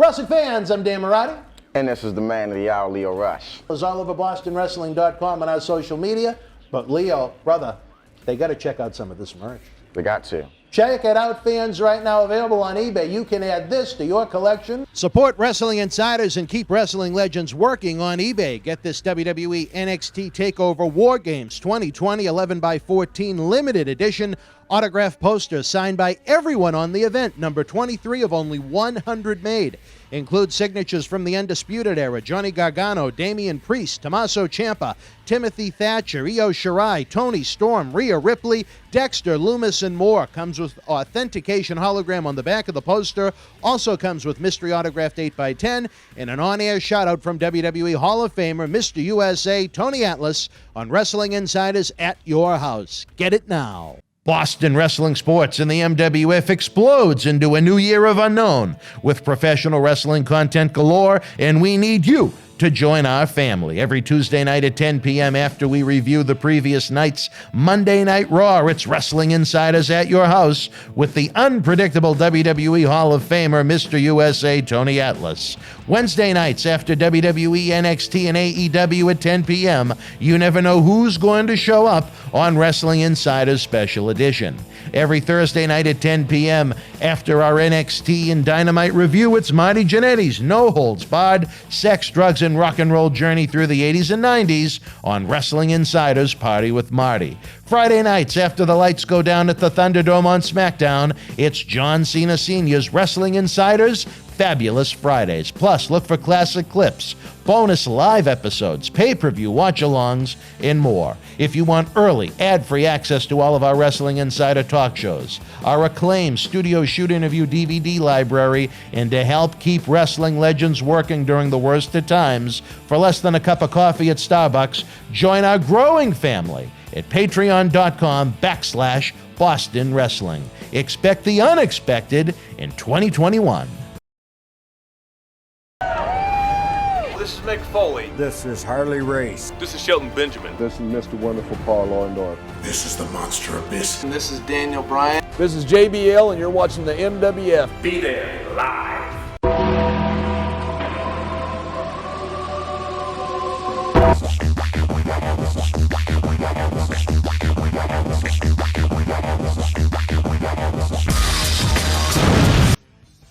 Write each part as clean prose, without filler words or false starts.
Wrestling fans, I'm Dan Marati. And this is the man of the hour, Leo Rush. It's all over BostonWrestling.com and our social media. But Leo, brother, they got to check out some of this merch. They got to. Check it out, fans, right now available on eBay. You can add this to your collection. Support Wrestling Insiders and keep wrestling legends working on eBay. Get this WWE NXT TakeOver War Games 2020 11x14 limited edition autograph poster signed by everyone on the event. Number 23 of only 100 made. Includes signatures from the Undisputed Era: Johnny Gargano, Damian Priest, Tommaso Ciampa, Timothy Thatcher, Io Shirai, Tony Storm, Rhea Ripley, Dexter, Loomis, and more. Comes with authentication hologram on the back of the poster. Also comes with mystery autographed 8x10 and an on-air shout-out from WWE Hall of Famer Mr. USA Tony Atlas on Wrestling Insiders at your house. Get it now. Boston Wrestling Sports and the MWF explodes into a new year of unknown with professional wrestling content galore, and we need you to join our family. Every Tuesday night at 10 p.m. after we review the previous night's Monday Night Raw, it's Wrestling Insiders at your house with the unpredictable WWE Hall of Famer, Mr. USA Tony Atlas. Wednesday nights after WWE, NXT, and AEW at 10 p.m., you never know who's going to show up on Wrestling Insiders Special Edition. Every Thursday night at 10 p.m. after our NXT and Dynamite review, it's Marty Jannetty's No Holds Barred Sex, Drugs, and Rock and Roll journey through the 80s and 90s on Wrestling Insiders Party with Marty. Friday nights after the lights go down at the Thunderdome on SmackDown, it's John Cena Sr.'s Wrestling Insiders Fabulous Fridays. Plus, look for classic clips, bonus live episodes, pay-per-view watch-alongs, and more. If you want early, ad-free access to all of our Wrestling Insider talk shows, our acclaimed Studio Shoot Interview DVD library, and to help keep wrestling legends working during the worst of times, for less than a cup of coffee at Starbucks, join our growing family at patreon.com/Boston Wrestling. Expect the unexpected in 2021. This is Mick Foley. This is Harley Race. This is Shelton Benjamin. This is Mr. Wonderful Paul Orndorff. This is the Monster Abyss. And this is Daniel Bryan. This is JBL, and you're watching the MWF. Be there live.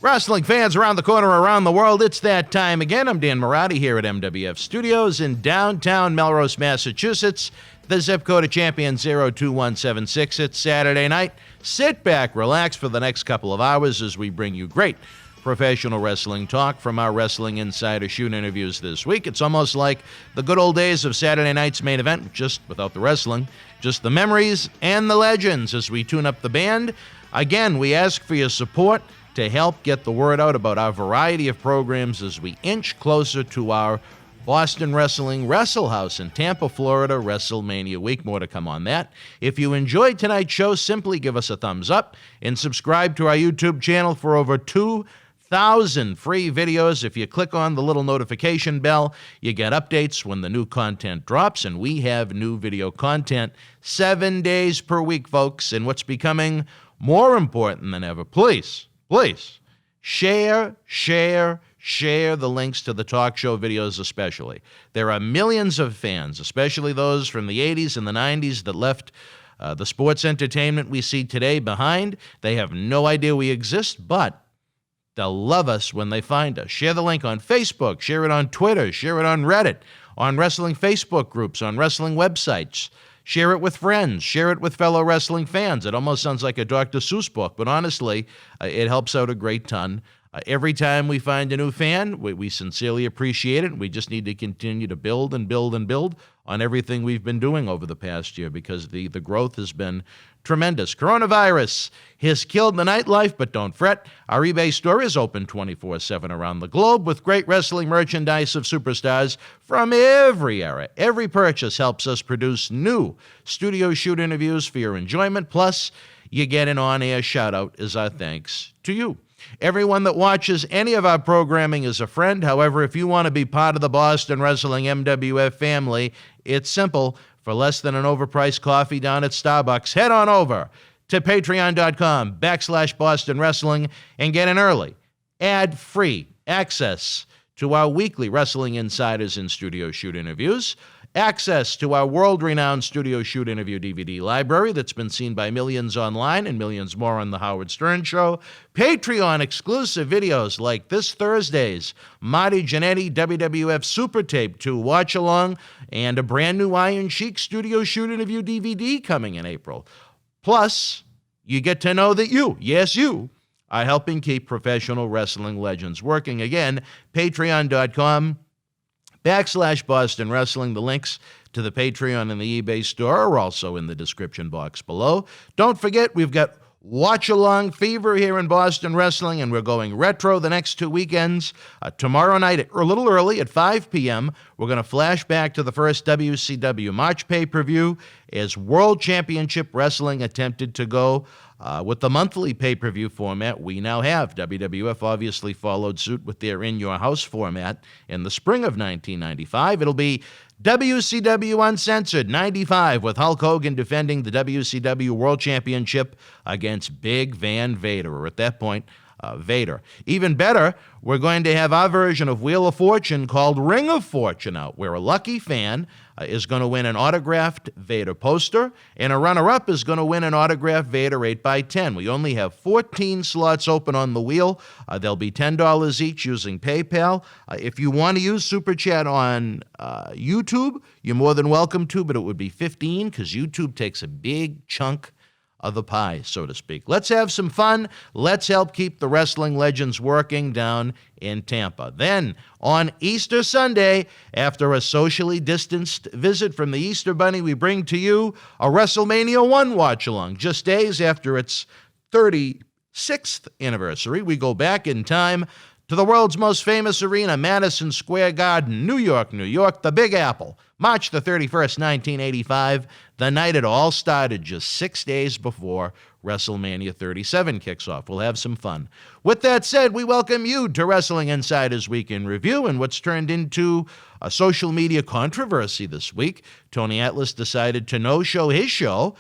Wrestling fans around the corner, around the world, it's that time again. I'm Dan Marati here at MWF Studios in downtown Melrose, Massachusetts. The zip code of Champion 02176. It's Saturday night. Sit back, relax for the next couple of hours as we bring you great professional wrestling talk from our Wrestling Insider Shoot interviews this week. It's almost like the good old days of Saturday night's main event, just without the wrestling, just the memories and the legends as we tune up the band. Again, we ask for your support to help get the word out about our variety of programs as we inch closer to our Boston Wrestling Wrestle House in Tampa, Florida, WrestleMania week. More to come on that. If you enjoyed tonight's show, simply give us a thumbs up and subscribe to our YouTube channel for over 2,000 free videos. If you click on the little notification bell, you get updates when the new content drops, and we have new video content 7 days per week, folks. And what's becoming more important than ever, please, share the links to the talk show videos especially. There are millions of fans, especially those from the 80s and the 90s that left the sports entertainment we see today behind. They have no idea we exist, but they'll love us when they find us. Share the link on Facebook, share it on Twitter, share it on Reddit, on wrestling Facebook groups, on wrestling websites. Share it with friends. Share it with fellow wrestling fans. It almost sounds like a Dr. Seuss book, but honestly, it helps out a great ton. Every time we find a new fan, we sincerely appreciate it. We just need to continue to build and build and build on everything we've been doing over the past year because the growth has been tremendous. Coronavirus has killed the nightlife, but don't fret. Our eBay store is open 24/7 around the globe with great wrestling merchandise of superstars from every era. Every purchase helps us produce new studio shoot interviews for your enjoyment. Plus, you get an on-air shout-out as our thanks to you. Everyone that watches any of our programming is a friend. However, if you want to be part of the Boston Wrestling MWF family, it's simple. For less than an overpriced coffee down at Starbucks, head on over to patreon.com/Boston Wrestling and get an early, ad-free access to our weekly Wrestling Insiders in Studio Shoot interviews, access to our world-renowned Studio Shoot interview DVD library that's been seen by millions online and millions more on The Howard Stern Show, Patreon exclusive videos like this Thursday's Marty Jannetty WWF Super Tape 2 watch-along, and a brand new Iron Sheik Studio Shoot interview DVD coming in April. Plus, you get to know that you, yes you, are helping keep professional wrestling legends working. Again, patreon.com/Boston Wrestling. The links to the Patreon and the eBay store are also in the description box below. Don't forget, we've got watch-along fever here in Boston Wrestling, and we're going retro the next 2 weekends. Tomorrow night, a little early, at 5 p.m., we're going to flash back to the first WCW March pay-per-view as World Championship Wrestling attempted to go with the monthly pay-per-view format we now have. WWF obviously followed suit with their in-your-house format in the spring of 1995. It'll be WCW Uncensored 95 with Hulk Hogan defending the WCW World Championship against Big Van Vader, or at that point, Vader. Even better, we're going to have our version of Wheel of Fortune called Ring of Fortune out, where a lucky fan is going to win an autographed Vader poster, and a runner-up is going to win an autographed Vader 8x10. We only have 14 slots open on the wheel. They'll be $10 each using PayPal. If you want to use Super Chat on YouTube, you're more than welcome to, but it would be $15 because YouTube takes a big chunk of the pie, so to speak. Let's have some fun. Let's help keep the wrestling legends working down in Tampa. Then, on Easter Sunday, after a socially distanced visit from the Easter Bunny, we bring to you a WrestleMania 1 watch-along. Just days after its 36th anniversary, we go back in time to the world's most famous arena, Madison Square Garden, New York, New York, the Big Apple. March the 31st, 1985, the night it all started just 6 days before WrestleMania 37 kicks off. We'll have some fun. With that said, we welcome you to Wrestling Insiders Week in Review and what's turned into a social media controversy this week. Tony Atlas decided to no-show his show,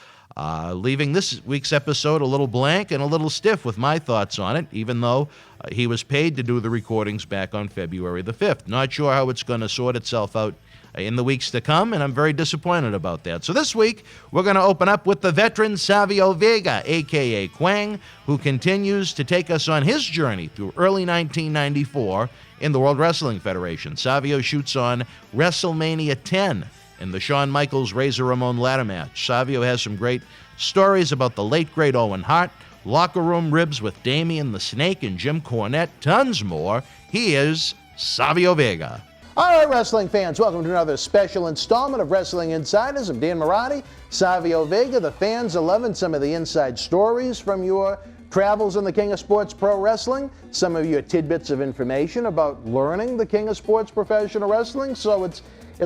leaving this week's episode a little blank and a little stiff with my thoughts on it, even though he was paid to do the recordings back on February the 5th. Not sure how it's going to sort itself out in the weeks to come, and I'm very disappointed about that. So this week, we're going to open up with the veteran Savio Vega, a.k.a. Quang, who continues to take us on his journey through early 1994 in the World Wrestling Federation. Savio shoots on WrestleMania 10 in the Shawn Michaels Razor Ramon ladder match. Savio has some great stories about the late, great Owen Hart, locker room ribs with Damien the Snake and Jim Cornette, tons more. He is Savio Vega. All right, wrestling fans, welcome to another special installment of Wrestling Insiders. I'm Dan Marotti, Savio Vega. The fans are loving some of the inside stories from your travels in the King of Sports Pro Wrestling, some of your tidbits of information about learning the King of Sports Professional Wrestling. So it's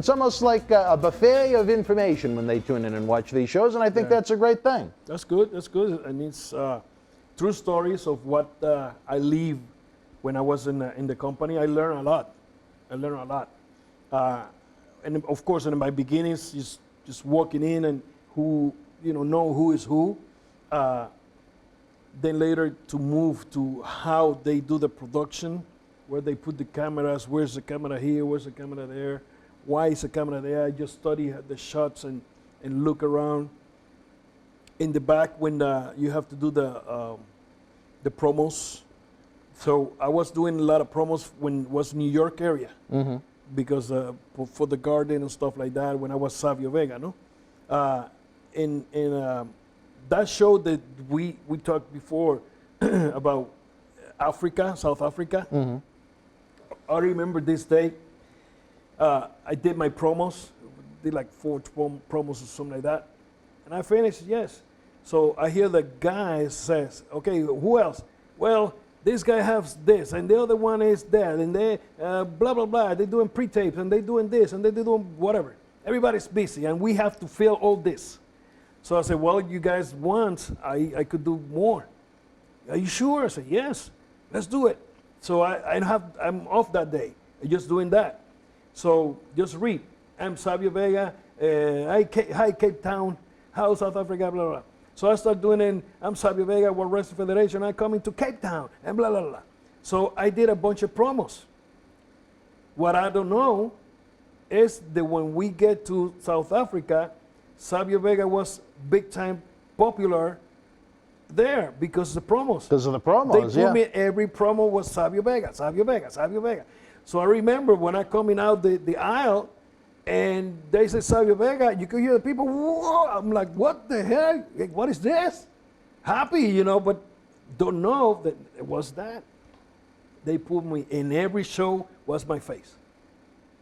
almost like a buffet of information when they tune in and watch these shows, and I think that's a great thing. That's good. That's good. I mean, it's true stories of what I live when I was in the company. I learned a lot. And of course, in my beginnings, just walking in and know who is who. Then later to move to how they do the production, where they put the cameras, where's the camera here, where's the camera there, why is the camera there. I just study the shots and look around. In the back when you have to do the promos. So I was doing a lot of promos when it was New York area, because for the Garden and stuff like that, when I was Savio Vega, no? In that show that we talked before about Africa, South Africa, I remember this day, I did my promos, did like 4 promos or something like that, and I finished, yes. So I hear the guy says, okay, who else? Well, this guy has this, and the other one is that, and they blah, blah, blah. They're doing pre-tapes, and they're doing this, and they're doing whatever. Everybody's busy, and we have to fill all this. So I said, well, you guys want, I could do more. Are you sure? I said, yes, let's do it. So I'm off that day, just doing that. So just read. I'm Savio Vega, hi Cape Town, how South Africa, blah, blah. So I start doing I'm Savio Vega, World Wrestling Federation, I'm coming to Cape Town, and blah, blah, blah. So I did a bunch of promos. What I don't know is that when we get to South Africa, Savio Vega was big time popular there because of the promos. Because of the promos, They put me, every promo was Savio Vega, Savio Vega, Savio Vega. So I remember when I coming out the aisle and they said Savio Vega, you could hear the people, whoa! I'm like, what the heck? Like, what is this? Happy, you know, but don't know that it was that. They put me in every show was my face.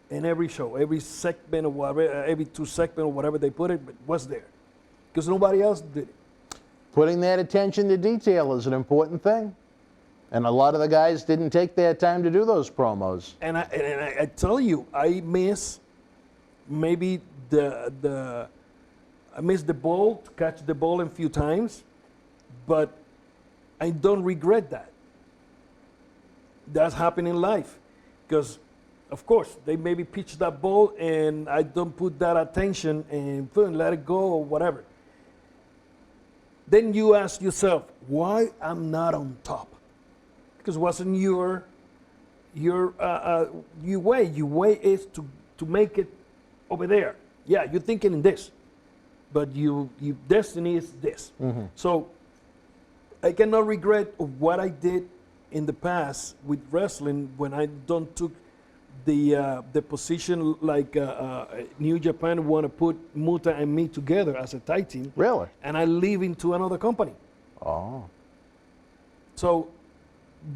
In every show, every segment or whatever, every 2 segments or whatever they put it, but was there. Because nobody else did it. Putting that attention to detail is an important thing. And a lot of the guys didn't take their time to do those promos. And I tell you, I miss maybe I missed the ball, to catch the ball a few times, but I don't regret that. That's happened in life. Because, of course, they maybe pitch that ball and I don't put that attention and let it go or whatever. Then you ask yourself, why I'm not on top? Because it wasn't your way. Your way is to make it over there. Yeah, you're thinking in this, but your destiny is this. Mm-hmm. So I cannot regret of what I did in the past with wrestling when I don't took the position like New Japan want to put Muta and me together as a tag team. Really? And I leave into another company. Oh. So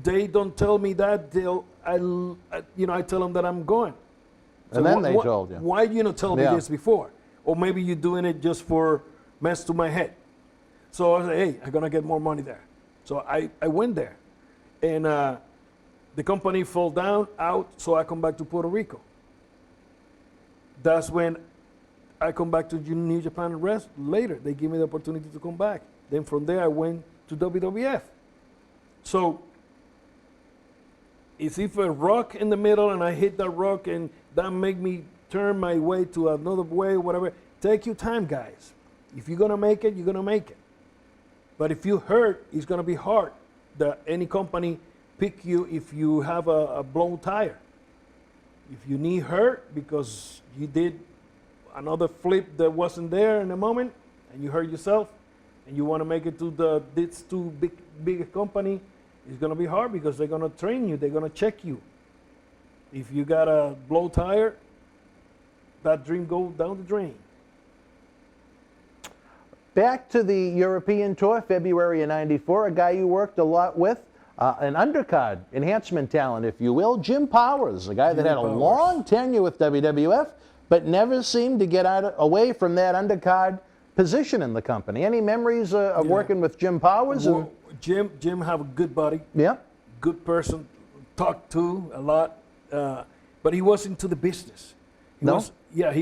they don't tell me that. I tell them that I'm going. And so then they told you. Why you not tell me this before? Or maybe you're doing it just for mess to my head. So I said, hey, I'm gonna get more money there. So I went there, and the company fell down out. So I come back to Puerto Rico. That's when I come back to New Japan Rest later. They give me the opportunity to come back. Then from there I went to WWF. So it's if a rock in the middle and I hit that rock and that make me turn my way to another way, whatever. Take your time, guys. If you're gonna make it, you're gonna make it. But if you hurt, it's gonna be hard that any company pick you if you have a blown tire. If you knee hurt because you did another flip that wasn't there in the moment and you hurt yourself and you want to make it to this too big company, it's going to be hard because they're going to train you, they're going to check you. If you got a blow tire, that dream goes down the drain. Back to the European tour, February of '94, a guy you worked a lot with, an undercard enhancement talent, if you will, Jim Powers, a guy that had a long tenure with WWF, but never seemed to get away from that undercard position in the company. Any memories of working with Jim Powers? Well, Jim have a good body. Yeah. Good person, talked to a lot, but he was into the business. He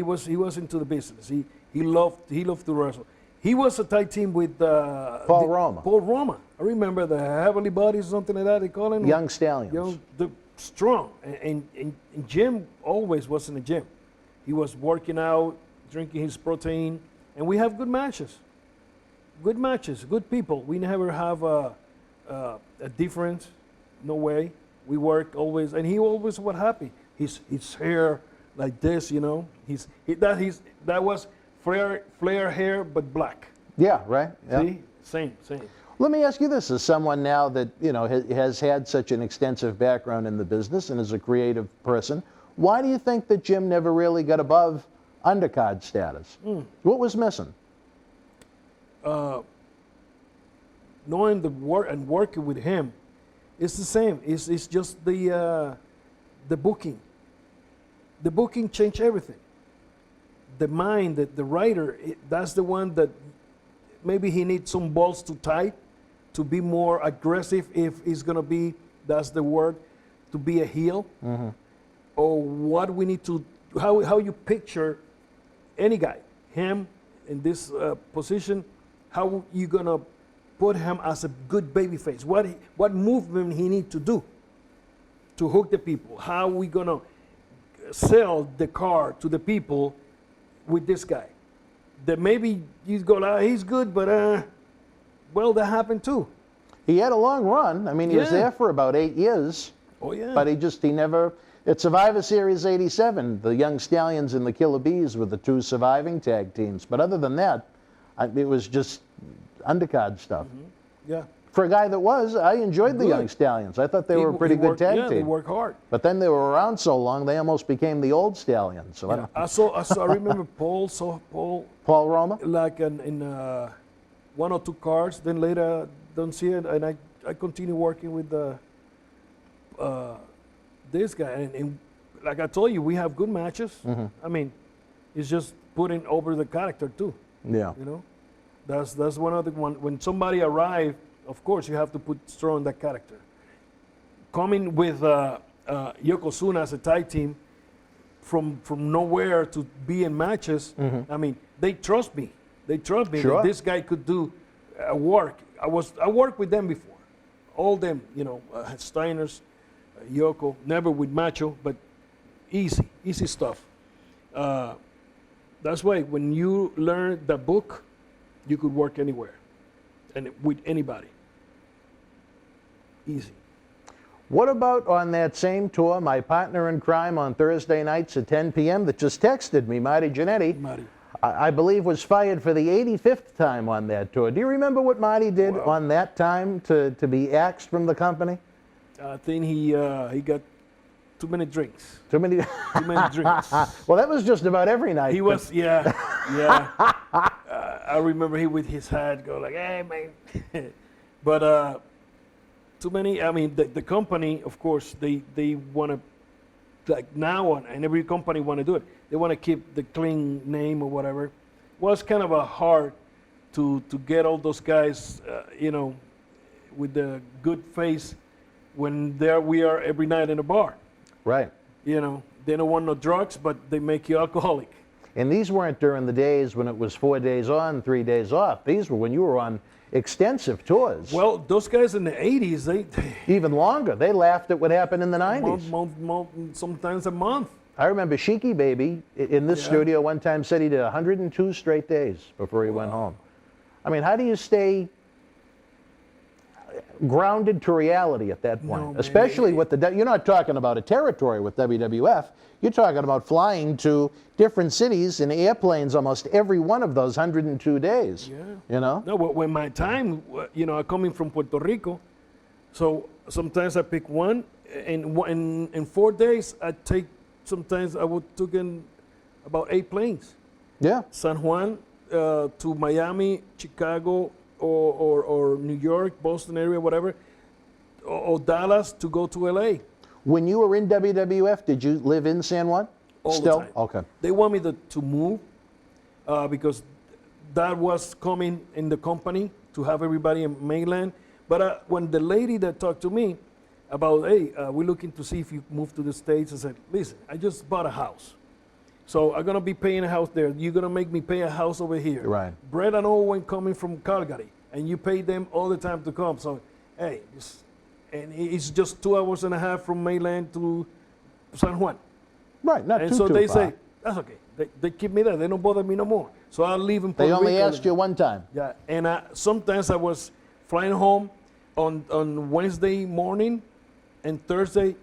was into the business. He loved to wrestle. He was a tag team with Paul Roma. Paul Roma. I remember the Heavenly Bodies, something like that they call him. Young Stallions. The strong. And Jim always was in the gym. He was working out, drinking his protein, and we have good matches. Good matches, good people. We never have a difference. No way. We work always, and he always was happy. His hair like this, you know. That was flare hair, but black. Yeah, right. Yeah. See? Same. Let me ask you this, as someone now that, you know, has had such an extensive background in the business and is a creative person, why do you think that Jim never really got above undercard status? What was missing? Knowing the work and working with him, it's the same. It's just the booking. The booking changed everything. The mind, the writer, that's the one that maybe he needs some balls to tight to be more aggressive if he's going to be, that's the word, to be a heel. Mm-hmm. Or what we need to, how you picture any guy, him in this position, how you going to put him as a good baby face? What movement he need to do to hook the people? How we going to sell the car to the people with this guy? That maybe you go, he's good, but well, that happened too. He had a long run. I mean, he was Yeah. there for about 8 years. Oh, yeah. But he never. At Survivor Series 87, the Young Stallions and the Killer Bees were the two surviving tag teams. But other than that, it was just undercard stuff. Yeah. For a guy that was, I enjoyed the Young Stallions. I thought they were a pretty good tag team. Yeah, they team. work hard. But then they were around so long, they almost became the old Stallions. So Yeah. I remember Paul Paul Roma? like in one or two cards. Then later, don't see it, and I continue working with this guy. And like I told you, we have good matches. I mean, it's just putting over the character too. Yeah. You know, that's one of the when somebody arrives. Of course, you have to put strong that character. Coming with Yokozuna as a tag team from nowhere to be in matches. I mean, they trust me. They trust me Sure. that this guy could do work. I worked with them before, all them. You know, Steiner's, Yoko. Never with Macho, but easy stuff. That's why when you learn the book, you could work anywhere and with anybody. Easy. What about on that same tour, my partner in crime on Thursday nights at 10 p.m. that just texted me, Marty Jannetty, Marty. I believe was fired for the 85th time on that tour. Do you remember what Marty did on that time to be axed from the company? I think he got too many drinks. Too many. Too many drinks. Well, that was just about every night. He was, yeah. I remember he with his hat go like, "Hey, man," but too many. I mean, the company, of course, they want to, like now on, and every company want to do it. They want to keep the clean name or whatever. Well, it's kind of a hard to get all those guys, you know, with the good face when there we are every night in a bar. Right. You know, they don't want no drugs, but they make you alcoholic. And these weren't during the days when it was 4 days on, 3 days off. These were when you were on extensive tours. Well, those guys in the 80s, they Even longer. They laughed at what happened in the 90s. sometimes a month. I remember Sheiky Baby in this studio one time said he did 102 straight days before he went home. I mean, how do you stay grounded to reality at that point? No, man. Especially with you're not talking about a territory with WWF. You're talking about flying to different cities in airplanes almost every one of those 102 days. Yeah. You know? No, but when my time, you know, coming from Puerto Rico, so sometimes I pick one, and in 4 days I take. Sometimes I would took in about 8 planes. Yeah. San Juan to Miami, Chicago, or New York, Boston area, whatever, or Dallas to go to LA. When you were in WWF, did you live in San Juan? All Still? the time. Okay. They want me to move because that was coming in the company to have everybody in mainland. But when the lady that talked to me about, hey, we're looking to see if you move to the States, I said, listen, I just bought a house. So I'm going to be paying a house there. You're going to make me pay a house over here. Right. Brett and Owen coming from Calgary, and you pay them all the time to come. So, hey, and it's just 2.5 hours from mainland to San Juan. Right, not And too so too they far. say, that's okay. They keep me there. They don't bother me no more. So I'll leave in Puerto They only Rico. asked you one time. Yeah, and sometimes I was flying home on Wednesday morning and Thursday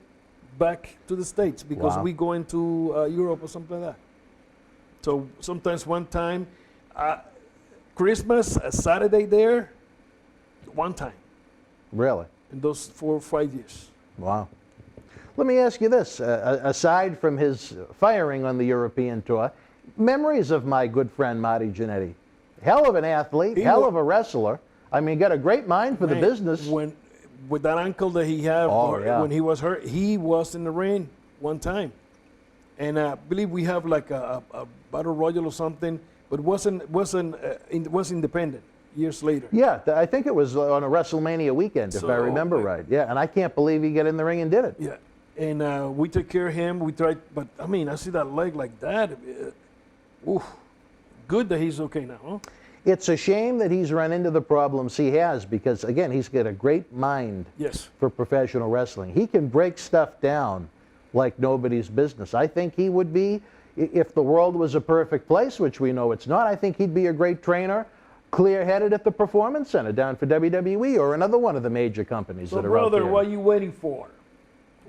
back to the States because Wow. we go into Europe or something like that. So sometimes one time, Christmas, a Saturday there, one time Really? in those 4 or 5 years. Wow. Let me ask you this. Aside from his firing on the European tour, memories of my good friend Marty Jannetty. Hell of an athlete, hell of a wrestler. I mean, got a great mind for the Man, business. With that ankle that he had yeah. when he was hurt, he was in the ring one time. And I believe we have like a battle royal or something, but it was independent years later. Yeah, I think it was on a WrestleMania weekend, if I So, remember right. Yeah, and I can't believe he got in the ring and did it. Yeah, and we took care of him. We tried, but I mean, I see that leg like that. Oof, good that he's okay now, huh? It's a shame that he's run into the problems he has because, again, he's got a great mind Yes. for professional wrestling. He can break stuff down like nobody's business. I think he would be, if the world was a perfect place, which we know it's not, I think he'd be a great trainer, clear-headed at the Performance Center down for WWE or another one of the major companies So, that are out brother, there. what are you waiting for?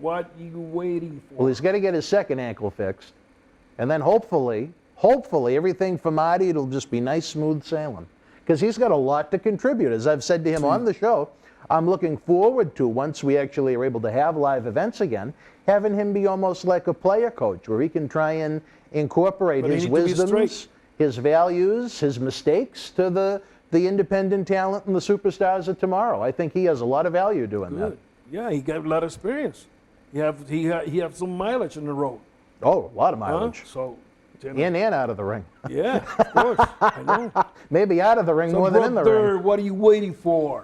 What you waiting for? Well, he's got to get his second ankle fixed, and then hopefully everything for Marty, it'll just be nice, smooth sailing. Because he's got a lot to contribute. As I've said to him on the show, I'm looking forward to, once we actually are able to have live events again, having him be almost like a player coach, where he can try and incorporate But he his need to be wisdoms, straight. his values, his mistakes to the independent talent and the superstars of tomorrow. I think he has a lot of value doing that. Good. Yeah, he got a lot of experience. He have some mileage in the road. Oh, a lot of Huh? mileage. So, you know, In and out of the ring. yeah, of course. I know. Maybe out of the ring So, more than in the brother, ring. what are you waiting for?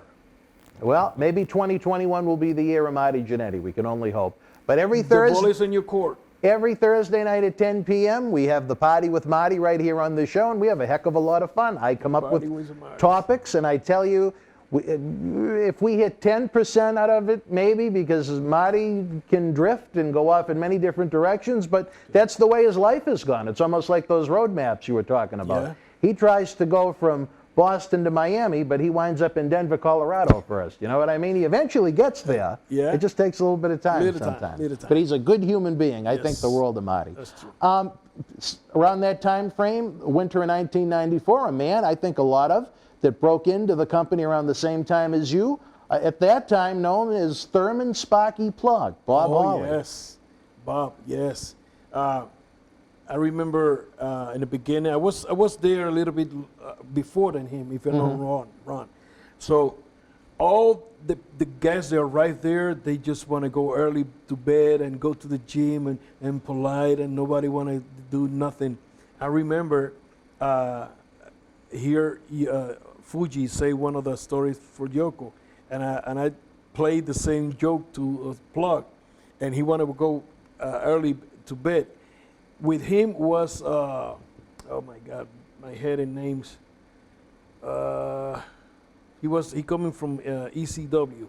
Well, maybe 2021 will be the year of Marty Jannetty. We can only hope. But every The ball Thursday, is in your court. every Thursday night at 10 p.m., we have the Party with Marty right here on the show, and we have a heck of a lot of fun. I come up Party with with Marty. topics, and I tell you, if we hit 10% out of it, maybe, because Marty can drift and go off in many different directions, but that's the way his life has gone. It's almost like those road maps you were talking about. Yeah. He tries to go from Boston to Miami, but he winds up in Denver, Colorado first. You know what I mean? He eventually gets there. Yeah. It just takes a little bit of time Little time, sometimes. little time. But he's a good human being. I think Yes. the world of Marty. That's true. Around that time frame, winter of 1994, a man I think a lot of that broke into the company around the same time as you, at that time known as Thurman Sparky Plug, Bob Hawley. Yes, Bob. Yes, I remember in the beginning. I was there a little bit before than him, if you know Ron. So all the guys that are right there, they just want to go early to bed and go to the gym and polite, and nobody want to do nothing. I remember here Fuji say one of the stories for Yoko, and I played the same joke to Plug, and he wanted to go early to bed. With him was oh my God, my head and names. He coming from ECW.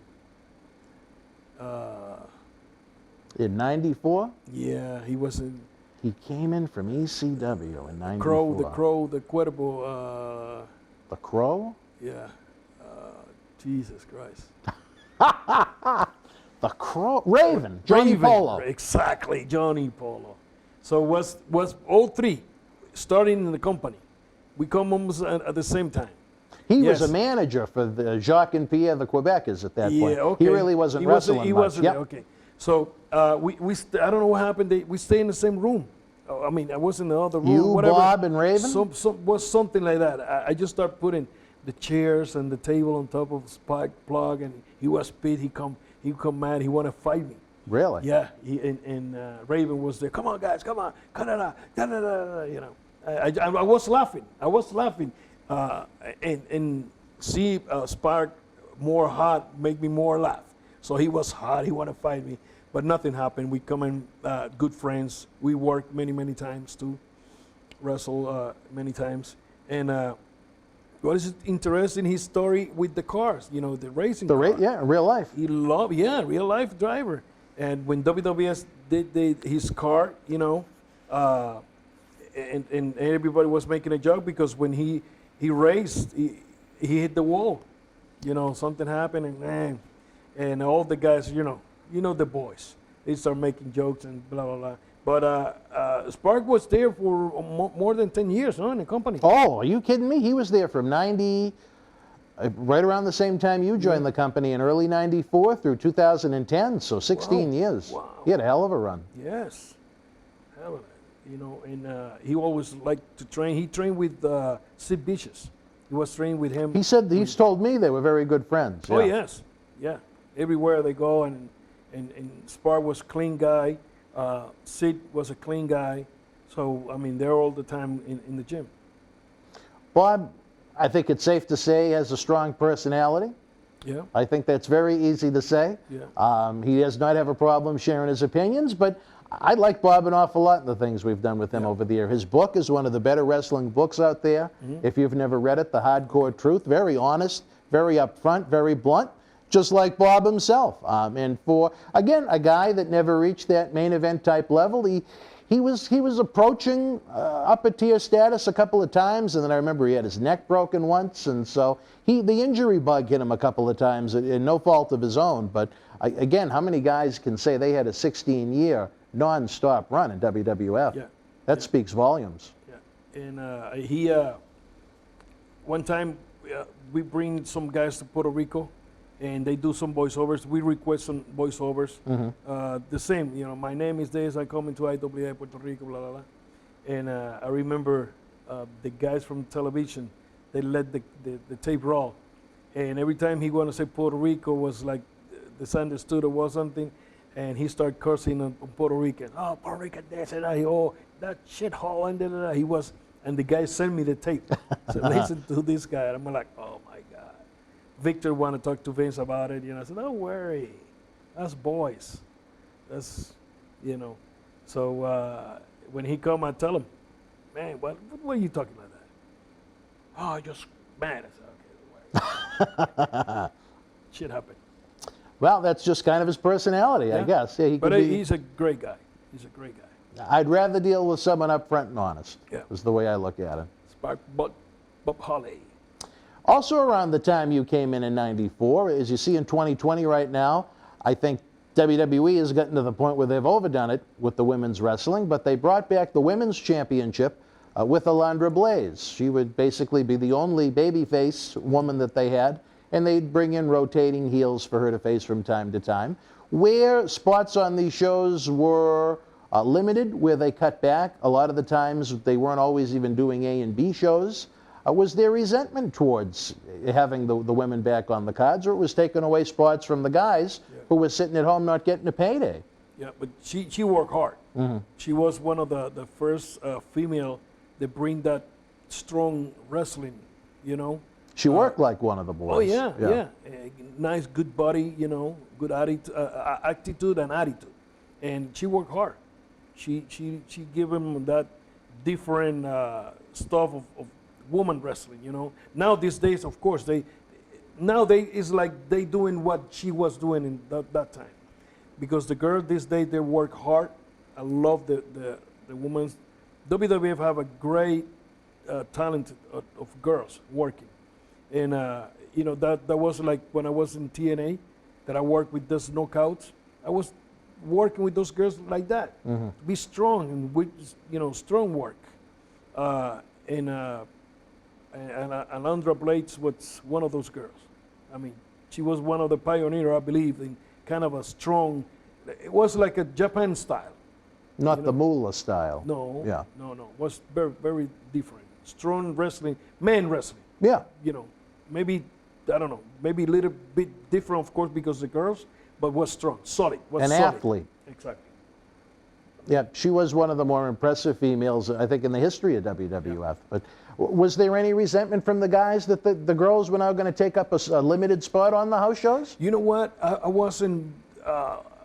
In 94, Yeah, he was in he came in from ECW in 94. the Cuervo. The Crow? Yeah, Jesus Christ. The Crow? Raven. Johnny Raven, Polo. Exactly, Johnny Polo. So was all three starting in the company. We come almost at the same time. He was Yes. a manager for the Jacques and Pierre, the Quebecers at that point. Yeah, okay. He really wasn't wrestling He much. wasn't. Yep. Okay. So I don't know what happened. We stay in the same room. I mean, I was in the other room. You, whatever. Bob, and Raven? Was something like that. I just started putting the chairs and the table on top of Spike Plug, and he was pissed. He come mad. He want to fight me. Really? Yeah. And Raven was there. Come on, guys. Come on. You know. I was laughing. And see Spark more hot make me more laugh. So he was hot. He want to fight me, but nothing happened. We come in good friends. We worked many times too, wrestle many times. And what is interesting, his story with the cars, you know, the racing car. Yeah, in real life. He loved, real life driver. And when WWS did his car, you know, and everybody was making a joke because when he raced, he hit the wall. You know, something happened, and man, and all the guys, you know the boys, they start making jokes and blah blah blah. But Spark was there for more than 10 years, in the company. Oh, are you kidding me? He was there from 90, right around the same time you joined the company in early 94 through 2010, so 16 years. Wow. He had a hell of a run. Yes, hell of it. You know, and he always liked to train. He trained with Sid Vicious. He was trained with him. He said, he's told me they were very good friends. Oh, yeah. yes. Yeah. Everywhere they go, and Spark was a clean guy. Sid was a clean guy. So, I mean, they're all the time in the gym. Bob, I think it's safe to say, has a strong personality. Yeah. I think that's very easy to say. Yeah. He does not have a problem sharing his opinions, but I like Bob an awful lot in the things we've done with him over the year. His book is one of the better wrestling books out there. If you've never read it, The Hardcore Truth, very honest, very upfront, very blunt, just like Bob himself. And for, again, a guy that never reached that main event type level, he was approaching upper tier status a couple of times, and then I remember he had his neck broken once, and so the injury bug hit him a couple of times, and no fault of his own. But again, how many guys can say they had a 16-year non-stop run in WWF? Yeah. That speaks volumes. Yeah. And he one time we bring some guys to Puerto Rico, and they do some voiceovers. We request some voiceovers. The same, you know, my name is this, I come into IWA Puerto Rico, blah, blah, blah. And I remember the guys from television, they let the tape roll. And every time he wanted to say Puerto Rico was like misunderstood or was something, and he started cursing on Puerto Rican. Oh, Puerto Rican this and that. Oh, that shithole and da, da, da. He was, and the guy sent me the tape. So listen to this guy. And I'm like, oh my God. Victor wanted to talk to Vince about it. You know, I said, don't worry. That's boys. That's, you know. So when he come, I tell him, man, what are you talking about that? Oh, just mad. I said, okay, don't worry. Shit happened. Well, that's just kind of his personality, I guess. Yeah, he's a great guy. He's a great guy. I'd rather deal with someone upfront and honest. Yeah. Is the way I look at it. Spark Bob Holly. Also around the time you came in '94, as you see in 2020 right now, I think WWE has gotten to the point where they've overdone it with the women's wrestling, but they brought back the women's championship with Alundra Blaze. She would basically be the only babyface woman that they had, and they'd bring in rotating heels for her to face from time to time. Where spots on these shows were limited, where they cut back, a lot of the times they weren't always even doing A and B shows. Was there resentment towards having the women back on the cards, or it was taking away spots from the guys who were sitting at home not getting a payday? Yeah, but she worked hard. She was one of the first female that bring that strong wrestling, you know. She worked like one of the boys. Oh, yeah. Nice, good body, you know, good attitude and attitude. And she worked hard. She gave him that different stuff of woman wrestling, you know. Now these days, of course, it's like they doing what she was doing in that time. Because the girls these days, they work hard. I love the women. WWF have a great talent of girls working. And, you know, that was like when I was in TNA, that I worked with those knockouts. I was working with those girls like that. Be strong and with, you know, strong work. And Alundra Blaze was one of those girls. I mean, she was one of the pioneers, I believe, in kind of a strong, it was like a Japan style. Not the Moolah style. No. Yeah. No. It was very, very different. Strong wrestling, man wrestling. Yeah. You know, maybe, I don't know, maybe a little bit different, of course, because the girls, but was strong, solid. An athlete. Exactly. Yeah, she was one of the more impressive females, I think, in the history of WWF. But was there any resentment from the guys that the girls were now going to take up a limited spot on the house shows? You know what? I wasn't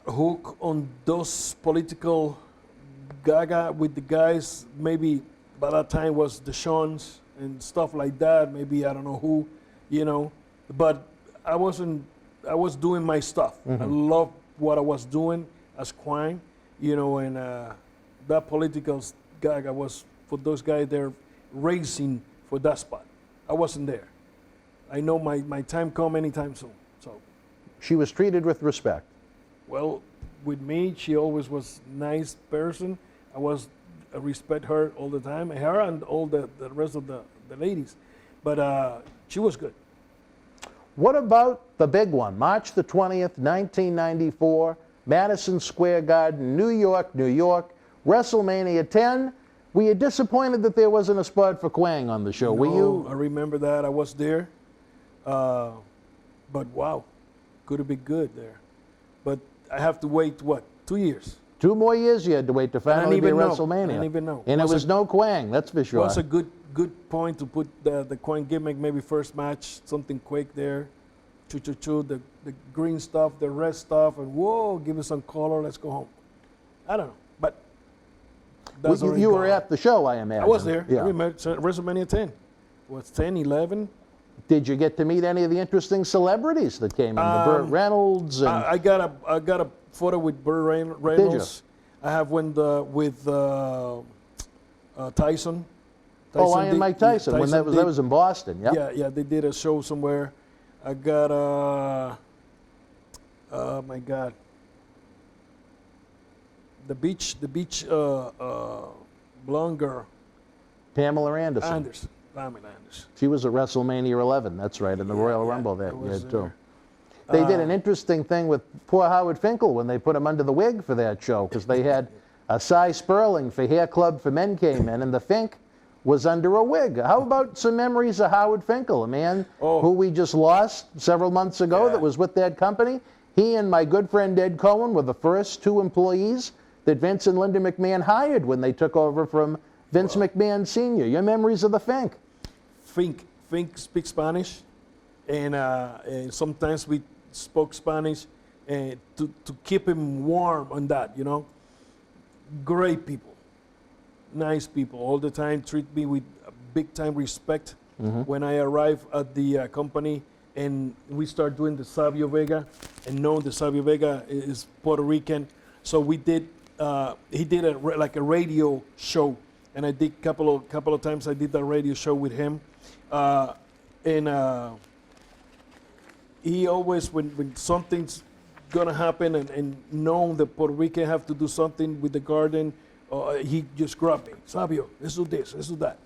hooked on those political gaga with the guys. Maybe by that time was the Shawns and stuff like that. Maybe I don't know who, you know. But I was doing my stuff. I loved what I was doing as Quine, you know, and that political gaga was for those guys there racing for that spot. I wasn't there. I know my time come anytime soon. So she was treated with respect. Well, with me, she always was nice person. I respect her all the time, her and all the rest of the ladies. But she was good. What about the big one? March the 20th, 1994, Madison Square Garden, New York, New York, WrestleMania 10. Were you disappointed that there wasn't a spot for Quang on the show? Were you? I remember that. I was there. But wow, could have been good there. But I have to wait, what, 2 years? 2 more years you had to wait to finally be WrestleMania. I didn't even know. And it was no Quang, that's for sure. It was a good point to put the Quang gimmick, maybe first match, something quick there. The green stuff, the red stuff, and whoa, give us some color, let's go home. I don't know, but that's you were at the show, I imagine. I was there. Yeah. I remember WrestleMania 10. It was 10, 11. Did you get to meet any of the interesting celebrities that came in? The Burt Reynolds? And I got a photo with Burt Reynolds. I have went with Tyson. Oh, Iron Mike Tyson, when that was in Boston, yeah. Yeah, they did a show somewhere. I got oh my God, the beach blonde girl. Pamela Anderson. Pamela Anderson. She was at WrestleMania 11, that's right, in the Royal Rumble that year, too. They did an interesting thing with poor Howard Finkel when they put him under the wig for that show, because they had a Cy Sperling for Hair Club for Men came in, and the Fink was under a wig. How about some memories of Howard Finkel, a man who we just lost several months ago that was with that company? He and my good friend Ed Cohen were the first 2 employees that Vince and Linda McMahon hired when they took over from Vince McMahon Sr. Your memories of the Fink? Fink speaks Spanish, and sometimes we spoke Spanish to keep him warm on that, you know. Great people, nice people, all the time treat me with big time respect. When I arrived at the company and we start doing the Savio Vega, and know the Savio Vega is Puerto Rican, so we did. He did like a radio show, and I did couple of times. I did that radio show with him, and he always when something's gonna happen and know that Puerto Rican have to do something with the garden, he just grabbed me. Savio, let's do this, let's do that.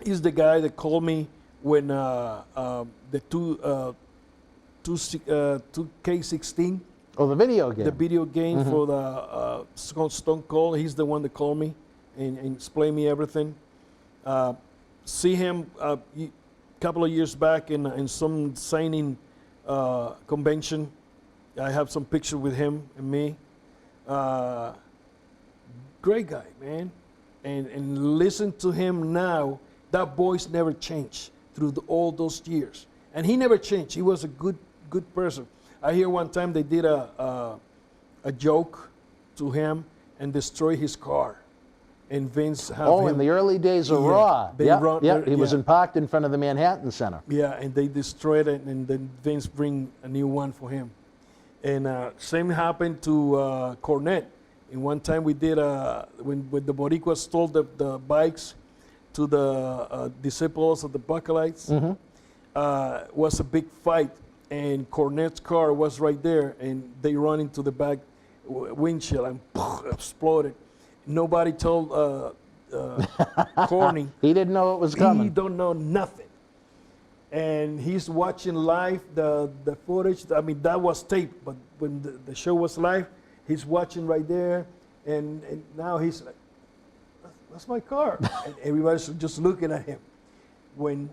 He's the guy that called me when the 2K16. Oh, the video game. The video game for the Stone Cold. He's the one that called me and explained me everything. See him a couple of years back in some signing convention. I have some picture with him and me. Great guy, man. And listen to him now. That voice never changed through all those years. And he never changed. He was a good person. I hear one time they did a joke to him and destroyed his car. And Vince have him. In the early days of Raw. He was parked in front of the Manhattan Center. Yeah, and they destroyed it, and then Vince bring a new one for him. And same happened to Cornette. And one time we did when the Boricuas stole the bikes to the disciples of the Bucklights. Was a big fight, and Cornette's car was right there, and they run into the back windshield and exploded. Nobody told Corny. He didn't know it was coming. He don't know nothing. And he's watching live the footage. I mean, that was taped, but when the show was live, he's watching right there, and now he's like, that's my car. And everybody's just looking at him. When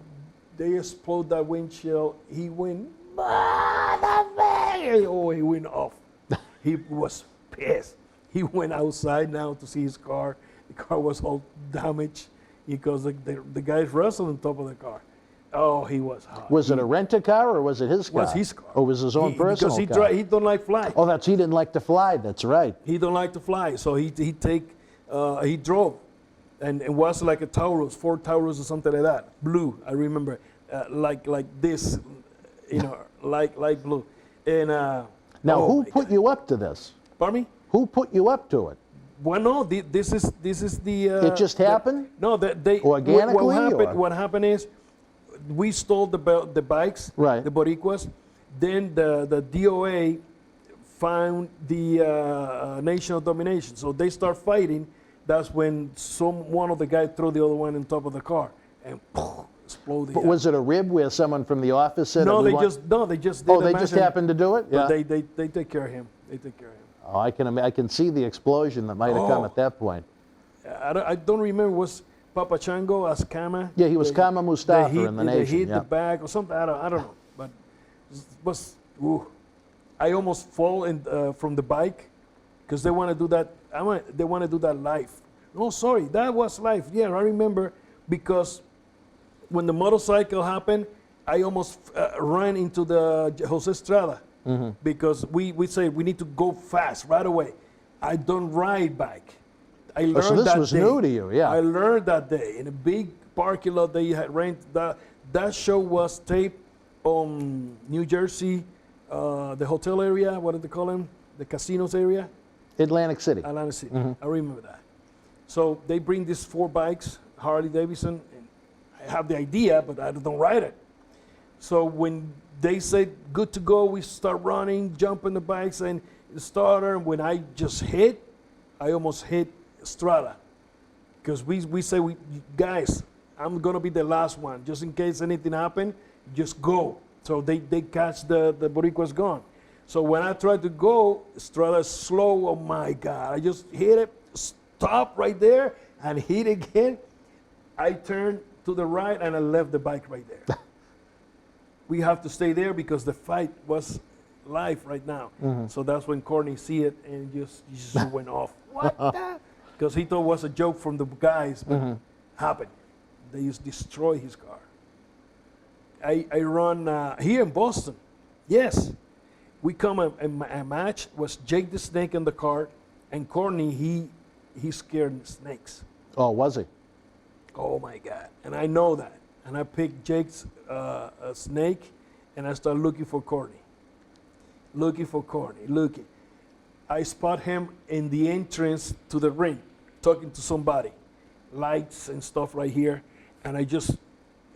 they explode that windshield, he went, oh, he went off. He was pissed. He went outside now to see his car. The car was all damaged because the guys wrestled on top of the car. Oh, he was hot. Was it a rent-a-car or was it his car? It was his car. Or was his own personal car? Because he don't like fly. Oh, he didn't like to fly. That's right. He don't like to fly, so he drove, and it was like a Taurus, Ford Taurus or something like that, blue. I remember, like this, you know, like blue. And now, who put you up to this? Pardon me? Who put you up to it? Well, no, this is the. It just happened. They organically. What happened is, we stole the bikes, right? The Boricuas. Then the DOA found the Nation of Domination, so they start fighting. That's when one of the guys threw the other one on top of the car and exploded. But was it a rib where someone from the office said? No, they just did. Oh, they just happened to do it. Yeah. But they take care of him. They take care of him. Oh, I can see the explosion that might have come at that point. I don't remember. Was Papa Chango as Kama? Yeah, he was Kama Mustafa in the Nation. They hit the back or something. I don't know. But it was. Ooh, I almost fall from the bike because they want to do that. They want to do that live. No, sorry, that was live. Yeah, I remember because when the motorcycle happened, I almost ran into the Jose Estrada because we say we need to go fast right away. I don't ride bike. I learned so this that was day. New to you, yeah. I learned that day in a big parking lot they had rented. That show was taped on New Jersey, the hotel area. What do they call them? The casinos area. Atlantic City. Atlanta City. I remember that. So they bring these 4 bikes, Harley Davidson, and I have the idea, but I don't ride it. So when they say good to go, we start running, jumping the bikes, and the starter. And when I just hit, I almost hit Strada, because we say, guys, I'm gonna be the last one, just in case anything happen, just go. So they catch the Boricua's gone. So when I tried to go, Strada's slow. Oh my God! I just hit it, stop right there, and hit again. I turned to the right and I left the bike right there. We have to stay there because the fight was live right now. So that's when Courtney see it and just went off. What the? Because he thought it was a joke from the guys, but happened. They just destroy his car. I run here in Boston. Yes. We come a match, was Jake the Snake in the car, and Courtney, he scared snakes. Oh, was he? Oh my God. And I know that. And I picked Jake's snake, and I start looking for Courtney. Looking. I spot him in the entrance to the ring, talking to somebody. Lights and stuff right here. And I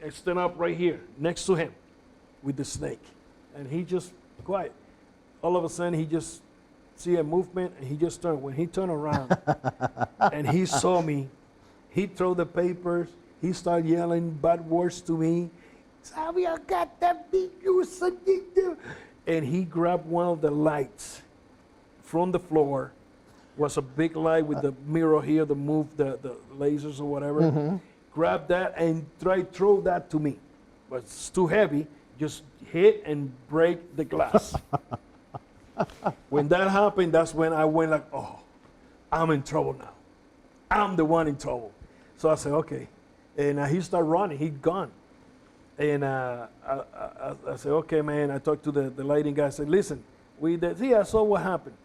stand up right here, next to him, with the snake. And he just quiet. All of a sudden, he just see a movement, and he just turned. When he turned around, and he saw me, he threw the papers. He started yelling bad words to me. Savio got that beat you, and he grabbed one of the lights from the floor. Was a big light with the mirror here to move the lasers or whatever. Grabbed that and tried throw that to me, but it's too heavy. Just hit and break the glass. When that happened, that's when I went like, oh, I'm in trouble now. I'm the one in trouble. So I said, okay. And he started running. He'd gone. And I said, okay, man. I talked to the lighting guy. I said, listen, I saw what happened.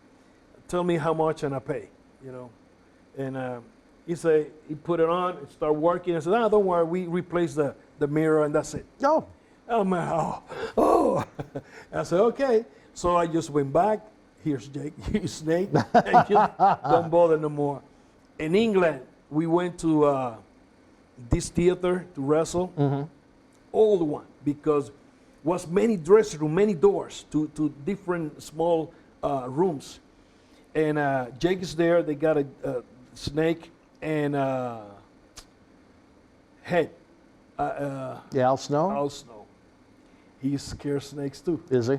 Tell me how much and I pay, you know. And he said, he put it on and started working. I said, don't worry. We replaced the mirror and that's it. No. Oh, man. Oh. I said, okay. So I just went back. Here's Jake, here's Snake, and just don't bother no more. In England, we went to this theater to wrestle, old one, because was many dressing room, many doors to different small rooms. And Jake is there. They got a Snake and Head. Al Snow? Al Snow. He scares snakes too. Is he?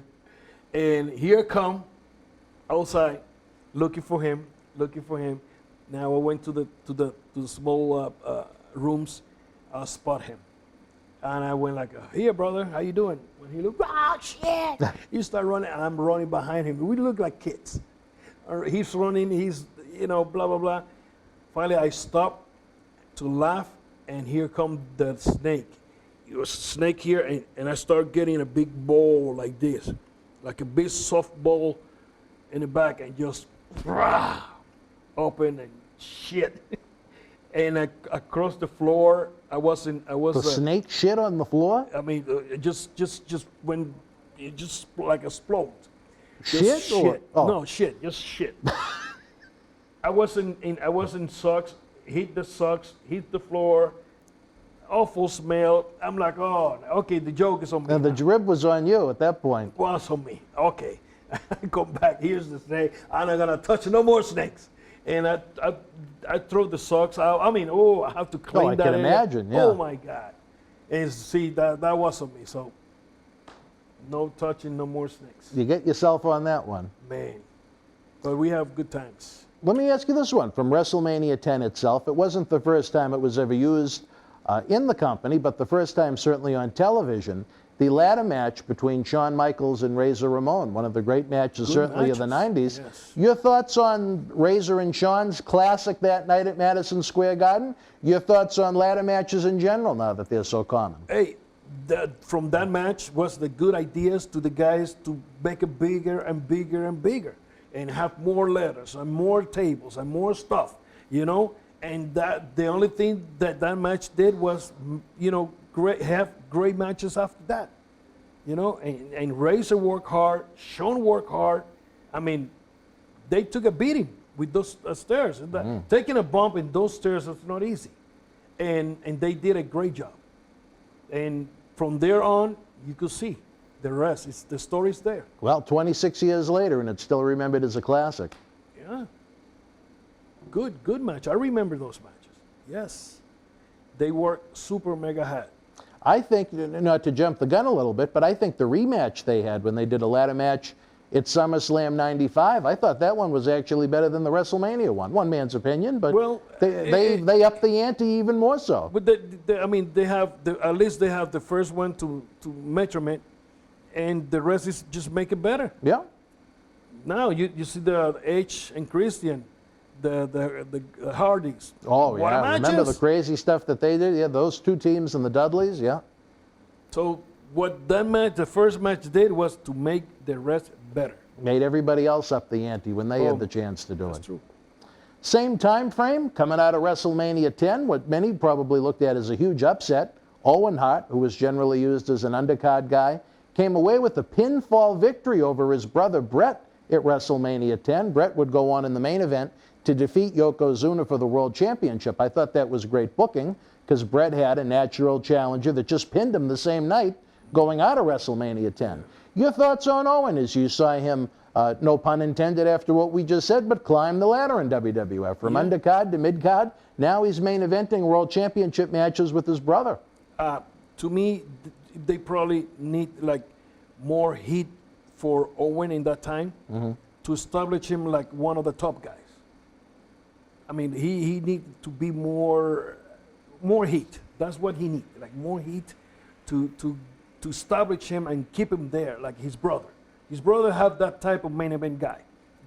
And here come outside, looking for him. Now I went to the small rooms, spot him, and I went like, "Here, brother, how you doing?" When he looked, oh shit! He started running, and I'm running behind him. We look like kids. He's running. He's blah blah blah. Finally, I stopped to laugh, and here come the snake. It was a snake here, and I start getting a big ball like this. Like a big soft ball in the back, and just open and shit. And across the floor, I was The snake shit on the floor? I mean, just when it just like explode. Shit? Shit. Oh. No shit, just shit. I was in socks. Hit the socks. Hit the floor. Awful smell. I'm like, oh, okay, the joke is on me. And the drib was on you at that point. Was on me. Okay. I go back. Here's the snake. I'm not gonna touch no more snakes. And I throw the socks out. I mean, I have to clean I that. can area. imagine. Yeah. Oh my God. And see that was on me. So no touching, no more snakes. You get yourself on that one. Man. But we have good times. Let me ask you this one. From WrestleMania 10 itself, it wasn't the first time it was ever used in the company, but the first time certainly on television, the ladder match between Shawn Michaels and Razor Ramon, one of the great matches certainly of the 90s. Yes. Your thoughts on Razor and Shawn's classic that night at Madison Square Garden? Your thoughts on ladder matches in general now that they're so common? Hey, from that match was the good ideas to the guys to make it bigger and bigger and bigger and have more ladders and more tables and more stuff, And that the only thing that match did was, have great matches after that, And Razor worked hard, Shawn worked hard. I mean, they took a beating with those stairs. Taking a bump in those stairs is not easy. And they did a great job. And from there on, you could see the rest. The story's there. Well, 26 years later, and it's still remembered as a classic. Yeah. Good match. I remember those matches. Yes. They were super mega hot. I think, not to jump the gun a little bit, but I think the rematch they had when they did a ladder match at SummerSlam 95, I thought that one was actually better than the WrestleMania one. One man's opinion, but Well, they upped the ante even more so. But they have at least they have the first one to measurement, and the rest is just make it better. Yeah. Now you see the Edge and Christian, the Hardys. Oh, What yeah. Remember the matches? crazy stuff that they did? Yeah, those two teams and the Dudleys, yeah. So what that match, the first match did was to make the rest better. Made everybody else up the ante when they Oh, had the chance to do That's it. true. Same time frame, coming out of WrestleMania 10, what many probably looked at as a huge upset, Owen Hart, who was generally used as an undercard guy, came away with a pinfall victory over his brother Bret at WrestleMania 10. Bret would go on in the main event to defeat Yokozuna for the World Championship. I thought that was great booking because Bret had a natural challenger that just pinned him the same night going out of WrestleMania 10. Your thoughts on Owen as you saw him, no pun intended after what we just said, but climb the ladder in WWF from undercard to midcard. Now he's main eventing World Championship matches with his brother. To me, they probably need like more heat for Owen in that time to establish him like one of the top guys. I mean, he needs to be more heat. That's what he needs, like more heat to establish him and keep him there, like his brother. His brother had that type of main event guy.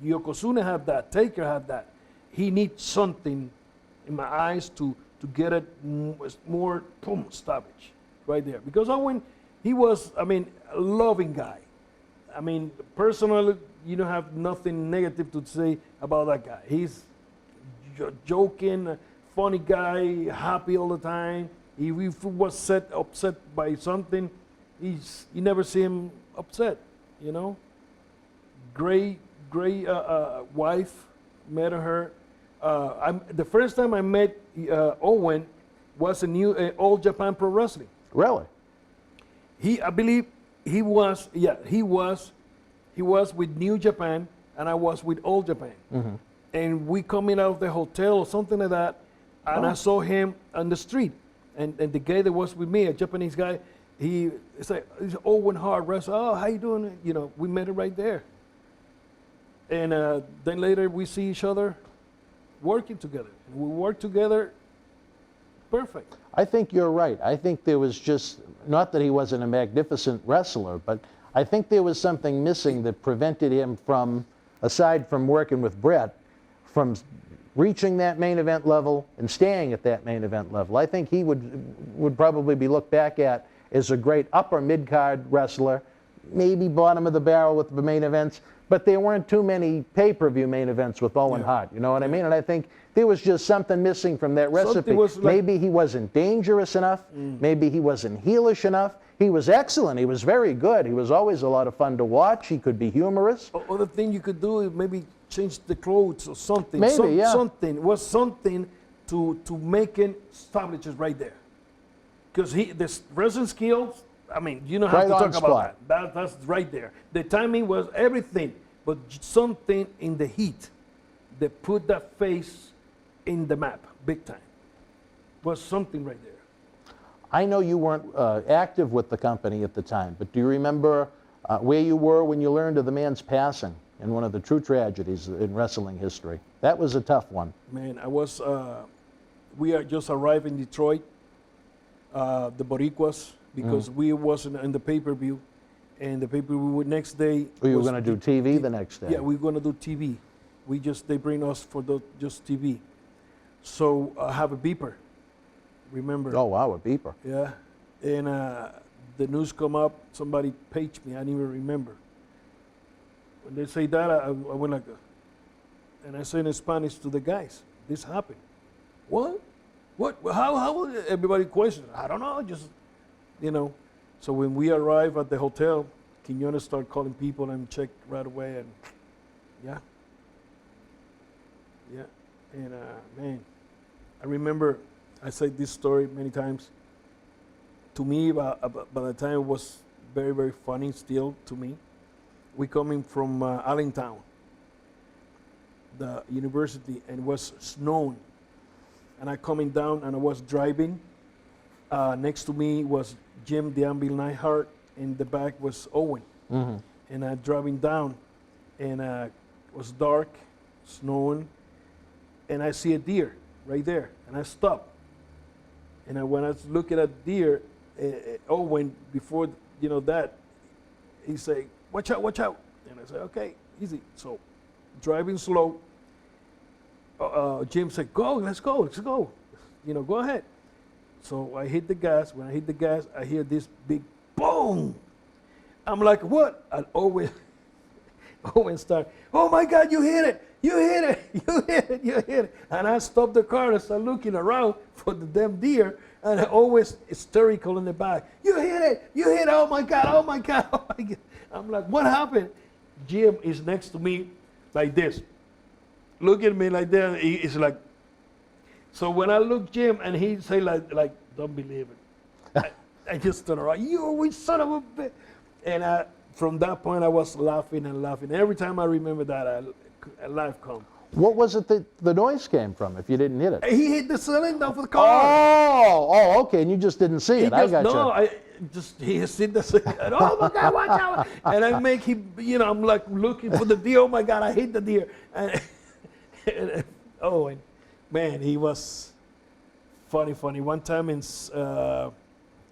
Yokozuna had that. Taker had that. He needs something, in my eyes, to get it more established right there. Because Owen, he was, I mean, a loving guy. I mean, personally, you don't have nothing negative to say about that guy. He's joking, funny guy, happy all the time. If he was upset by something, you never see him upset, you know. Great wife, met her. The first time I met Owen was in All Japan Pro Wrestling. Really? I believe he was with New Japan, and I was with All Japan. And we coming out of the hotel or something like that, and I saw him on the street. And the guy that was with me, a Japanese guy, he's Owen Hart wrestler. Oh, how you doing? You know, we met him right there. And then later we see each other working together. We work together perfect. I think you're right. I think there was just, not that he wasn't a magnificent wrestler, but I think there was something missing that prevented him from, aside from working with Bret, from reaching that main event level and staying at that main event level. I think he would probably be looked back at as a great upper mid-card wrestler, maybe bottom of the barrel with the main events, but there weren't too many pay-per-view main events with Owen Hart, you know what I mean? And I think there was just something missing from that recipe. Maybe he wasn't dangerous enough, maybe he wasn't heelish enough. He was excellent, he was very good, he was always a lot of fun to watch, he could be humorous. Other thing you could do is maybe change the clothes or something. Maybe, Something to make it establish it right there. Because the wrestling skills, I mean, you don't have to talk about that. That's right there. The timing was everything, but something in the heat that put that face in the map, big time. Was something right there. I know you weren't active with the company at the time, but do you remember where you were when you learned of the man's passing in one of the true tragedies in wrestling history? That was a tough one. Man, we are just arrived in Detroit, the Boricuas, because we wasn't in the pay-per-view, and the pay-per-view next day. You were going to do TV the next day. Yeah, we were going to do TV. They bring us for just TV. So I have a beeper. Remember? Oh wow, a beeper. Yeah, and the news come up. Somebody paged me. I didn't even remember. When they say that, I went like, and I said in Spanish to the guys, "This happened." What? How? Everybody questioned. I don't know. Just, you know. So when we arrive at the hotel, Quiñones start calling people and check right away, and yeah. Yeah, and man, I remember I said this story many times. To me, by the time it was very, very funny still to me. We coming from Allentown, the university, and it was snowing. And I coming down and I was driving. Next to me was Jim the Anvil Neidhart, and the back was Owen. And I driving down, and it was dark, snowing, and I see a deer right there, and I stop. And when I was looking at deer, Owen, before that, he say, "Watch out, watch out!" And I say, "Okay, easy." So, driving slow. Jim said, "Go, let's go, let's go. Go ahead." So I hit the gas. When I hit the gas, I hear this big boom. I'm like, "What?" And Owen start, "Oh my God, you hit it! You hit it! You hit it! You hit it!" And I stopped the car and start looking around for the damn deer. And I always hysterical in the back. "You hit it! You hit it! Oh my God! Oh my God! Oh my God!" I'm like, "What happened?" Jim is next to me like this. Look at me like that. He's like, so when I look Jim and he say like "Don't believe it," I just turn around. "You son of a bitch!" And from that point I was laughing and laughing. Every time I remember that, a laugh comes. What was it that the noise came from if you didn't hit it? He hit the cylinder of the car. Oh, okay, and you just didn't see it. I got you. He hit the cylinder. "Oh my God, watch out!" And I make him, I'm like looking for the deer. "Oh my God, I hit the deer!" And man, he was funny. One time in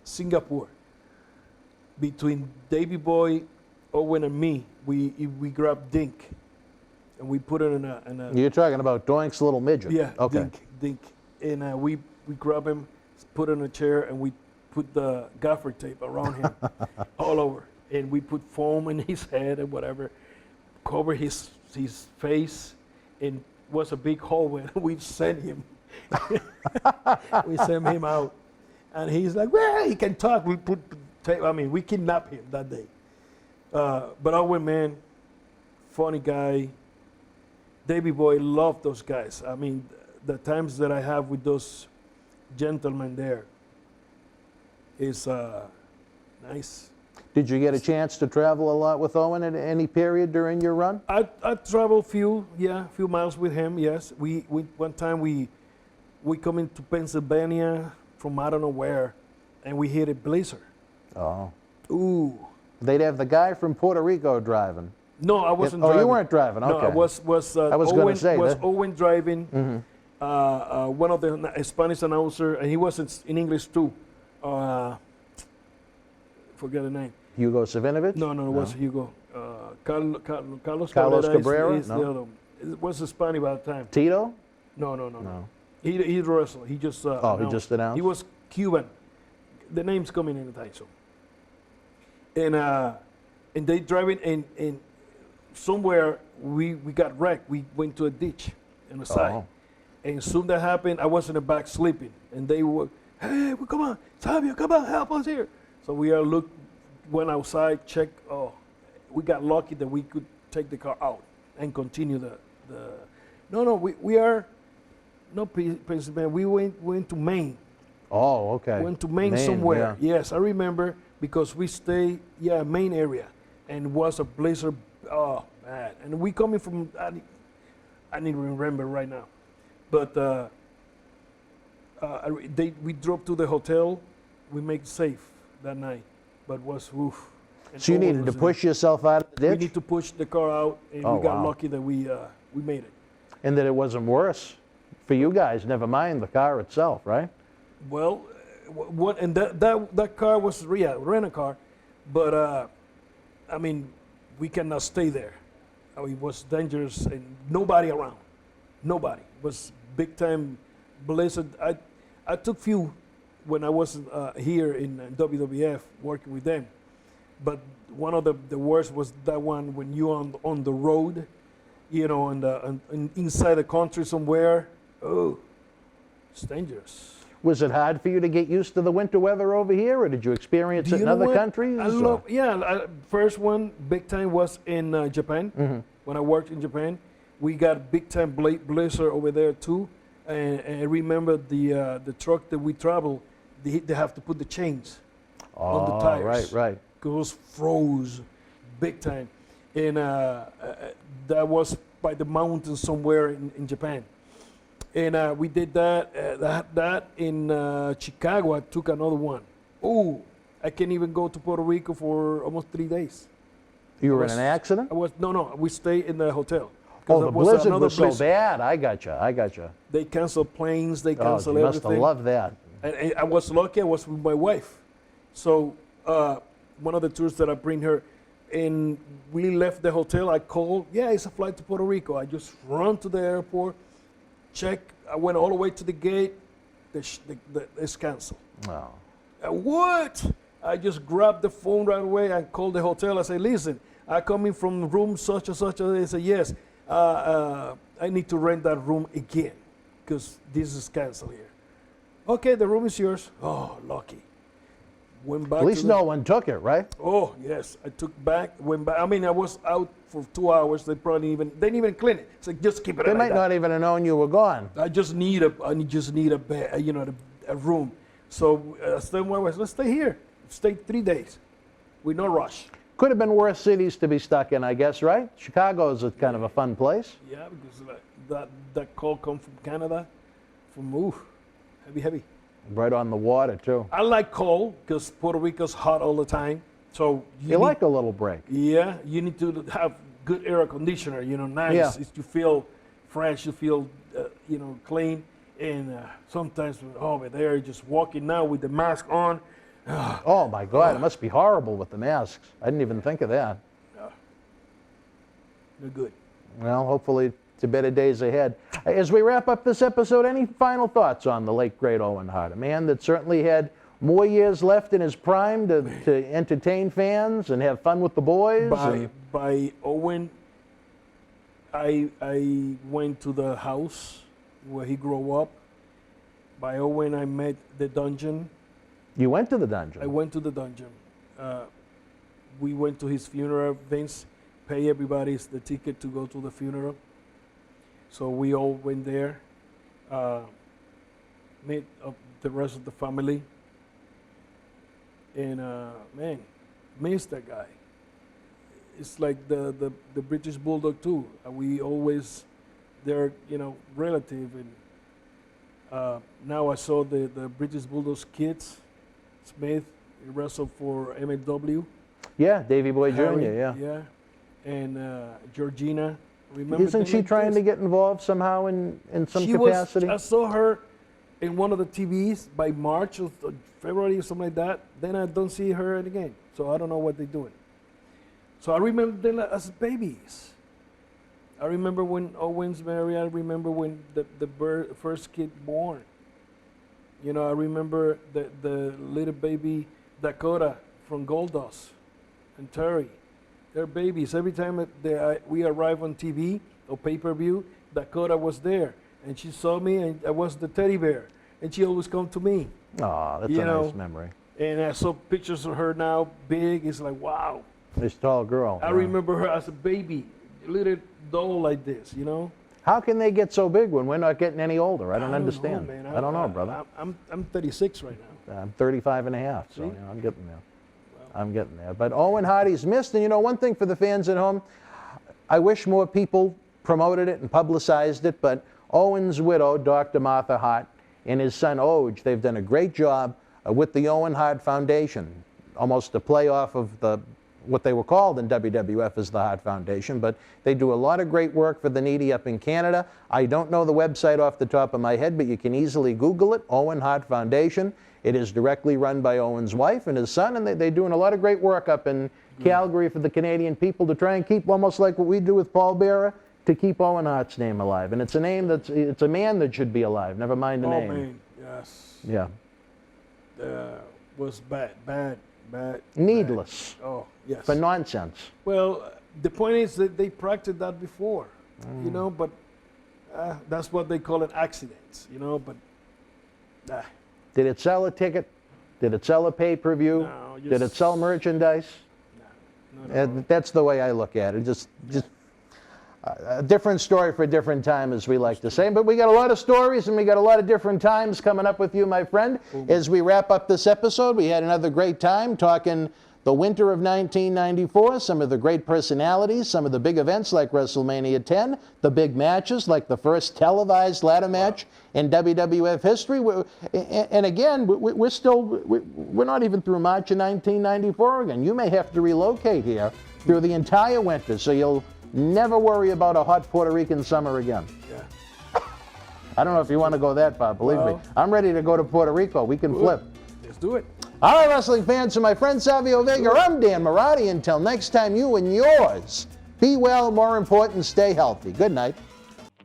Singapore, between Davy Boy, Owen, and me, we grabbed Dink, and we put it in a You're talking about Doink's little midget. yeah, Okay. Dink, and we grab him, put him in a chair, and we put the gaffer tape around him all over, and we put foam in his head and whatever, cover his face, and was a big hole when we sent him. We sent him out, and he's like, "Well, he can talk." We put tape. We kidnapped him that day. But Owen, man, funny guy. Davy Boy, loved those guys. The times that I have with those gentlemen there is nice. Did you get a chance to travel a lot with Owen at any period during your run? I traveled few miles with him. Yes, we one time we come into Pennsylvania from I don't know where, and we hit a blizzard. Oh. Ooh. They'd have the guy from Puerto Rico driving. No, I wasn't Oh, driving. you weren't driving. Okay. No, I was going to say that. Owen driving. One of the Spanish announcer, and he was in English too. Forget the name. Hugo Savinovich? No, it was Hugo. Carlos Cabrera? is the other one. It was Spanish by the time. Tito? No. He wrestled. He just he just announced? He was Cuban. The name's coming in the time, so. And they driving and somewhere we got wrecked. We went to a ditch on the side. And soon that happened, I was in the back sleeping. And they were, "Hey, well, come on, Savio, come on, help us here." So we went outside, checked. Oh, we got lucky that we could take the car out and continue the. No, we are not Pennsylvania. We went to Maine. Oh, okay. Went to Maine somewhere. Yeah. Yes, I remember because we stay Maine area, and was a blizzard. Oh man, and we coming from I didn't remember right now, but we drove to the hotel. We make it safe that night, but was oof. So you needed to push yourself out of the ditch? We need to push the car out, and we got lucky that we made it. And that it wasn't worse for you guys, never mind the car itself, right? Well, that car was rent a car, but we cannot stay there. It was dangerous and nobody around. Nobody. It was big time blizzard. I took few when I was here in WWF working with them, but one of the worst was that one when you on the road, inside the country somewhere. Oh, it's dangerous. Was it hard for you to get used to the winter weather over here, or did you experience it in other countries? First one big time was in Japan, when I worked in Japan, We got big time blizzard over there too, and I remember the truck that we travel, they have to put the chains on the tires. Right. Because froze big time, and that was by the mountains somewhere in Japan. And we did that in Chicago. I took another one. Oh, I can't even go to Puerto Rico for almost 3 days. You were in an accident? No. We stayed in the hotel. Oh, the blizzard was so bad. I gotcha. They canceled planes. They canceled you must everything. have loved that. And I was lucky. I was with my wife. So one of the tours that I bring her, and we left the hotel. I called. Yeah, it's a flight to Puerto Rico. I just run to the airport. Check. I went all the way to the gate. It's canceled. Oh. What? I just grabbed the phone right away and called the hotel. I said, listen, I'm coming from room such and such. They said, yes, I need to rent that room again because this is canceled here. Okay, the room is yours. Oh, lucky. Went back. At least no one took it, right? Oh, yes. I took back, went back. I mean, I was out for 2 hours. They didn't even clean it. It's like, just keep it They like might that. not even have known you were gone. I just need a bed, a room. So I said to my wife, let's stay here. Stay 3 days with no rush. Could have been worse cities to be stuck in, I guess, right? Chicago is a kind of a fun place. Yeah, because that call come from Canada, from heavy. Right on the water, too. I like cold because Puerto Rico's hot all the time. So You like a little break. Yeah, you need to have good air conditioner. Nice. Yeah. You feel fresh. You feel clean. And sometimes over there, just walking now with the mask on. Oh, my God. It must be horrible with the masks. I didn't even think of that. They're good. Well, hopefully to better days ahead. As we wrap up this episode, any final thoughts on the late, great Owen Hart? A man that certainly had more years left in his prime to entertain fans and have fun with the boys. By Owen, I went to the house where he grew up. By Owen, I met the dungeon. You went to the dungeon? I went to the dungeon. We went to his funeral. Vince paid everybody the ticket to go to the funeral. So we all went there, met the rest of the family. And man, miss that guy. It's like the British Bulldog too. We always, they're relative. And now I saw the British Bulldogs kids, Smith, he wrestled for MLW. Yeah, Davey Boy Harry, Jr., yeah. Yeah, and Georgina. Remember Isn't she like trying this? to get involved somehow in some She capacity? I saw her in one of the TVs by March or February or something like that. Then I don't see her again. So I don't know what they're doing. So I remember them as babies. I remember when Owen's married. I remember when the first kid born. I remember the little baby Dakota from Goldust and Terry. They're babies. Every time we arrive on TV or pay-per-view, Dakota was there. And she saw me, and I was the teddy bear. And she always come to me. Oh, that's a nice memory. And I saw pictures of her now, big. It's like, wow. This tall girl. I remember her as a baby, a little doll like this, How can they get so big when we're not getting any older? I don't understand. Know, man. I don't know, brother. I'm 36 right now. I'm 35 and a half, so I'm getting there. I'm getting there. But Owen Hart's missed, and one thing for the fans at home, I wish more people promoted it and publicized it, but Owen's widow, Dr. Martha Hart, and his son Oj, they've done a great job with the Owen Hart Foundation, almost a play off of what they were called in WWF as the Hart Foundation, but they do a lot of great work for the needy up in Canada. I don't know the website off the top of my head, but you can easily Google it, Owen Hart Foundation. It is directly run by Owen's wife and his son, and they're doing a lot of great work up in Calgary for the Canadian people to try and keep, almost like what we do with Paul Bearer, to keep Owen Hart's name alive. And it's a name it's a man that should be alive, never mind the name. Oh, man, yes. Yeah. Was bad. Needless. Bad. Oh, yes. For nonsense. Well, the point is that they practiced that before, but that's what they call it, accidents, but Did it sell a ticket? Did it sell a pay-per-view? No, Did it sell merchandise? No. That's the way I look at it. Just a different story for a different time, as we like to say. But we got a lot of stories and we got a lot of different times coming up with you, my friend. As we wrap up this episode, we had another great time talking the winter of 1994, some of the great personalities, some of the big events like WrestleMania 10, the big matches like the first televised ladder match in WWF history. And again, we're not even through March of 1994 again. You may have to relocate here through the entire winter, so you'll never worry about a hot Puerto Rican summer again. Yeah. I don't know if you want to go that far, believe me. I'm ready to go to Puerto Rico. We can flip. Let's do it. All right, wrestling fans, so my friend Savio Vega, I'm Dan Marati. Until next time, you and yours, be well, more important, stay healthy. Good night.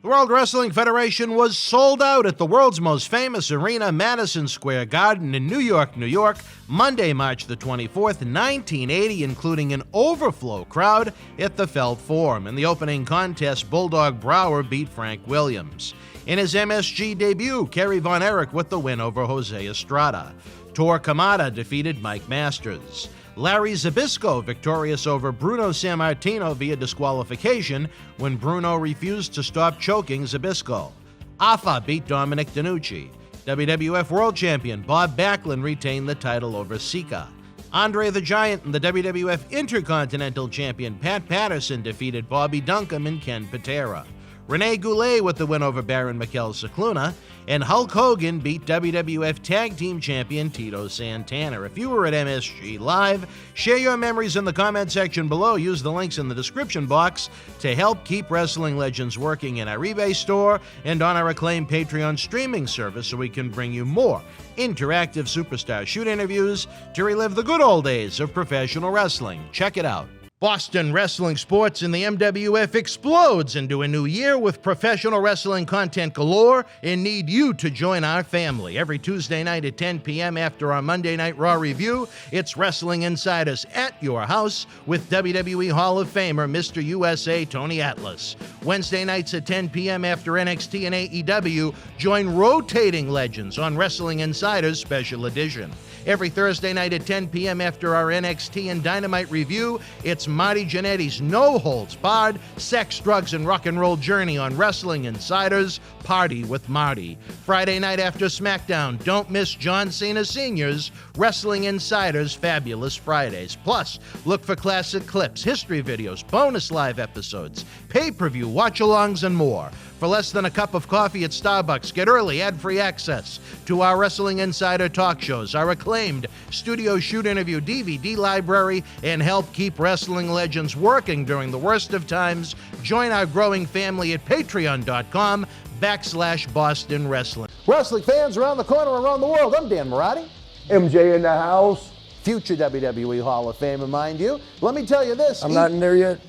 The World Wrestling Federation was sold out at the world's most famous arena, Madison Square Garden in New York, New York, Monday, March the 24th, 1980, including an overflow crowd at the Felt Forum. In the opening contest, Bulldog Brower beat Frank Williams. In his MSG debut, Kerry Von Erich with the win over Jose Estrada. Tor Kamada defeated Mike Masters. Larry Zbyszko victorious over Bruno Sammartino via disqualification when Bruno refused to stop choking Zbyszko. Afa beat Dominic DeNucci. WWF World Champion Bob Backlund retained the title over Sika. Andre the Giant and the WWF Intercontinental Champion Pat Patterson defeated Bobby Duncombe and Ken Patera. Rene Goulet with the win over Baron Mikel Cicluna, and Hulk Hogan beat WWF Tag Team Champion Tito Santana. If you were at MSG Live, share your memories in the comment section below. Use the links in the description box to help keep Wrestling Legends working in our eBay store and on our acclaimed Patreon streaming service so we can bring you more interactive superstar shoot interviews to relive the good old days of professional wrestling. Check it out. Boston Wrestling Sports in the MWF explodes into a new year with professional wrestling content galore and need you to join our family. Every Tuesday night at 10 p.m. after our Monday Night Raw review, it's Wrestling Insiders at your house with WWE Hall of Famer Mr. USA Tony Atlas. Wednesday nights at 10 p.m. after NXT and AEW, join rotating legends on Wrestling Insiders Special Edition. Every Thursday night at 10 p.m. after our NXT and Dynamite review, it's Marty Jannetty's No Holds Barred Sex, Drugs, and Rock and Roll Journey on Wrestling Insiders Party with Marty. Friday night after SmackDown, don't miss John Cena Sr.'s Wrestling Insiders Fabulous Fridays. Plus, look for classic clips, history videos, bonus live episodes, pay-per-view watch-alongs, and more. For less than a cup of coffee at Starbucks, get early ad-free access to our Wrestling Insider talk shows, our acclaimed studio shoot interview DVD library, and help keep wrestling legends working during the worst of times. Join our growing family at patreon.com/Boston Wrestling. Wrestling fans around the corner, around the world, I'm Dan Marati. MJ in the house. Future WWE Hall of Famer, mind you. Let me tell you this. I'm not in there yet.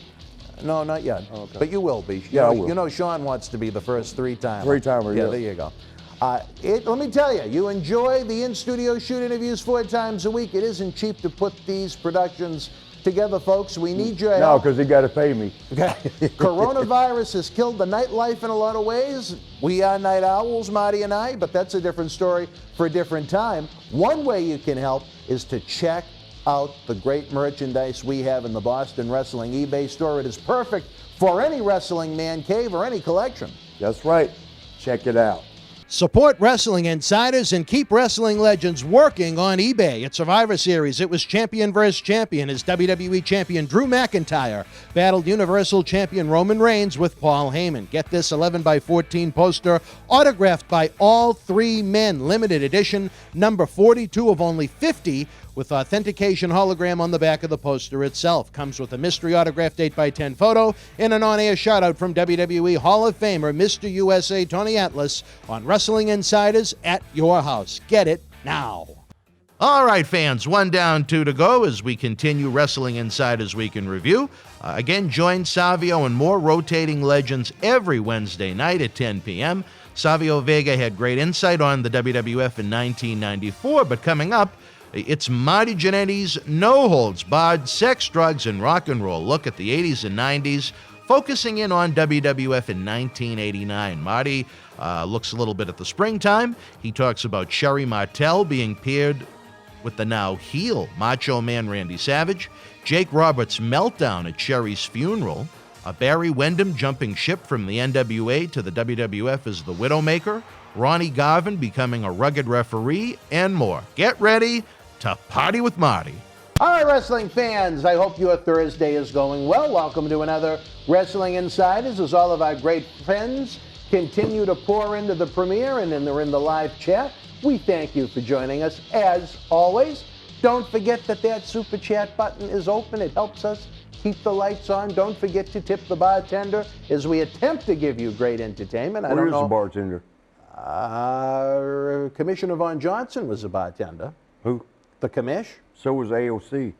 No, not yet. Okay. But you will be. Yeah, I will. You know Sean wants to be the first three-timer. Three-timer, yeah. yeah. There you go. Let me tell you, you enjoy the in-studio shoot interviews 4 times a week. It isn't cheap to put these productions together, folks. We need your No, help. because he got to pay me. Okay. Coronavirus has killed the nightlife in a lot of ways. We are night owls, Marty and I, but that's a different story for a different time. One way you can help is to check out the great merchandise we have in the Boston Wrestling eBay store. It is perfect for any wrestling man cave or any collection. That's right. Check it out. Support Wrestling Insiders and keep Wrestling Legends working on eBay. At Survivor Series, it was champion versus champion as WWE Champion Drew McIntyre battled Universal Champion Roman Reigns with Paul Heyman. Get this 11x14 poster autographed by all 3 men. Limited edition, number 42 of only 50, with authentication hologram on the back of the poster itself. Comes with a mystery autographed 8x10 photo and an on-air shout-out from WWE Hall of Famer Mr. USA Tony Atlas on Wrestling Insiders at your house. Get it now. All right, fans, 1 down, 2 to go as we continue Wrestling Insiders Week in Review. Again, join Savio and more rotating legends every Wednesday night at 10 p.m. Savio Vega had great insight on the WWF in 1994, but coming up, it's Marty Jannetty's No Holds Barred Sex, Drugs, and Rock and Roll look at the 80s and 90s, focusing in on WWF in 1989. Marty looks a little bit at the springtime. He talks about Sherry Martel being paired with the now heel Macho Man Randy Savage, Jake Roberts' meltdown at Sherry's funeral, a Barry Windham jumping ship from the NWA to the WWF as the Widowmaker, Ronnie Garvin becoming a rugged referee, and more. Get ready to party with Marty. All right, wrestling fans, I hope your Thursday is going well. Welcome to another Wrestling Insiders as all of our great friends continue to pour into the premiere and they're in the live chat. We thank you for joining us as always. Don't forget that super chat button is open. It helps us keep the lights on. Don't forget to tip the bartender as we attempt to give you great entertainment. Where is the bartender? Commissioner Von Johnson was a bartender. Who? The commish. So was AOC.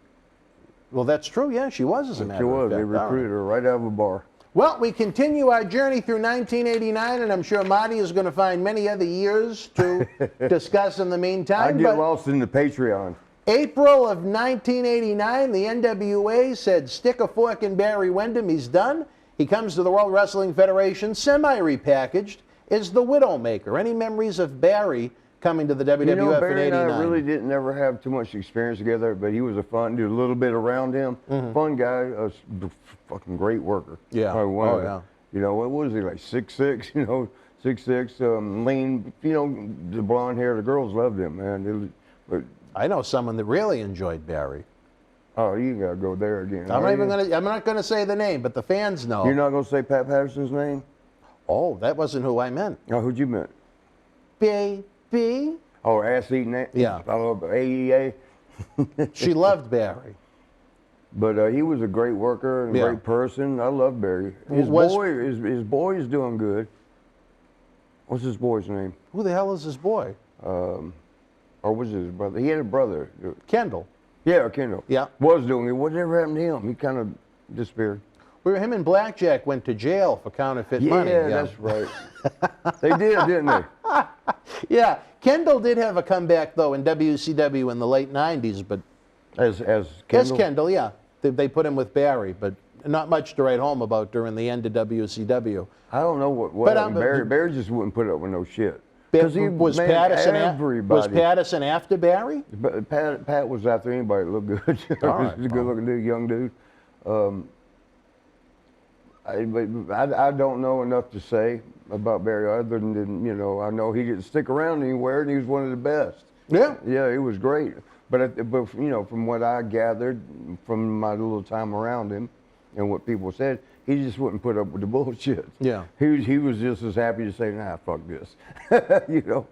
Well, that's true. Yeah, she was, as a matter of fact. They recruited her right out of a bar. Well, we continue our journey through 1989, and I'm sure Marty is going to find many other years to discuss in the meantime. I get lost in the Patreon. April of 1989, the NWA said, stick a fork in Barry Windham, he's done. He comes to the World Wrestling Federation semi-repackaged as the Widowmaker. Any memories of Barry coming to the WWF you know, Barry in 89? and I really didn't ever have too much experience together, but he was a fun, did a little bit around him. Fun guy, a fucking great worker. Yeah. Yeah. You know, what was he, like 6'6", you know, 6'6", lean, you know, the blonde hair, the girls loved him, man. But I know someone that really enjoyed Barry. oh, you gotta go there again. I'm not gonna say the name, but the fans know. You're not gonna say Pat Patterson's name? Oh, that wasn't who I meant. Oh, who'd you meant? Baby. Oh, ass-eating that? Yeah. I love AEA. She loved Barry. But he was a great worker and a great person. I love Barry. His boy is doing good. What's his boy's name? Who the hell is his boy? Or was it his brother? He had a brother. Kendall. Yeah, Kendall. Yeah. Was doing it. Whatever happened to him? He kind of disappeared. Him and Blackjack went to jail for counterfeit money. Yeah, that's right. They did, didn't they? Yeah. Kendall did have a comeback, though, in WCW in the late 90s, but... As Kendall? As Kendall, yeah. They put him with Barry, but not much to write home about during the end of WCW. I don't know what Barry just wouldn't put up with no shit. Was Patterson after Barry? Pat was after anybody that looked good. He's a good-looking dude, young dude. I don't know enough to say about Barry other than, you know, I know he didn't stick around anywhere and he was one of the best. Yeah. Yeah, he was great. But you know, from what I gathered from my little time around him and what people said, he just wouldn't put up with the bullshit. Yeah. He was just as happy to say, nah, fuck this. You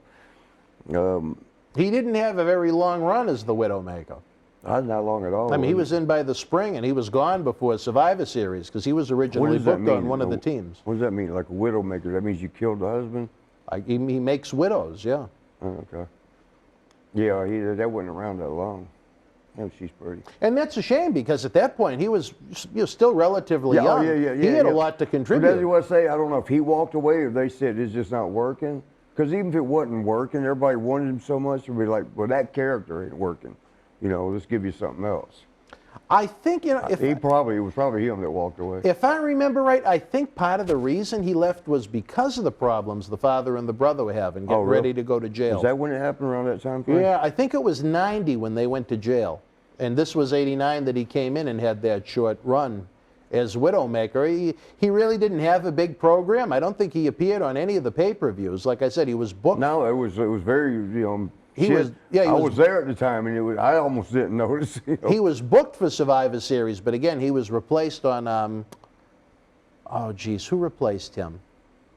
know. He didn't have a very long run as the Widowmaker. Not long at all. I mean, he was in by the spring, and he was gone before Survivor Series because he was originally booked on one of the teams. What does that mean? Like a widowmaker? That means you killed the husband? He makes widows, yeah. Oh, okay. Yeah, that wasn't around that long. Yeah, she's pretty. And that's a shame because at that point he was still relatively young. He had a lot to contribute. But that's what I say. I don't know if he walked away or they said it's just not working. Because even if it wasn't working, everybody wanted him so much, it'd be like, well, that character ain't working. You know, let's give you something else. I think, you know, it was probably him that walked away. If I remember right, I think part of the reason he left was because of the problems the father and the brother were having, getting ready to go to jail. Is that when it happened, around that time frame? Yeah, I think it was 90 when they went to jail. And this was 89 that he came in and had that short run as Widowmaker. He really didn't have a big program. I don't think he appeared on any of the pay-per-views. Like I said, he was booked. No, it was very, you know, I was there at the time, and I almost didn't notice. You know? He was booked for Survivor Series, but again, he was replaced on. Oh, geez, who replaced him?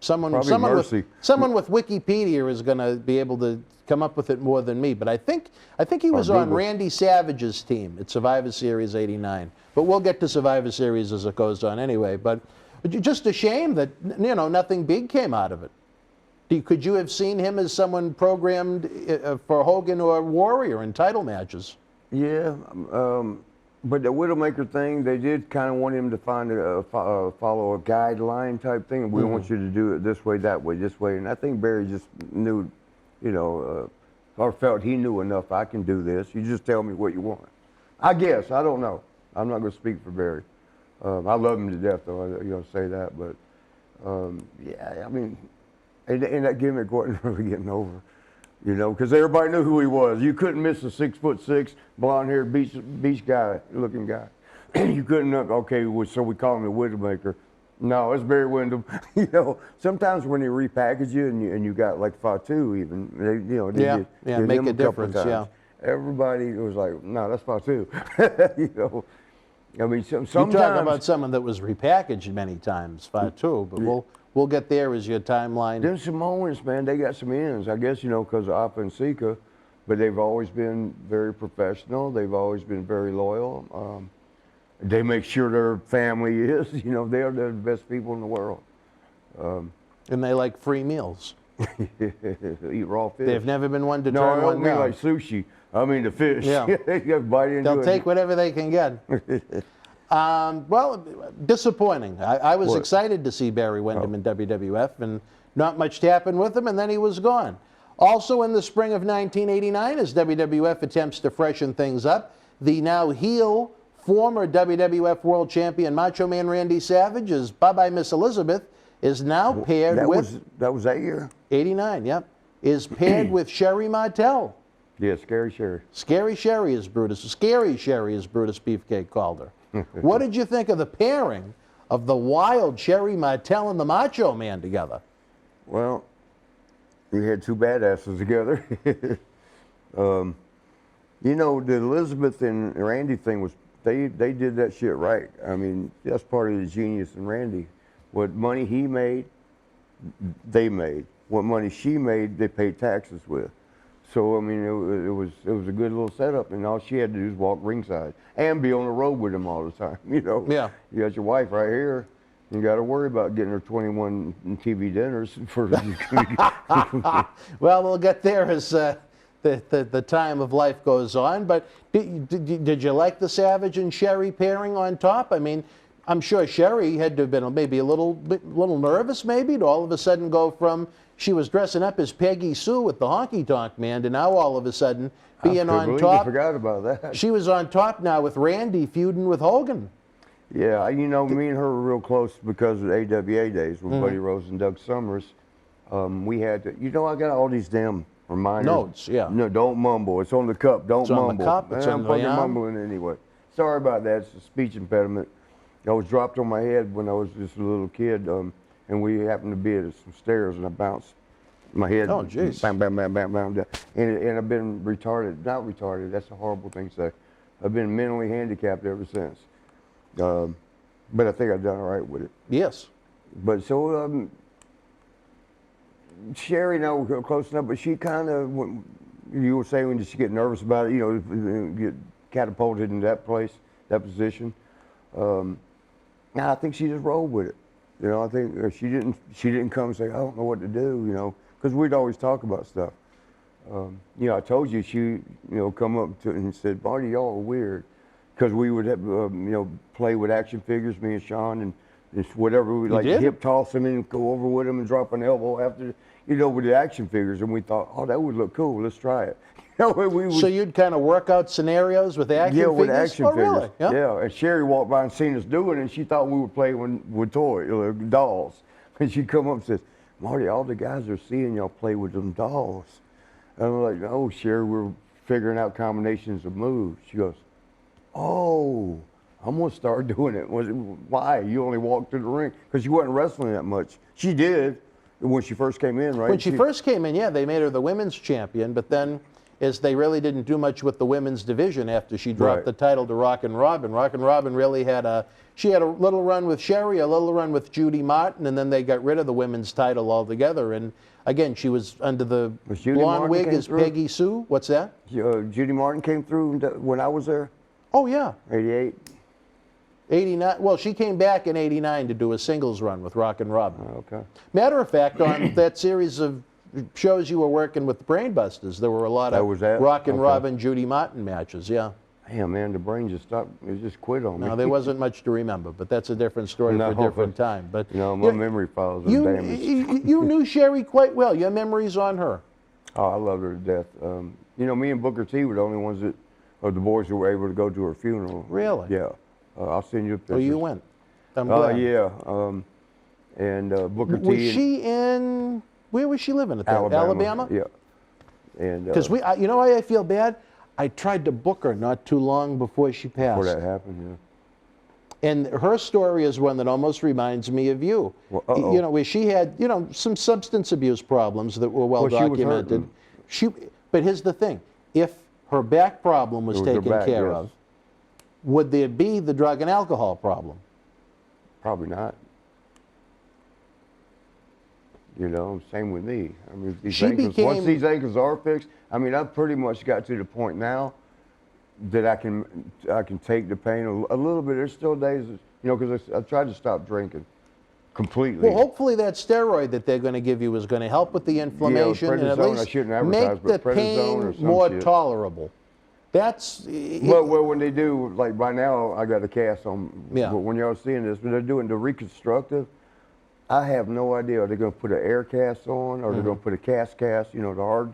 Someone with Wikipedia is going to be able to come up with it more than me. But I think he was on Randy Savage's team at Survivor Series '89. But we'll get to Survivor Series as it goes on anyway. But just a shame that nothing big came out of it. Could you have seen him as someone programmed for Hogan or Warrior in title matches? Yeah, but the Widowmaker thing, they did kind of want him to follow a guideline type thing. We want you to do it this way, that way, this way. And I think Barry just knew, or felt he knew enough. I can do this. You just tell me what you want. I guess. I don't know. I'm not going to speak for Barry. I love him to death, though. Say that. But yeah, I mean. And that gimmick wasn't really getting over, because everybody knew who he was. You couldn't miss a 6'6", blonde-haired beach guy looking guy. you couldn't, okay, so we call him the Widowmaker. No, it's Barry Windham. You know, sometimes when they repackage you and you got like Fatu even, they, you know, they make them a difference, times. Everybody was like, no, that's Fatu. You know, I mean, sometimes. You talk about someone that was repackaged many times, Fatu, but we'll get there as your timeline. Them Samoans, man, they got some ends, I guess, you know, because of Appa and Sika, but they've always been very professional. They've always been very loyal. They make sure their family is, you know, they're the best people in the world. And they like free meals. Eat raw fish. They've never been one to No, turn I one don't mean down. like sushi. I mean the fish. Yeah. They got bite into They'll it. take whatever they can get. Well, disappointing. I was excited to see Barry Windham in WWF, and not much happened with him, and then he was gone. Also in the spring of 1989, as WWF attempts to freshen things up, the now heel former WWF World Champion Macho Man Randy Savage, as Bye-Bye Miss Elizabeth, is now paired with... That was that year? 89, yep. Is paired with Sherry Martel. Yeah, Scary Sherry. Scary Sherry, as Brutus Beefcake called her. What did you think of the pairing of the wild Sherry Martel and the Macho Man together? Well, we had two badasses together. You know, the Elizabeth and Randy thing was, they did that shit right. I mean, that's part of the genius in Randy. What money he made, they made. What money she made, they paid taxes with. So I mean, it was a good little setup, and all she had to do was walk ringside and be on the road with him all the time. You know. Yeah. You got your wife right here. You got to worry about getting her 21 TV dinners for. Well, we'll get there as the time of life goes on. But did you like the Savage and Sherry pairing on top? I mean, I'm sure Sherry had to have been maybe a little nervous, maybe, to all of a sudden go from she was dressing up as Peggy Sue with the Honky Tonk Man to now all of a sudden being on top. I forgot about that. She was on top now with Randy feuding with Hogan. Yeah, you know, me and her were real close because of the AWA days with Buddy Rose and Doug Summers. We had to, you know, I got all these damn reminders. Notes, yeah. No, don't mumble. It's on the cup. Don't mumble. On the cup. It's I'm on the fucking yarn. mumbling anyway. Sorry about that. It's a speech impediment. I was dropped on my head when I was just a little kid, and we happened to be at some stairs, and I bounced my head. Oh, jeez. Bam, bam, bam, bam, bam, down. And I've been retarded. Not retarded. That's a horrible thing to say. I've been mentally handicapped ever since. But I think I've done all right with it. Yes. But so Sherry and I were close enough, but she kind of, you were saying when she get nervous about it, you know, get catapulted in that place, that position. I think she just rolled with it. You know, I think she didn't come and say, I don't know what to do, you know, because we'd always talk about stuff. You know, I told you she, you know, come up to and said, Marty, y'all are weird. Because we would have, you know, play with action figures, me and Sean, and just whatever, we like hip toss them and go over with them and drop an elbow after, you know, with the action figures. And we thought, oh, that would look cool. Let's try it. You know, we would, so you'd kind of work out scenarios with action figures? Yeah, with action figures. Really? Yeah, and Sherry walked by and seen us doing it, and she thought we were playing with dolls. And she'd come up and says, Marty, all the guys are seeing y'all play with them dolls. And I'm like, oh, Sherry, we're figuring out combinations of moves. She goes, oh, I'm going to start doing it. Why? You only walked to the ring? Because she wasn't wrestling that much. She did when she first came in, right? When she first came in, yeah, they made her the women's champion, but then as they really didn't do much with the women's division after she dropped the title to Rockin' Robin. Rockin' Robin really had a little run with Sherry, a little run with Judy Martin, and then they got rid of the women's title altogether. And again, she was under the blonde wig as Peggy Sue. What's that? Judy Martin came through when I was there. Oh, yeah. 88. 89. Well, she came back in 89 to do a singles run with Rockin' Robin. Okay. Matter of fact, on that series of shows you were working with the Brainbusters, there were a lot of Rockin' Robin, Judy Martin matches, yeah. Damn, man, the brain just stopped. It just quit on me. No, there wasn't much to remember, but that's a different story for a different time. But you know, my memory files are damaged. You knew Sherry quite well. Your memories on her? Oh, I loved her to death. You know, me and Booker T were the only ones that, of the boys who were able to go to her funeral. Really? Yeah. I'll send you a picture. Oh, you went? I'm glad. Yeah. And Booker T. Was she in? Where was she living at that? Alabama? Yeah. And because you know why I feel bad? I tried to book her not too long before she passed. Before that happened, And her story is one that almost reminds me of you. Well, You know, where she had, you know, some substance abuse problems that were well Well, she was documented. hurting. But here's the thing: if her back problem was It was her taken back, care yes. of, would there be the drug and alcohol problem? Probably not. You know, same with me. I mean, these She ankles, once became- these ankles are fixed, I mean, I've pretty much got to the point now that I can take the pain a little bit. There's still days, you know, because I've tried to stop drinking completely. Well, hopefully that steroid that they're going to give you is going to help with the inflammation and at prednisone, I least shouldn't advertise, make the but prednisone or pain some more shit. tolerable. That's Well, when they do, like by now, I got a cast on. Yeah. When y'all seeing this, when they're doing the reconstructive, I have no idea. Are they going to put an air cast on, or they're going to put a cast, you know, the hard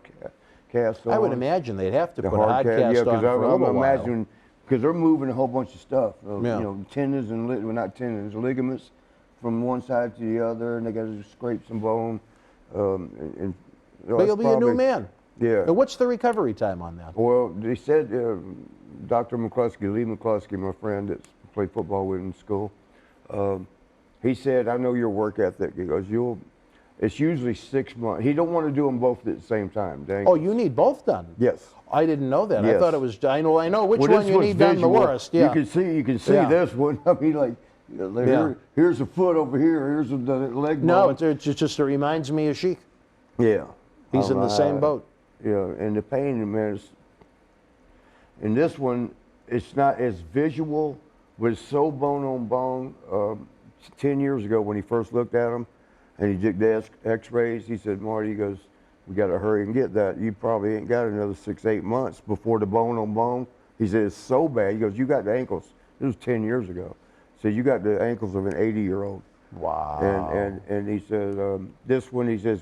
cast on? I would imagine they'd have to the put a hard cast yeah, on because for a I'm little while. imagining, because they're moving a whole bunch of stuff. Yeah. You know, tendons and, well, not tendons, ligaments from one side to the other, and they got to scrape some bone. And, But you'll be a new man. Yeah. And what's the recovery time on that? Well, they said, Dr. McCluskey, Lee McCluskey, my friend that played football with in school, he said, I know your work ethic. He goes, it's usually 6 months. He don't want to do them both at the same time. Dang. Oh, you need both done? Yes. I didn't know that. I Yes. thought it was, I know which Well, one this you one's need done the visual. worst. Yeah. You can see Yeah. this one. I mean, like, Yeah. here's a foot over here. Here's the leg No, bone. it just reminds me of Sheik. Yeah. He's in the same Uh, boat. Yeah, and the pain, man, in this one, it's not as visual, but it's so bone on bone. 10 years ago when he first looked at him and he did the x-rays, he said, Marty, he goes, we got to hurry and get that. You probably ain't got another 6-8 months before the bone on bone. He said, it's so bad. He goes, you got the ankles. This was 10 years ago. So you got the ankles of an 80-year-old. Wow. And he says, this one, he says,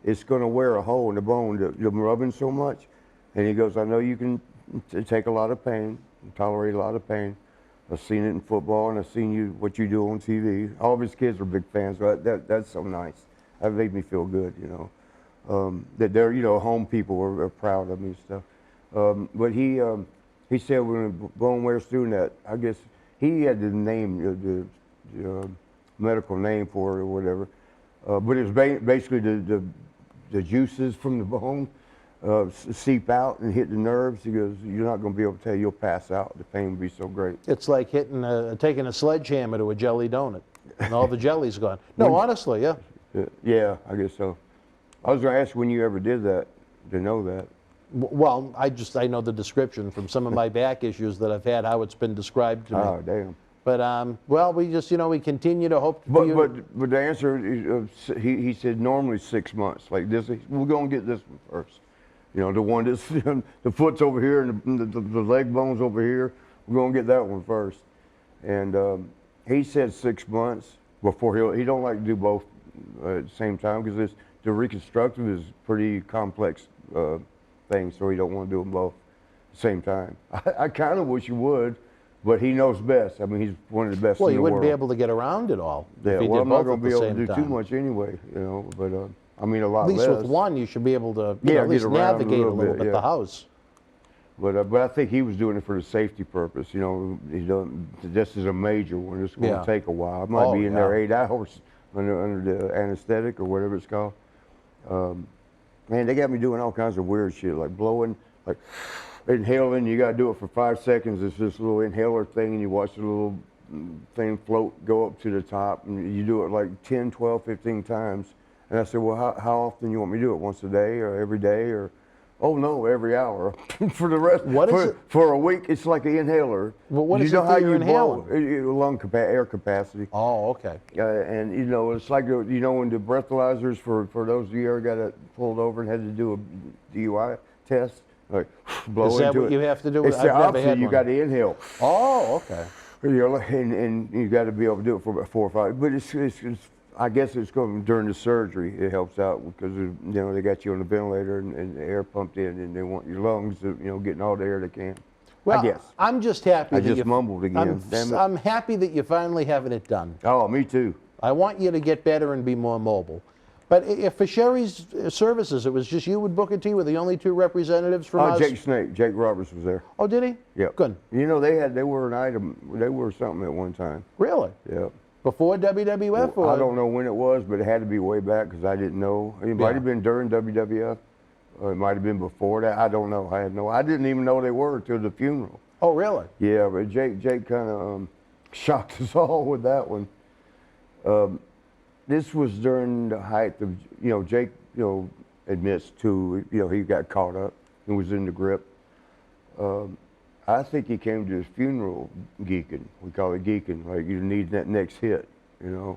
it's going to wear a hole in the bone, the rubbing so much. And he goes, I know you can take a lot of pain, tolerate a lot of pain. I've seen it in football, and I've seen what you do on TV. All of his kids are big fans, so that's so nice. That made me feel good, you know, that they're, you know, home people are proud of me and stuff. But he said when the bone wears through that, I guess he had the name, the medical name for it or whatever. But it was basically the juices from the bone seep out and hit the nerves. He goes, you're not going to be able to tell. You'll pass out. The pain will be so great. It's like taking a sledgehammer to a jelly donut, and all the jelly's gone. No, honestly, yeah. Yeah, I guess so. I was going to ask when you ever did that, to know that. Well, I know the description from some of my back issues that I've had, how it's been described to me. Oh, damn. But, well, we just, you know, we continue to hope for you. But the answer, he said normally 6 months. Like this, we're going to get this one first. You know, the one that's, the foot's over here and the leg bone's over here. We're going to get that one first. And he said 6 months before he don't like to do both at the same time because the reconstructive is pretty complex thing, so he don't want to do them both at the same time. I kind of wish he would, but he knows best. I mean, he's one of the best in the world. Well, you wouldn't be able to get around it all Yeah, if he well, did I'm not both going at to be the able to same do too time. much anyway, you know, but I mean, a lot At least less. with one, you should be able to Yeah, at least get around navigate a little bit yeah. the house. But I think he was doing it for the safety purpose. You know, this is a major one. It's going to Yeah. take a while. I might be in there yeah. 8 hours under the anesthetic or whatever it's called. Man, they got me doing all kinds of weird shit, like blowing, like inhaling. You got to do it for 5 seconds. It's this little inhaler thing, and you watch the little thing float, go up to the top, and you do it like 10, 12, 15 times. And I said, well, how often you want me to do it? Once a day or every day? Or, oh no, every hour. For the rest, What is it? For a week, it's like an inhaler. Well, what you is know it how that you're you blow? inhaling? Air capacity. Oh, okay. And you know, it's like, you know, when the breathalyzers, for those of you who ever got it pulled over and had to do a DUI test, like blow Is that into what it. you have to do? It's I've the never opposite. had You one. got to inhale. Oh, okay. You know, and you got to be able to do it for about 4 or 5. But it's I guess it's going during the surgery. It helps out because you know they got you on the ventilator and the air pumped in, and they want your lungs to, you know, getting all the air they can. Well, I guess. I'm just happy. I that just you- mumbled again. Damn it. I'm happy that you're finally having it done. Oh, me too. I want you to get better and be more mobile. But if for Sherry's services, it was just you with Booker T were the only two representatives from us? Jake Snake, Jake Roberts was there. Oh, did he? Yeah. Good. You know, they were an item, they were something at one time. Really? Yeah. Before WWF? Well, or? I don't know when it was, but it had to be way back because I didn't know. It might have been during WWF, or it might have been before that. I don't know. I didn't even know they were until the funeral. Oh, really? Yeah, but Jake kind of shocked us all with that one. This was during the height of, Jake, admits to, he got caught up and was in the grip. I think he came to his funeral geeking. We call it geeking, like you need that next hit, You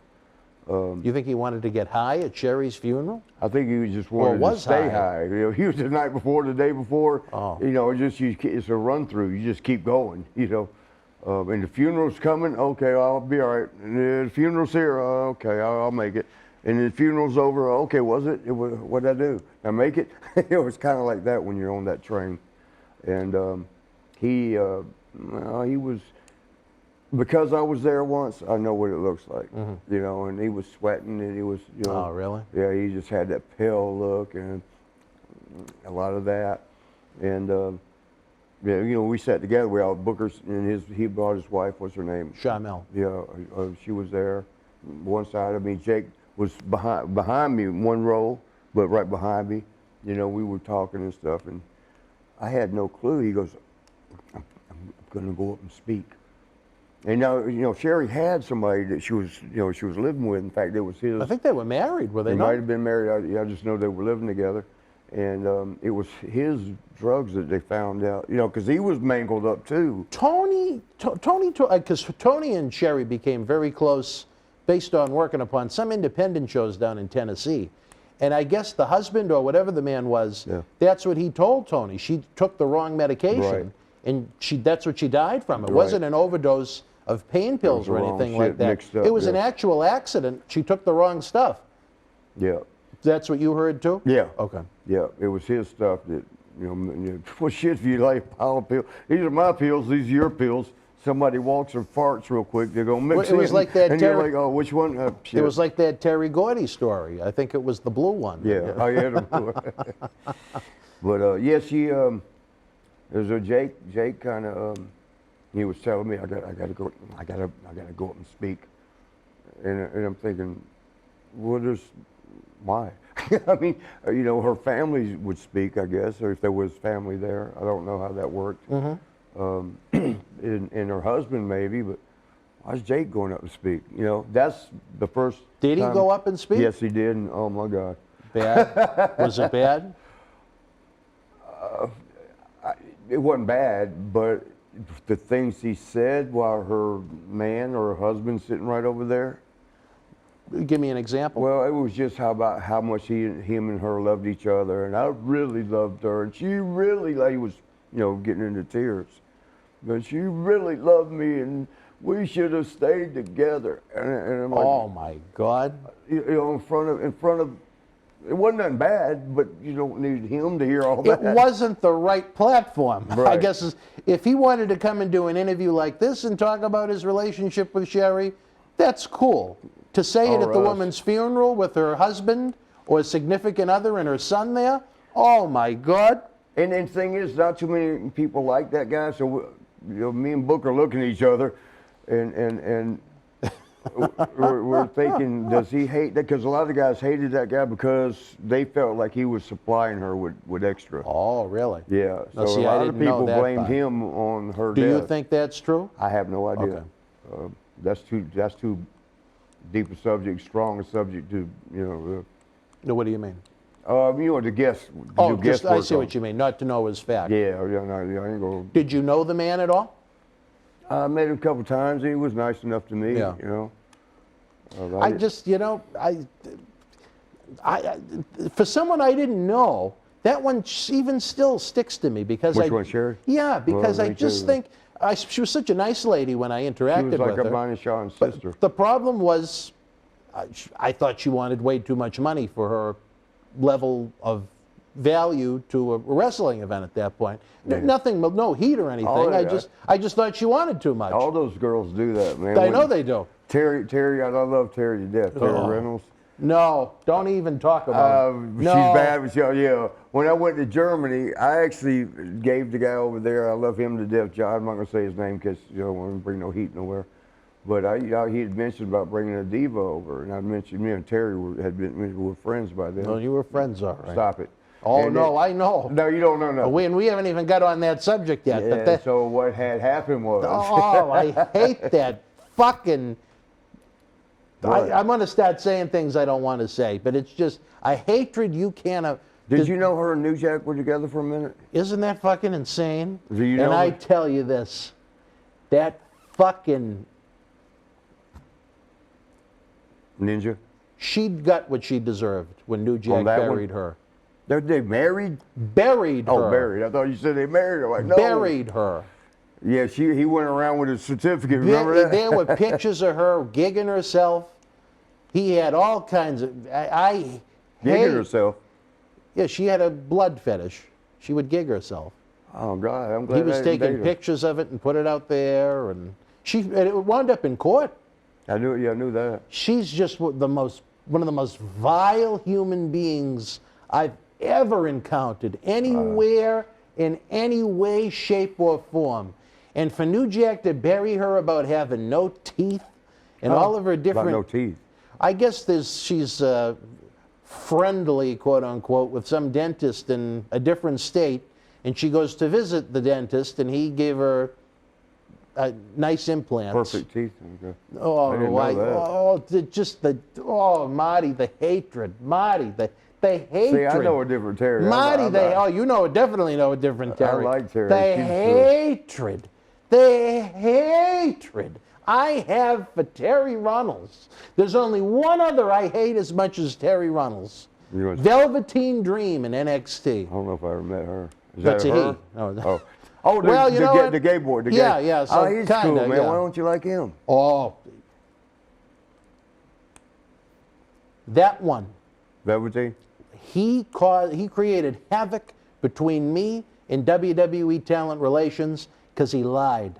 think he wanted to get high at Sherry's funeral? I think he just wanted to stay high. He was the night before, the day before. Oh. It's a run through. You just keep going, And the funeral's coming. Okay, I'll be all right. And the funeral's here. Okay, I'll make it. And the funeral's over. Okay, what'd I do? I make it? It was kind of like that when you're on that train. And he was, because I was there once, I know what it looks like, and he was sweating and he was, Oh, really? Yeah, he just had that pale look and a lot of that. And, we sat together, we all Booker's, and he brought his wife, what's her name? Shamel. Yeah, she was there, one side of me. Jake was behind me, one row, but right behind me. We were talking and stuff, and I had no clue. He goes, I'm going to go up and speak. And now, Sherry had somebody that she was living with. In fact, it was his. I think they were married, were they not? They might have been married. I just know they were living together. And it was his drugs that they found out, because he was mangled up too. Tony, because Tony and Sherry became very close based on working upon some independent shows down in Tennessee. And I guess the husband or whatever the man was, that's what he told Tony. She took the wrong medication, and that's what she died from. It wasn't an overdose of pain pills or anything like that. It was an actual accident. She took the wrong stuff. Yeah. That's what you heard too? Yeah. Okay. Yeah, it was his stuff that, well, shit, if you like a pile of pills, these are my pills, these are your pills. Somebody walks or farts real quick, they're going to mix it was like that and you're like, oh, which one? It was like that Terry Gordy story. I think it was the blue one. Yeah, oh yeah, the blue one. But yeah, she, there's a Jake kind of, he was telling me, I gotta go up and speak. And I'm thinking, well, why? I mean, her family would speak, I guess, or if there was family there. I don't know how that worked. And her husband maybe, but why's Jake going up to speak? That's the first Did he time. go up and speak? Yes, he did, and oh my God. Bad? Was it bad? It wasn't bad, but the things he said while her man or her husband sitting right over there. Give me an example. Well, it was just about how much him and her loved each other, and I really loved her, and she really, like, he was, getting into tears. But she really loved me, and we should have stayed together. And I'm like, oh my God! In front of, it wasn't nothing bad, but you don't need him to hear all that. It wasn't the right platform. Right. I guess if he wanted to come and do an interview like this and talk about his relationship with Sherry, that's cool. To say it at the woman's funeral with her husband or significant other and her son there, oh my God. And the thing is, not too many people like that guy, so me and Book are looking at each other, and we're thinking, does he hate that? Because a lot of the guys hated that guy because they felt like he was supplying her with extra. Oh, really? Yeah. Now, so see, a lot I of didn't know people that blamed part. him on her Do death. you think that's true? I have no idea. Okay. That's too deep a subject, strong a subject to, No, what do you mean? the guess. Oh, just, I see what you mean, not to know his fact. Yeah, I ain't gonna. Did you know the man at all? I met him a couple times. He was nice enough to me, Yeah. I just, for someone I didn't know, that one even still sticks to me because Which one, Sherry? Yeah, because Well, I me just too. think she was such a nice lady when I interacted She was like with a her. Bonnie Shaw's But sister. the problem was, I thought she wanted way too much money for her level of value to a wrestling event at that point. Nothing, no heat or anything. Oh, yeah. I just thought she wanted too much. All those girls do that, man. I know they do. Terry, I love Terry to death. Terry Oh. Reynolds. No, don't even talk about it. She's bad, but yeah. When I went to Germany, I actually gave the guy over there, I love him to death, John. I'm not going to say his name because you don't want to bring no heat nowhere. But he had mentioned about bringing a diva over, and I mentioned me and Terry were friends by then. No, you were friends, all right. Stop it. Oh, And no, then- I know. No, you don't know nothing. We haven't even got on that subject yet. But Yeah, so what had happened was... oh, I hate that fucking... What? I'm going to start saying things I don't want to say, but it's just a hatred you can't... Did you know her and New Jack were together for a minute? Isn't that fucking insane? Do you And know I her? tell you this, that fucking... Ninja? She got what she deserved when New Jack that one? buried her. They married? Buried her. Oh, buried. I thought you said they married her. Like, no. Buried her. Yeah, he went around with a certificate. Remember that? There were pictures of her gigging herself. He had all kinds of... Gigging hate- herself. Yeah, she had a blood fetish. She would gig herself. Oh, God, I'm glad He was I didn't taking date her. pictures of it and put it out there, and it wound up in court. I knew that. She's just one of the most vile human beings I've ever encountered anywhere, in any way, shape, or form. And for New Jack to bury her about having no teeth and all of her different... About no teeth. I guess she's friendly, quote unquote, with some dentist in a different state, and she goes to visit the dentist, and he gave her nice implants. Perfect teeth. Okay. Oh, I didn't know that. Marty, the hatred. Marty, the hatred. See, I know a different Terry. Marty, you definitely know a different Terry. I like Terry. The She's hatred. The hatred I have for Terry Runnels. There's only one other I hate as much as Terry Runnels. Velveteen Dream in NXT. I don't know if I ever met her. Is That's that a her? he. No, Oh. Well, you know what? The gay boy. Yeah, so he's kinda, cool, man. yeah. Why don't you like him? Oh. That one. Velveteen? He created havoc between me and WWE Talent Relations because he lied.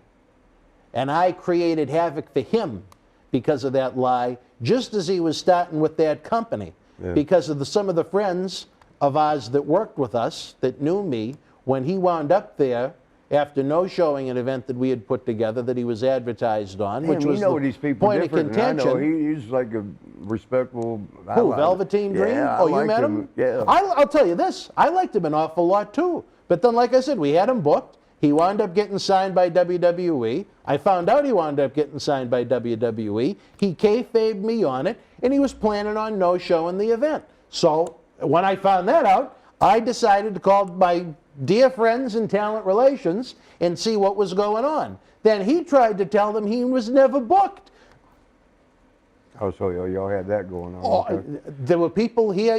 And I created havoc for him because of that lie, just as he was starting with that company. Yeah. Because of some of the friends of ours that worked with us, that knew me, when he wound up there after no-showing an event that we had put together that he was advertised on, Damn, which was you know the these people point of different than I know. contention. He's like a respectable... Who, Velveteen Dream? Yeah, Oh, you liked met him? Yeah. I'll tell you this. I liked him an awful lot, too. But then, like I said, we had him booked. He wound up getting signed by WWE. I found out he wound up getting signed by WWE. He kayfabed me on it, and he was planning on no-showing the event. So when I found that out, I decided to call my dear friends in talent relations and see what was going on. Then he tried to tell them he was never booked. Oh, so y'all had that going on. Oh, Okay. there were people here,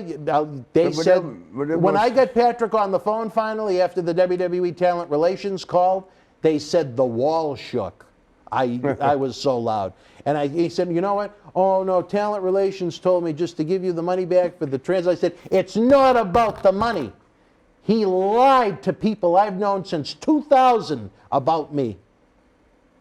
they said, when I got Patrick on the phone finally after the WWE Talent Relations call, they said the wall shook. I was so loud. And he said, you know what? Oh, no, Talent Relations told me just to give you the money back for the trans. I said, it's not about the money. He lied to people I've known since 2000 about me.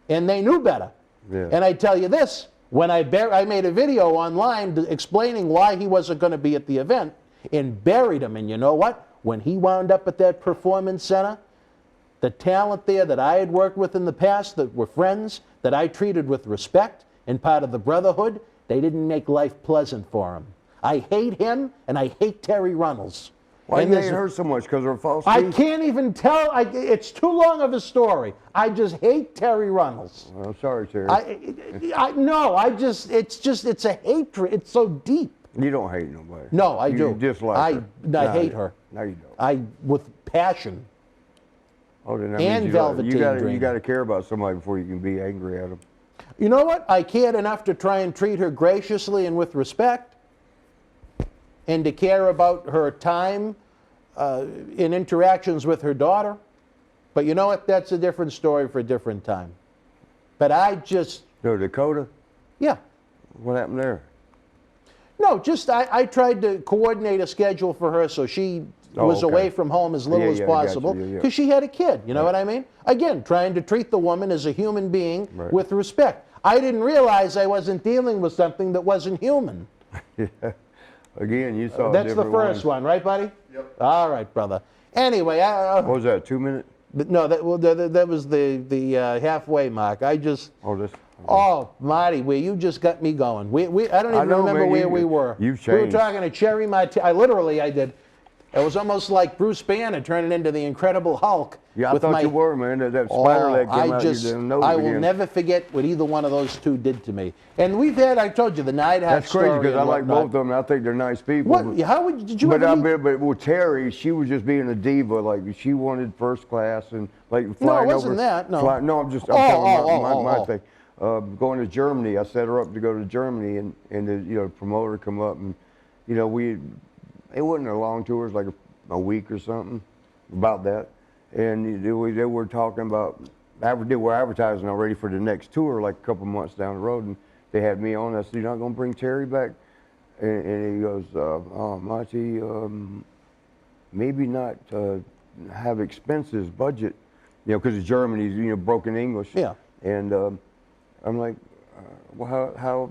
And they knew better. Yeah. And I tell you this, when I made a video online explaining why he wasn't going to be at the event and buried him. And you know what? When he wound up at that performance center, the talent there that I had worked with in the past that were friends, that I treated with respect and part of the brotherhood, they didn't make life pleasant for him. I hate him and I hate Terry Runnels. Why And do you hate there's- her so much? Because of her false I teeth? can't even tell. It's too long of a story. I just hate Terry Runnels. Well, sorry, Terry. It's a hatred. It's so deep. You don't hate nobody. No, I do. You dislike her. I hate her. No, you don't. With passion. Oh, then that And means Velveteen Dream. you got to care about somebody before you can be angry at them. You know what? I cared enough to try and treat her graciously and with respect, and to care about her time in interactions with her daughter. But you know what? That's a different story for a different time. But I just, No, Dakota? yeah. What happened there? No, just I tried to coordinate a schedule for her so she was okay. away from home as little Yeah, as yeah, I got you, possible yeah, yeah. because she had a kid. You know what I mean? Again, trying to treat the woman as a human being Right. with respect. I didn't realize I wasn't dealing with something that wasn't human. Again, you saw. That's the different first ones. one, right, buddy? Yep. All right, brother. Anyway, What was that? 2 minutes? no, that was the halfway mark. I just. Oh, this. Oh, Marty, where you just got me going. I don't even know, remember man, where we were. You've We were changed. talking to Cherry Martini. I did. It was almost like Bruce Banner turning into the Incredible Hulk. Yeah, I with thought my, you were, man. That spider leg came out your nose I will again. never forget what either one of those two did to me. And we've had, I told you, the Night Hat That's crazy story because I and like whatnot. both of them. And I think they're nice people. What? How would did you But ever meet? but with Terry, she was just being a diva. Like she wanted first class and like No, it flying wasn't over. that. No. No, I'm just. I'm talking about my thing. Going to Germany, I set her up to go to Germany, and the promoter come up, and it wasn't a long tour. It was like a week or something, about that, and they were talking about. They were advertising already for the next tour, like a couple months down the road, and they had me on. I said, "You're not going to bring Terry back?" And he goes, "Oh, Marty, maybe not have expenses, budget, because Germany's broken English." Yeah. And I'm like, well, how?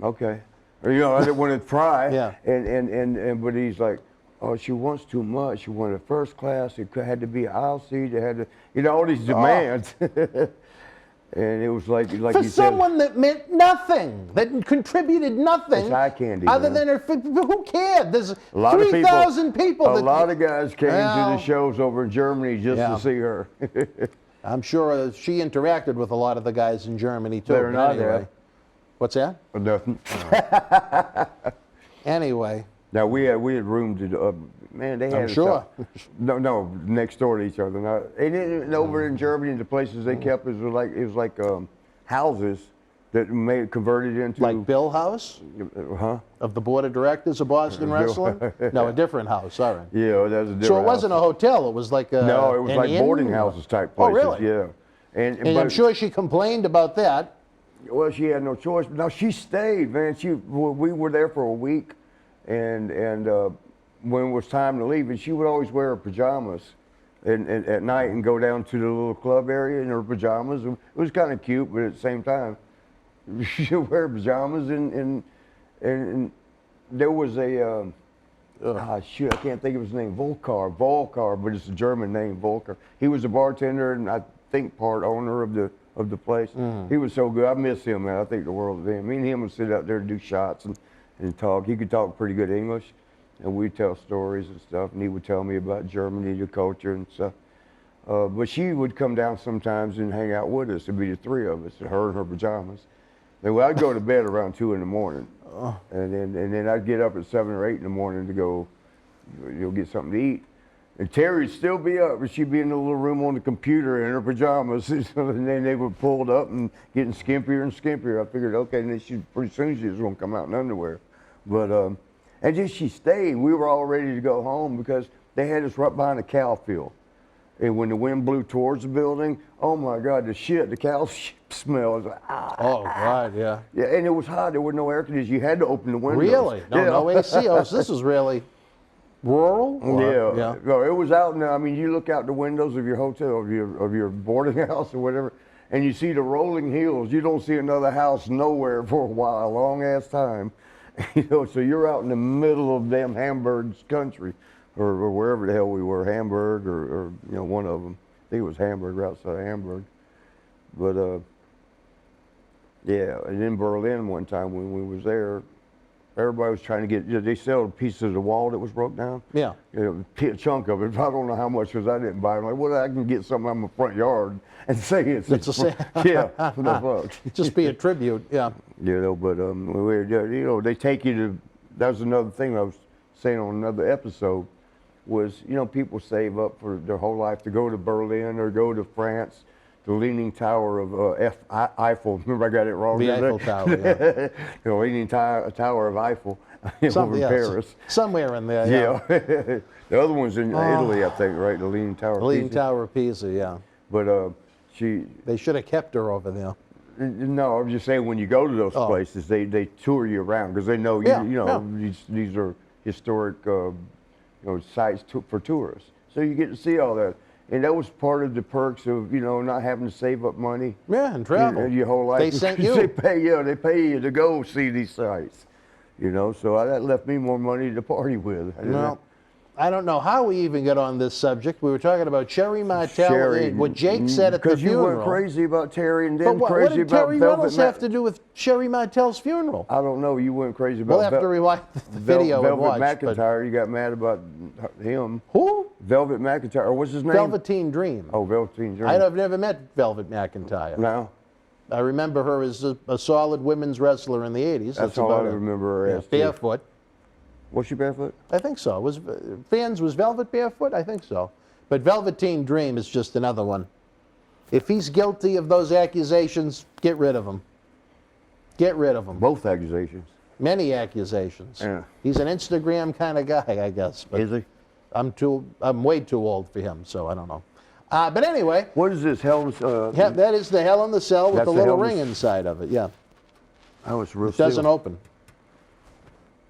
Okay, or, I didn't want to try. Yeah. But he's like, oh, she wants too much. She wanted first class. It had to be an aisle seat. It had to, all these demands. And it was like For you said. someone that meant nothing, that contributed nothing. It's eye candy, Other man. than her, who cared? There's A lot of 3,000 people. A lot of guys came to Well, the shows over in Germany just yeah. to see her. I'm sure she interacted with a lot of the guys in Germany too. They're not anyway. there. What's that? Nothing. Anyway. Now we had room to. Man, they had. I'm sure. No, next door to each other. Now, and over in Germany, the places they kept it was like houses that converted into. Like Bill House Huh? of the board of directors of Boston Wrestling? No, a different house. All right. Yeah, that was a different. So it wasn't a hotel. It was like a. No, it was an like inn? boarding houses type Oh, places. really? Yeah. And And I'm but- sure she complained about that. Well, she had no choice. No, she stayed, man. We were there for a week, and when it was time to leave, and she would always wear her pajamas, and at night and go down to the little club area in her pajamas. It was kind of cute, but at the same time, she would wear pajamas, and there was a shoot, I can't think of his name. Volkar, but it's a German name, Volkar. He was a bartender and I think part owner of the place. He was so good. I miss him, man. I think the world of him. Me and him would sit out there and do shots and talk. He could talk pretty good English, and we'd tell stories and stuff, and he would tell me about Germany, the culture and stuff. But she would come down sometimes and hang out with us. It'd be the three of us, her in her pajamas. And I'd go to bed around 2 in the morning, and then I'd get up at 7 or 8 in the morning to go, get something to eat. And Terry'd still be up, but she'd be in the little room on the computer in her pajamas. And then they were pulled up and getting skimpier and skimpier. I figured, okay, and then pretty soon she was going to come out in underwear. But and just she stayed. We were all ready to go home because they had us right behind a cow field. And when the wind blew towards the building, oh my God, the cow smell was like, Oh, God, yeah. Yeah, and it was hot. There was no air conditioning. You had to open the windows. Really? No AC. Oh, so this is rural? Or- Yeah. No, it was out now. I mean, you look out the windows of your hotel, of your boarding house or whatever, and you see the rolling hills. You don't see another house nowhere for a while, a long ass time. So you're out in the middle of damn Hamburg's country, or wherever the hell we were, Hamburg or one of them. I think it was Hamburg, right outside of Hamburg. But yeah, and in Berlin one time when we was there, everybody was trying to get, they sell pieces of the wall that was broke down. Yeah. A chunk of it. I don't know how much because I didn't buy it. I'm like, well, I can get something out of my front yard and say it's yeah, no fuck. Just be a tribute, yeah. But they take you to, that was another thing I was saying on another episode was, people save up for their whole life to go to Berlin or go to France, the Leaning Tower of Eiffel. Remember, I got it wrong. The Eiffel Tower, yeah. The Leaning Tower of Eiffel over in Paris. Somewhere in there, yeah. The other one's in Italy, I think, right? The Leaning Tower The of Leaning Pisa. Tower of Pisa, yeah. But They should have kept her over there. No, I'm just saying when you go to those places, they tour you around because they know these are historic sites for tourists. So you get to see all that. And that was part of the perks of, not having to save up money. Yeah, and travel. Your whole life. They sent you. They pay you to go see these sites. You know, so that left me more money to party with. Well, I don't know how we even got on this subject. We were talking about Sherry Martel. Sherry, What Jake said at the because you funeral. went crazy about Terry and But then what crazy did about Terry Velvet Reynolds have to do with Sherry Martel's funeral? I don't know. You went crazy about We'll have to rewind the video and Velvet watch. McIntyre. You got mad about him. Who? Velvet McIntyre. Or what's his name? Velveteen Dream. Oh, Velveteen Dream. I've never met Velvet McIntyre. No. I remember her as a solid women's wrestler in the 80s. That's all about I it. remember her Yeah, as. too. barefoot. Was she barefoot? I think so. Was Velvet barefoot? I think so. But Velveteen Dream is just another one. If he's guilty of those accusations, get rid of him. Get rid of him. Both accusations. Many accusations. Yeah. He's an Instagram kind of guy, I guess. But Is he? I'm way too old for him, so I don't know. But anyway, What is this? Hell? yeah, that is the Hell in the Cell with That's the the little Hell in ring the- inside of it. Yeah, Oh, it's real. it doesn't steel. open.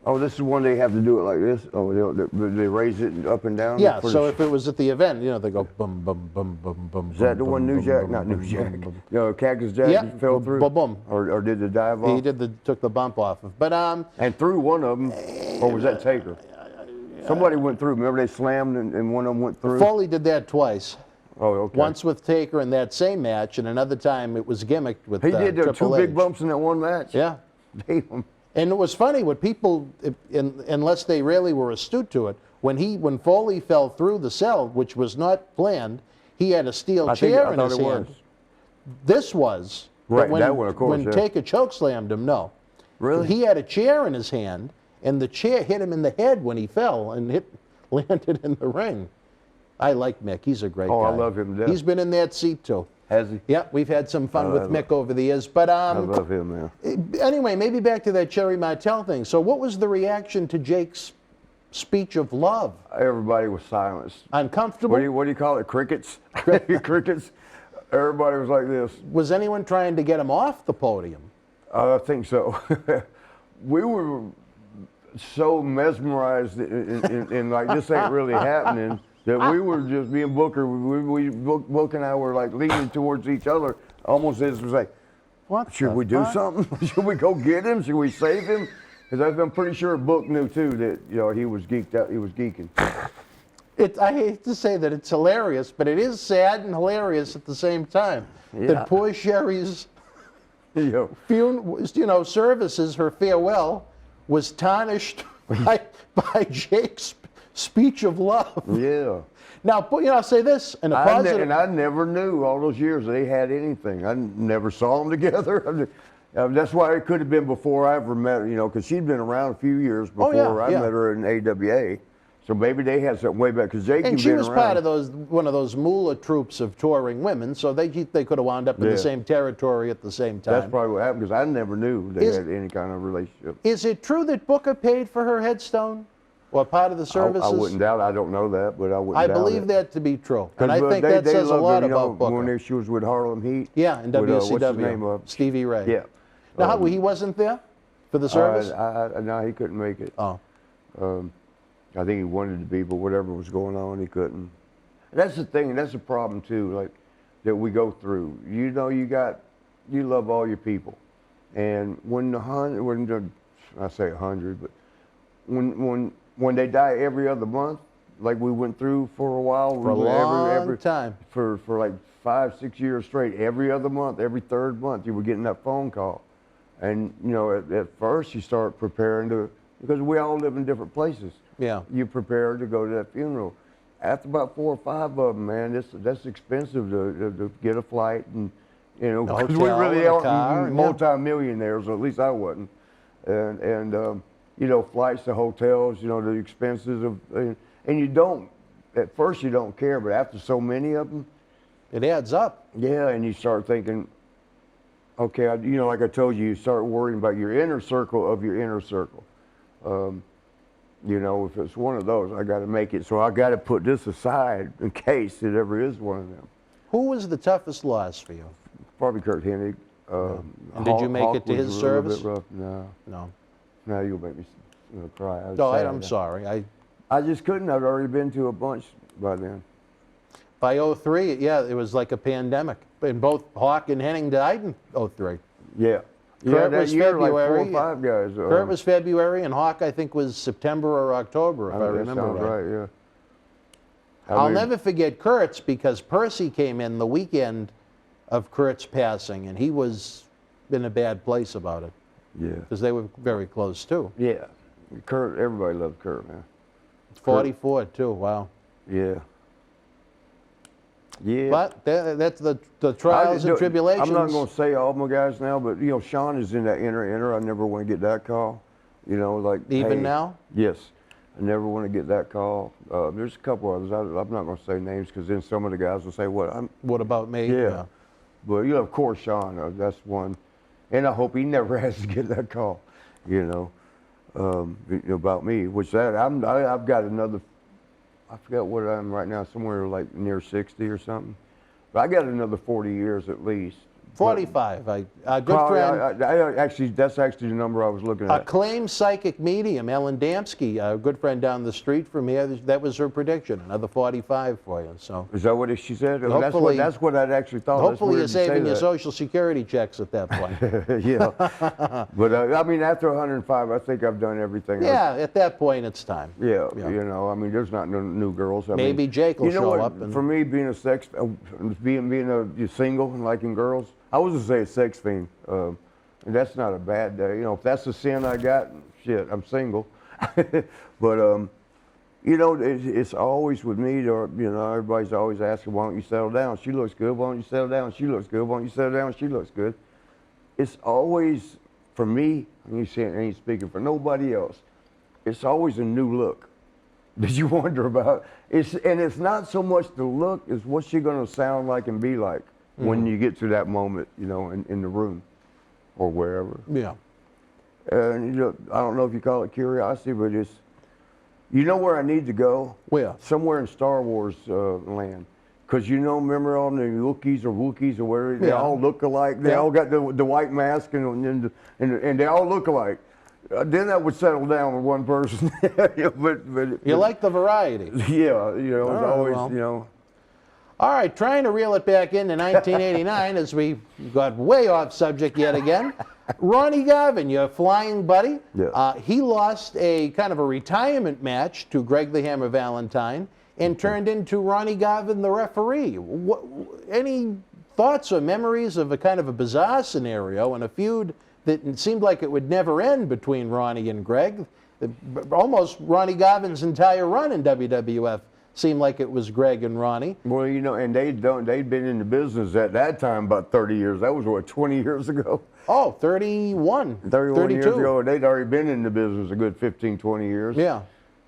Oh, this is one they have to do it like this. Oh, they raise it up and down. Yeah, for so the- if it was at the event, they go bum bum bum bum bum. Is that the one New Jack? Not New Jack. No, Cactus Jack Yeah, fell through. boom. Or did the dive off? He took the bump off of. But And threw one of them. Or was that Taker? Somebody went through. Remember they slammed and one of them went through? Foley did that twice. Oh, okay. Once with Taker in that same match, and another time it was gimmicked with He did the two Triple big H. bumps in that one match. Yeah. Damn. And it was funny what people, unless they really were astute to it, when Foley fell through the cell, which was not planned, he had a steel chair in his hand. This was. Right, but that one, of course, When yeah. Taker chokeslammed him, no. Really? He had a chair in his hand, and the chair hit him in the head when he fell and landed in the ring. I like Mick. He's a great guy. Oh, I love him to death. He's been in that seat, too. Has he? Yeah, we've had some fun I with love- Mick over the years. But I love him, man. anyway, maybe back to that Sherry Martel thing. So what was the reaction to Jake's speech of love? Everybody was silenced. Uncomfortable? What do you call it? Crickets? Crickets? Everybody was like this. Was anyone trying to get him off the podium? I think so. We were so mesmerized in like this ain't really happening that we were just being Booker. Book and I were like leaning towards each other, almost as it was like, What? should the we do fuck? something? Should we go get him? Should we save him? Because I'm pretty sure Book knew too that he was geeked out. He was geeking. I hate to say that it's hilarious, but it is sad and hilarious at the same time. Yeah. That poor Sherry's services, her farewell, was tarnished by Jake's speech of love. Yeah. Now, I'll say this in a positive. I never knew all those years they had anything. I never saw them together. That's why it could have been before I ever met her, because she'd been around a few years before I met her in AWA. So maybe they had something way back, because Jake And had she been was around. part of one of those Moolah troops of touring women, so they could have wound up in Yeah. the same territory at the same time. That's probably what happened, because I never knew they had any kind of relationship. Is it true that Booker paid for her headstone, or part of the services? I wouldn't doubt. I don't know that, but I wouldn't I doubt believe it. that to be true, and I 'Cause, think they that says a loved lot her, about Booker. When she was with Harlem Heat. Yeah, in with, WCW. what's his name? Stevie Ray. Yeah. Now, he wasn't there for the service? No, he couldn't make it. Oh. I think he wanted to be, but whatever was going on, he couldn't. That's the thing, and that's the problem too, like that we go through. You love all your people, and I say 100, but when they die every other month, like we went through for a while, For a long time. for like 5-6 years straight, every other month, every third month, you were getting that phone call, and at first you start preparing because we all live in different places. Yeah. You prepare to go to that funeral. After about 4 or 5 of them, man, that's expensive to get a flight, and because we hotel really and a aren't car, and multi-millionaires, or at least I wasn't. And flights to hotels, the expenses of, and you don't, at first you don't care, but after so many of them, It adds up. yeah, and you start thinking, okay, like I told you, you start worrying about your inner circle of your inner circle. If it's one of those, I got to make it. So I got to put this aside in case it ever is one of them. Who was the toughest loss for you? Probably Kurt Hennig. And did you make it to his service? A little bit rough. No. No, you'll make me cry. I'm sorry. I just couldn't. I'd already been to a bunch by then. By 03, yeah, it was like a pandemic. And both Hawk and Henning died in 03. Yeah. Yeah, Kurt that was year, February. like 4 or 5 guys. Kurt was February, and Hawk, I think, was September or October, if I that remember sounds right. right. Yeah. I'll never forget Kurt's because Percy came in the weekend of Kurt's passing, and he was in a bad place about it Yeah. because they were very close too. Yeah. Kurt, everybody loved Kurt, man. 44 too. Wow. Yeah. Yeah. But that's the trials and tribulations. I'm not going to say all my guys now, but you know, Sean is in that inner. I never want to get that call. You know, like Even hey, now? Yes, I never want to get that call. There's a couple others. I'm not going to say names because then some of the guys will say, "What? What about me?" Yeah. But you know, of course, Sean. That's one, and I hope he never has to get that call. You know, about me, which I've got another. I forgot what I am right now, somewhere like near 60 or something. But I got another 40 years at least. 45. A good Probably, friend. actually, that's actually the number I was looking at. Acclaimed psychic medium, Ellen Damsky, a good friend down the street from here, that was her prediction, another 45 for you. So Is that what she said? Hopefully- that's what I'd actually thought. hopefully you're That's weird to saving say your that. Social Security checks at that point. Yeah. But I mean, after 105, I think I've done everything. Yeah, at that point it's time. Yeah, you know, I mean, there's not no new girls. I Maybe mean, Jake will you know show what, up and- For me, being being a single and liking girls, I was to say a sex fiend. And that's not a bad day. You know, if that's the sin I got, shit, I'm single. But you know, it's always with me. Or you know, everybody's always asking, "Why don't you settle down? She looks good. Why don't you settle down? She looks good. Why don't you settle down? She looks good." It's always for me. And you see, I ain't speaking for nobody else. It's always a new look that you wonder about. And it's not so much the look as what's she gonna sound like and be like when you get to that moment, you know, in the room or wherever. Yeah. And you know, I don't know if you call it curiosity, but it's, you know where I need to go? Where? Somewhere in Star Wars land. Because you know, remember all the Wookiees or whatever, they Yeah. all look alike. They Yeah. all got the white mask and they all look alike. Then that would settle down with one person. but You like the variety. yeah, you know, it's right, always, well. you know. All right, trying to reel it back into 1989 as we got way off subject yet again. Ronnie Garvin, your flying buddy, Yeah. he lost a kind of a retirement match to Greg the Hammer Valentine and turned into Ronnie Garvin the referee. Any thoughts or memories of a kind of a bizarre scenario and a feud that seemed like it would never end between Ronnie and Greg? Almost Ronnie Garvin's entire run in WWF seemed like it was Greg and Ronnie. Well, you know, and they'd been in the business at that time about 30 years. That was what, 20 years ago? Oh, 31. 31 32. years ago. They'd already been in the business a good 15, 20 years. Yeah.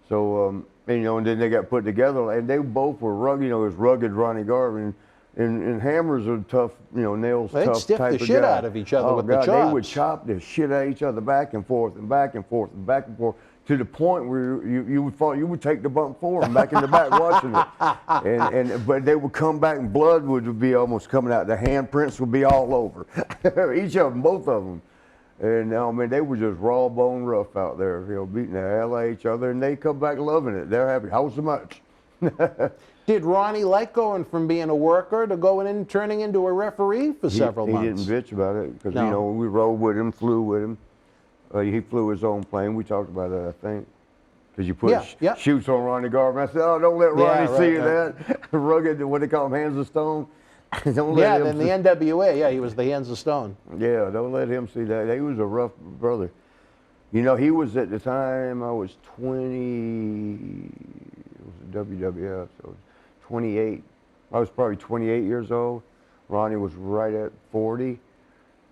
So, and, you know, and then they got put together, and they both were rugged. You know, it was rugged Ronnie Garvin. And Hammers are tough, you know, nails They'd tough stiff type the of shit guy. out of each other Oh, with the God, they would chops. chop the shit out of each other back and forth and back and forth and back and forth to the point where you would take the bump for them back in the back watching it. But they would come back and blood would be almost coming out. The handprints would be all over. Each of them, both of them. And I mean, they were just raw bone rough out there, you know, beating the hell out of each other, and they come back loving it. They're happy. How so much? Did Ronnie like going from being a worker to going in, turning into a referee for several months? He didn't bitch about it because, No. you know, we rode with him, flew with him. He flew his own plane. We talked about that, I think. Because you put Yeah. shoots on Ronnie Garvin. I said, oh, don't let Ronnie right, see right. that. Rugged, what they call him, hands of stone. Don't let Yeah, him then the NWA, yeah, he was the Hands of Stone. Yeah, don't let him see that. He was a rough brother. You know, he was at the time, I was 20, it was WWF, so I was 28. I was probably 28 years old. Ronnie was right at 40.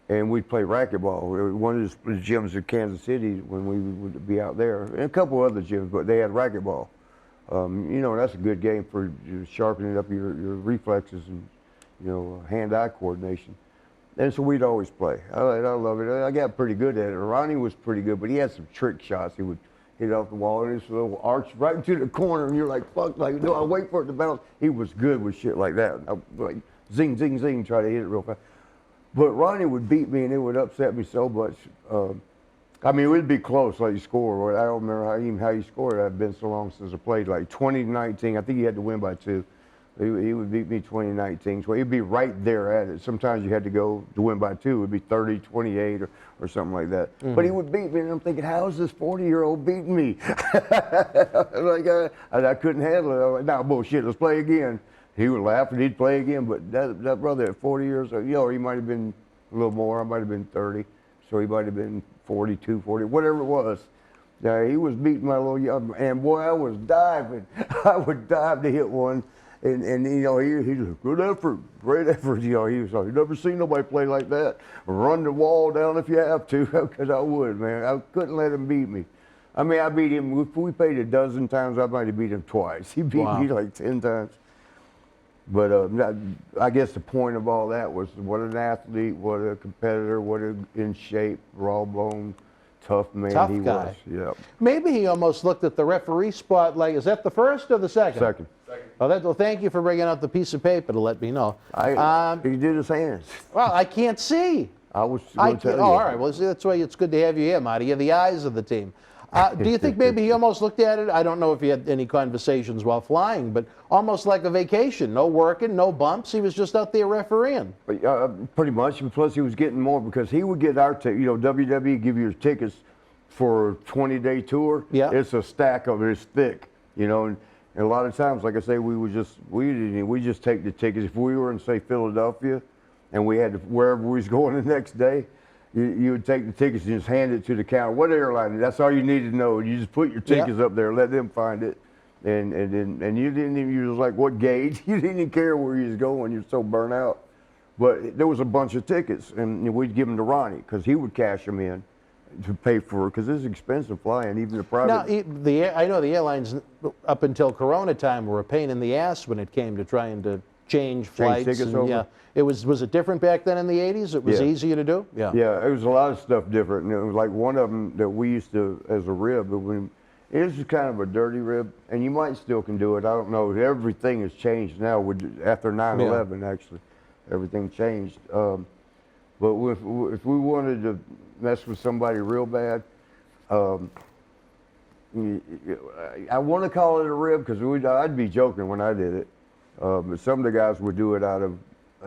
And we'd play racquetball. One of the gyms in Kansas City when we would be out there. And a couple other gyms, but they had racquetball. You know, that's a good game for sharpening up your reflexes and, you know, hand-eye coordination. And so we'd always play. I love it. I got pretty good at it. Ronnie was pretty good, but he had some trick shots. He would hit off the wall and this little arch right into the corner, and you're like, fuck, like, no, I wait for it to bounce. He was good with shit like that. I, like, zing, zing, zing, try to hit it real fast. But Ronnie would beat me, and it would upset me so much. I mean, it would be close, like you score. I don't remember how you scored. I've been so long since I played. Like 2019, I think he had to win by 2. He would beat me 2019. So he'd be right there at it. Sometimes you had to go to win by 2. It would be 30, 28 or something like that. But he would beat me, and I'm thinking, how is this 40-year-old beating me? I couldn't handle it. I was like, nah, bullshit, let's play again. He would laugh and he'd play again. But that brother at 40 years old, he might have been a little more. I might have been 30. So he might have been 42, 40, whatever it was. Yeah, he was beating my little young, and boy, I was diving. I would dive to hit one. And he was good effort, great effort. He was like, you never seen nobody play like that. Run the wall down if you have to, because I would, man. I couldn't let him beat me. I mean, I beat him. If we played a dozen times, I might have beat him twice. He beat me like 10 times. But I guess the point of all that was what an athlete, what a competitor, what in shape, raw bone, tough man Tough he guy. was. Yeah. Maybe he almost looked at the referee spot like, is that the first or the second? Second. Oh, well, thank you for bringing out the piece of paper to let me know. He did his hands. Well, I can't see. I was going to tell you. All right. Well, see, that's why it's good to have you here, Marty. You're the eyes of the team. Do you think maybe he almost looked at it? I don't know if he had any conversations while flying, but almost like a vacation. No working, no bumps. He was just out there refereeing. Pretty much. And plus, he was getting more because he would get our tickets. WWE give you your tickets for a 20-day tour. Yeah. It's a stack of it. It's thick, and a lot of times, like I say, we just take the tickets. If we were in, say, Philadelphia, and we had to, wherever we was going the next day, you would take the tickets and just hand it to the counter. What airline? That's all you need to know. You just put your tickets up there, let them find it, and you didn't even. You was like, what gauge? You didn't even care where you was going. You're so burnt out. But there was a bunch of tickets, and we'd give them to Ronnie because he would cash them in to pay for it because it's expensive flying, even the private. Now, I know the airlines up until Corona time were a pain in the ass when it came to trying to change flights. Tickets over? Yeah, was it different back then in the 80s? It was easier to do? Yeah. Yeah, it was a lot of stuff different. And it was like one of them that we used to, as a rib, it was kind of a dirty rib, and you might still can do it. I don't know. Everything has changed now after 9/11, actually. Everything changed. But if we wanted to mess with somebody real bad, I want to call it a rib because I'd be joking when I did it. But some of the guys would do it out of,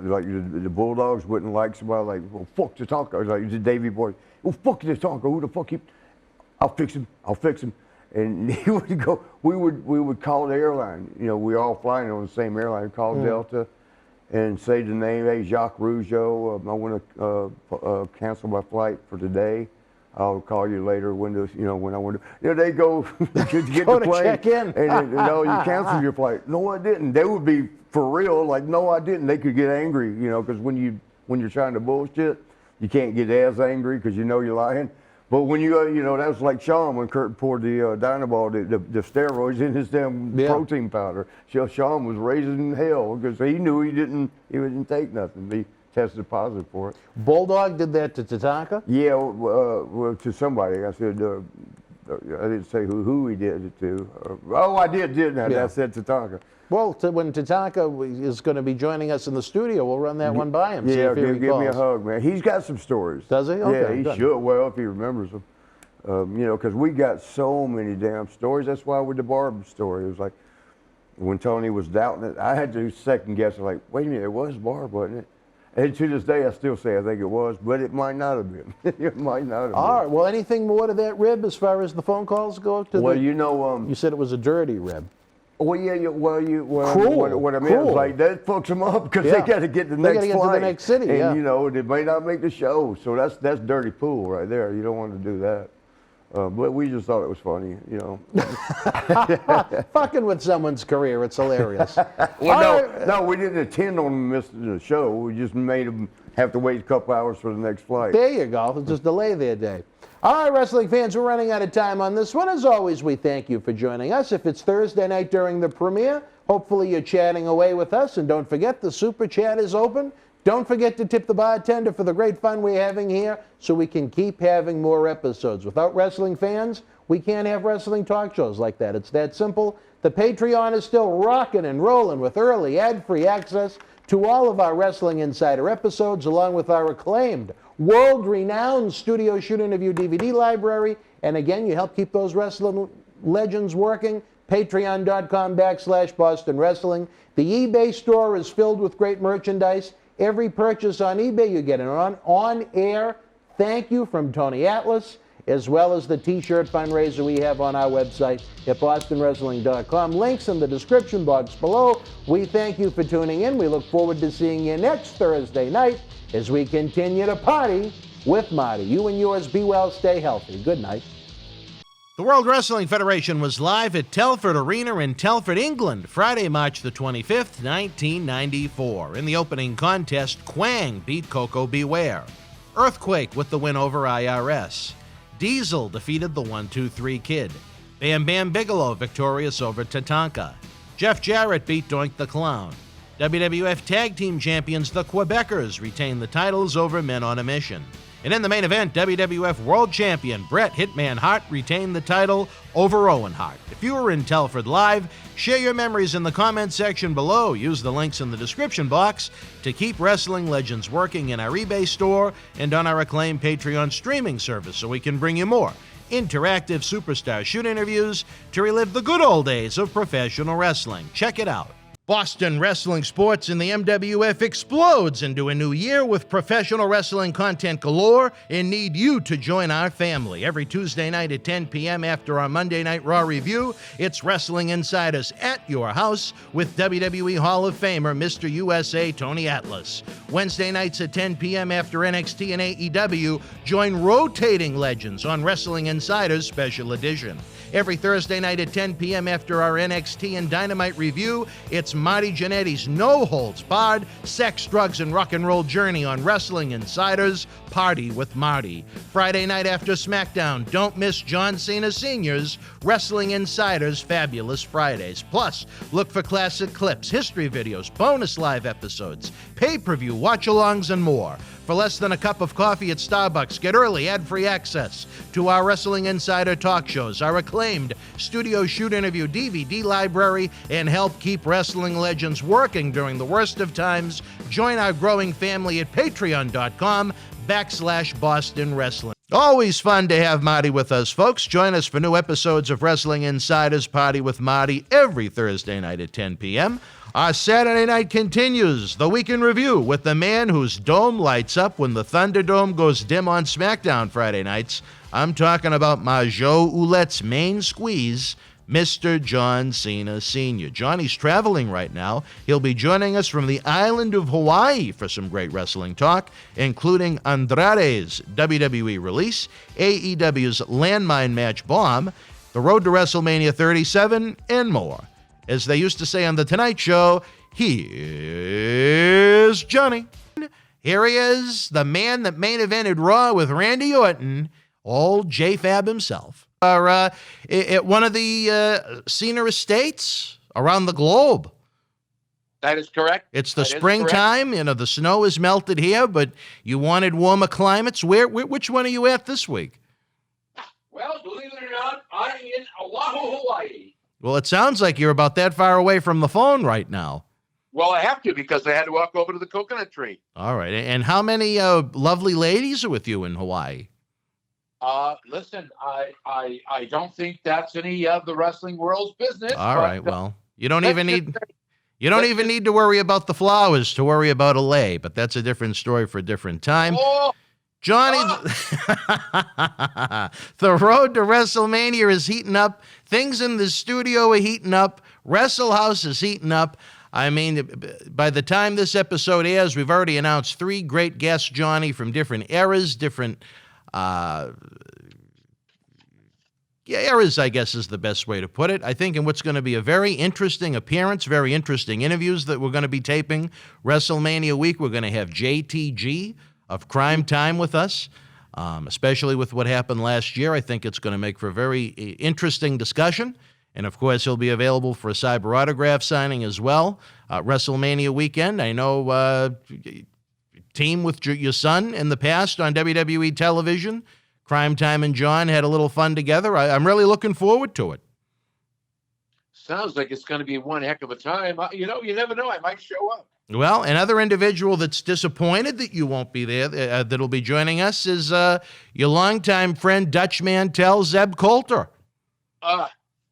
like the Bulldogs wouldn't like somebody like, well, fuck Tatanka. Like the Davey boy, well, fuck Tatanka. Who the fuck I'll fix him. And he would go. We would call the airline. We all flying on the same airline. Call Delta, and say the name. Hey, Jacques Rougeau. I want to cancel my flight for today. I'll call you later when I want to. They go to get Go the to plane. check in. And no, you canceled your flight. No, I didn't. They would be for real. Like, no, I didn't. They could get angry. Because when you're trying to bullshit, you can't get as angry because you're lying. But when that was like Sean when Kurt poured the Dynaball, the steroids in his damn protein powder. Sean was raising hell because he knew he didn't take nothing. He tested positive for it. Bulldog did that to Tatanka? Yeah, well, to somebody. I said, I didn't say who he did it to. I did, didn't I? Yeah. I said Tatanka. Well, when Tatanka is going to be joining us in the studio, we'll run that one by him. Yeah, see if he give me a recalls. hug, man. He's got some stories. Does he? Okay, yeah, he good. should. Well, if he remembers them. Because we got so many damn stories. That's why with the Barb story, it was like when Tony was doubting it, I had to second guess. Like, wait a minute, it was Barb, wasn't it? And to this day, I still say I think it was, but it might not have been. It might not have been. All right. Well, anything more to that rib as far as the phone calls go? You said it was a dirty rib. Well, yeah, Cruel. what I meant is like that fucks them up because they got to get the next flight. They got to get to the next city, and they may not make the show, so that's dirty pool right there. You don't want to do that. But we just thought it was funny, Fucking with someone's career, it's hilarious. No, we didn't intend on missing the show. We just made them have to wait a couple hours for the next flight. There you go. Just delay their day. All right, wrestling fans, we're running out of time on this one. As always, we thank you for joining us. If it's Thursday night during the premiere, hopefully you're chatting away with us. And don't forget, the Super Chat is open. Don't forget to tip the bartender for the great fun we're having here so we can keep having more episodes. Without wrestling fans, we can't have wrestling talk shows like that. It's that simple. The Patreon is still rocking and rolling with early ad-free access to all of our Wrestling Insider episodes, along with our acclaimed, world-renowned Studio Shoot Interview DVD library. And again, you help keep those wrestling legends working. Patreon.com/Boston Wrestling. The eBay store is filled with great merchandise. Every purchase on eBay, you get an on-air thank you from Tony Atlas, as well as the T-shirt fundraiser we have on our website at bostonwrestling.com. Links in the description box below. We thank you for tuning in. We look forward to seeing you next Thursday night as we continue to party with Marty. You and yours be well, stay healthy. Good night. The World Wrestling Federation was live at Telford Arena in Telford, England, Friday, March the 25th, 1994. In the opening contest, Quang beat Coco Beware. Earthquake with the win over IRS. Diesel defeated the 1-2-3 Kid. Bam Bam Bigelow victorious over Tatanka. Jeff Jarrett beat Doink the Clown. WWF Tag Team Champions the Quebecers retained the titles over Men on a Mission. And in the main event, WWF World Champion Bret Hitman Hart retained the title over Owen Hart. If you were in Telford live, share your memories in the comments section below. Use the links in the description box to keep Wrestling Legends working in our eBay store and on our acclaimed Patreon streaming service so we can bring you more interactive superstar shoot interviews to relive the good old days of professional wrestling. Check it out. Boston Wrestling Sports in the MWF explodes into a new year with professional wrestling content galore and need you to join our family. Every Tuesday night at 10 p.m. after our Monday Night Raw review, it's Wrestling Insiders at your house with WWE Hall of Famer Mr. USA Tony Atlas. Wednesday nights at 10 p.m. after NXT and AEW, join rotating legends on Wrestling Insiders Special Edition. Every Thursday night at 10 p.m. after our NXT and Dynamite review, it's Marty Jannetty's no-holds-barred sex, drugs, and rock and roll journey on Wrestling Insiders Party with Marty. Friday night after SmackDown, don't miss John Cena Sr.'s Wrestling Insiders Fabulous Fridays. Plus, look for classic clips, history videos, bonus live episodes, pay-per-view watch-alongs, and more. For less than a cup of coffee at Starbucks, get early ad-free access to our Wrestling Insider talk shows, our acclaimed studio shoot interview DVD library, and help keep wrestling legends working during the worst of times. Join our growing family at patreon.com/Boston Wrestling. Always fun to have Marty with us, folks. Join us for new episodes of Wrestling Insiders Party with Marty every Thursday night at 10 p.m. Our Saturday night continues, the Week in Review, with the man whose dome lights up when the Thunderdome goes dim on SmackDown Friday nights. I'm talking about Majo Ouellette's main squeeze, Mr. John Cena Sr. Johnny's traveling right now. He'll be joining us from the island of Hawaii for some great wrestling talk, including Andrade's WWE release, AEW's landmine match Bomb, the road to WrestleMania 37, and more. As they used to say on The Tonight Show, here's Johnny. Here he is, the man that main evented Raw with Randy Orton, old J-Fab himself. At one of the Cena estates around the globe. That is correct. It's the springtime. You know, the snow is melted here, but you wanted warmer climates. Which one are you at this week? Well, believe it or not, I'm in Oahu, Hawaii. Well, it sounds like you're about that far away from the phone right now. Well, I have to because I had to walk over to the coconut tree. All right. And how many lovely ladies are with you in Hawaii? Listen, I don't think that's any of the wrestling world's business. All right. Well, you don't even need to worry about the flowers to worry about a lay, but that's a different story for a different time. Oh, Johnny, the road to WrestleMania is heating up. Things in the studio are heating up. Wrestle House is heating up. I mean, by the time this episode airs, we've already announced 3 great guests, Johnny, from different eras, different eras, I guess is the best way to put it. I think in what's going to be a very interesting appearance, very interesting interviews that we're going to be taping WrestleMania week. We're going to have JTG of Crime Time with us, especially with what happened last year. I think it's going to make for a very interesting discussion. And, of course, he'll be available for a cyber autograph signing as well. WrestleMania weekend, I know team with your son in the past on WWE television. Crime Time and John had a little fun together. I'm really looking forward to it. sounds like it's going to be one heck of a time. You never know. I might show up. Well, another individual that's disappointed that you won't be there, that'll be joining us, is your longtime friend, Dutch Mantel, Zeb Coulter.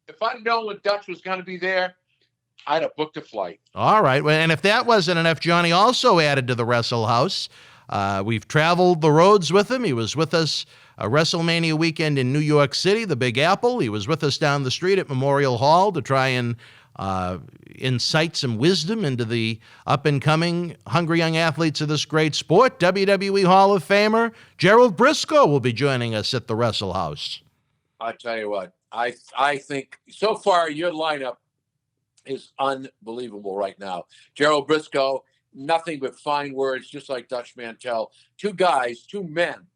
If I'd known when Dutch was going to be there, I'd have booked a flight. All right. Well, and if that wasn't enough, Johnny also added to the Wrestle House. We've traveled the roads with him. He was with us WrestleMania weekend in New York City, the Big Apple. He was with us down the street at Memorial Hall to try and incite some wisdom into the up-and-coming hungry young athletes of this great sport. WWE Hall of Famer Gerald Briscoe will be joining us at the Wrestle House. I tell you what, I think so far your lineup is unbelievable right now. Gerald Briscoe, nothing but fine words, just like Dutch Mantel. Two men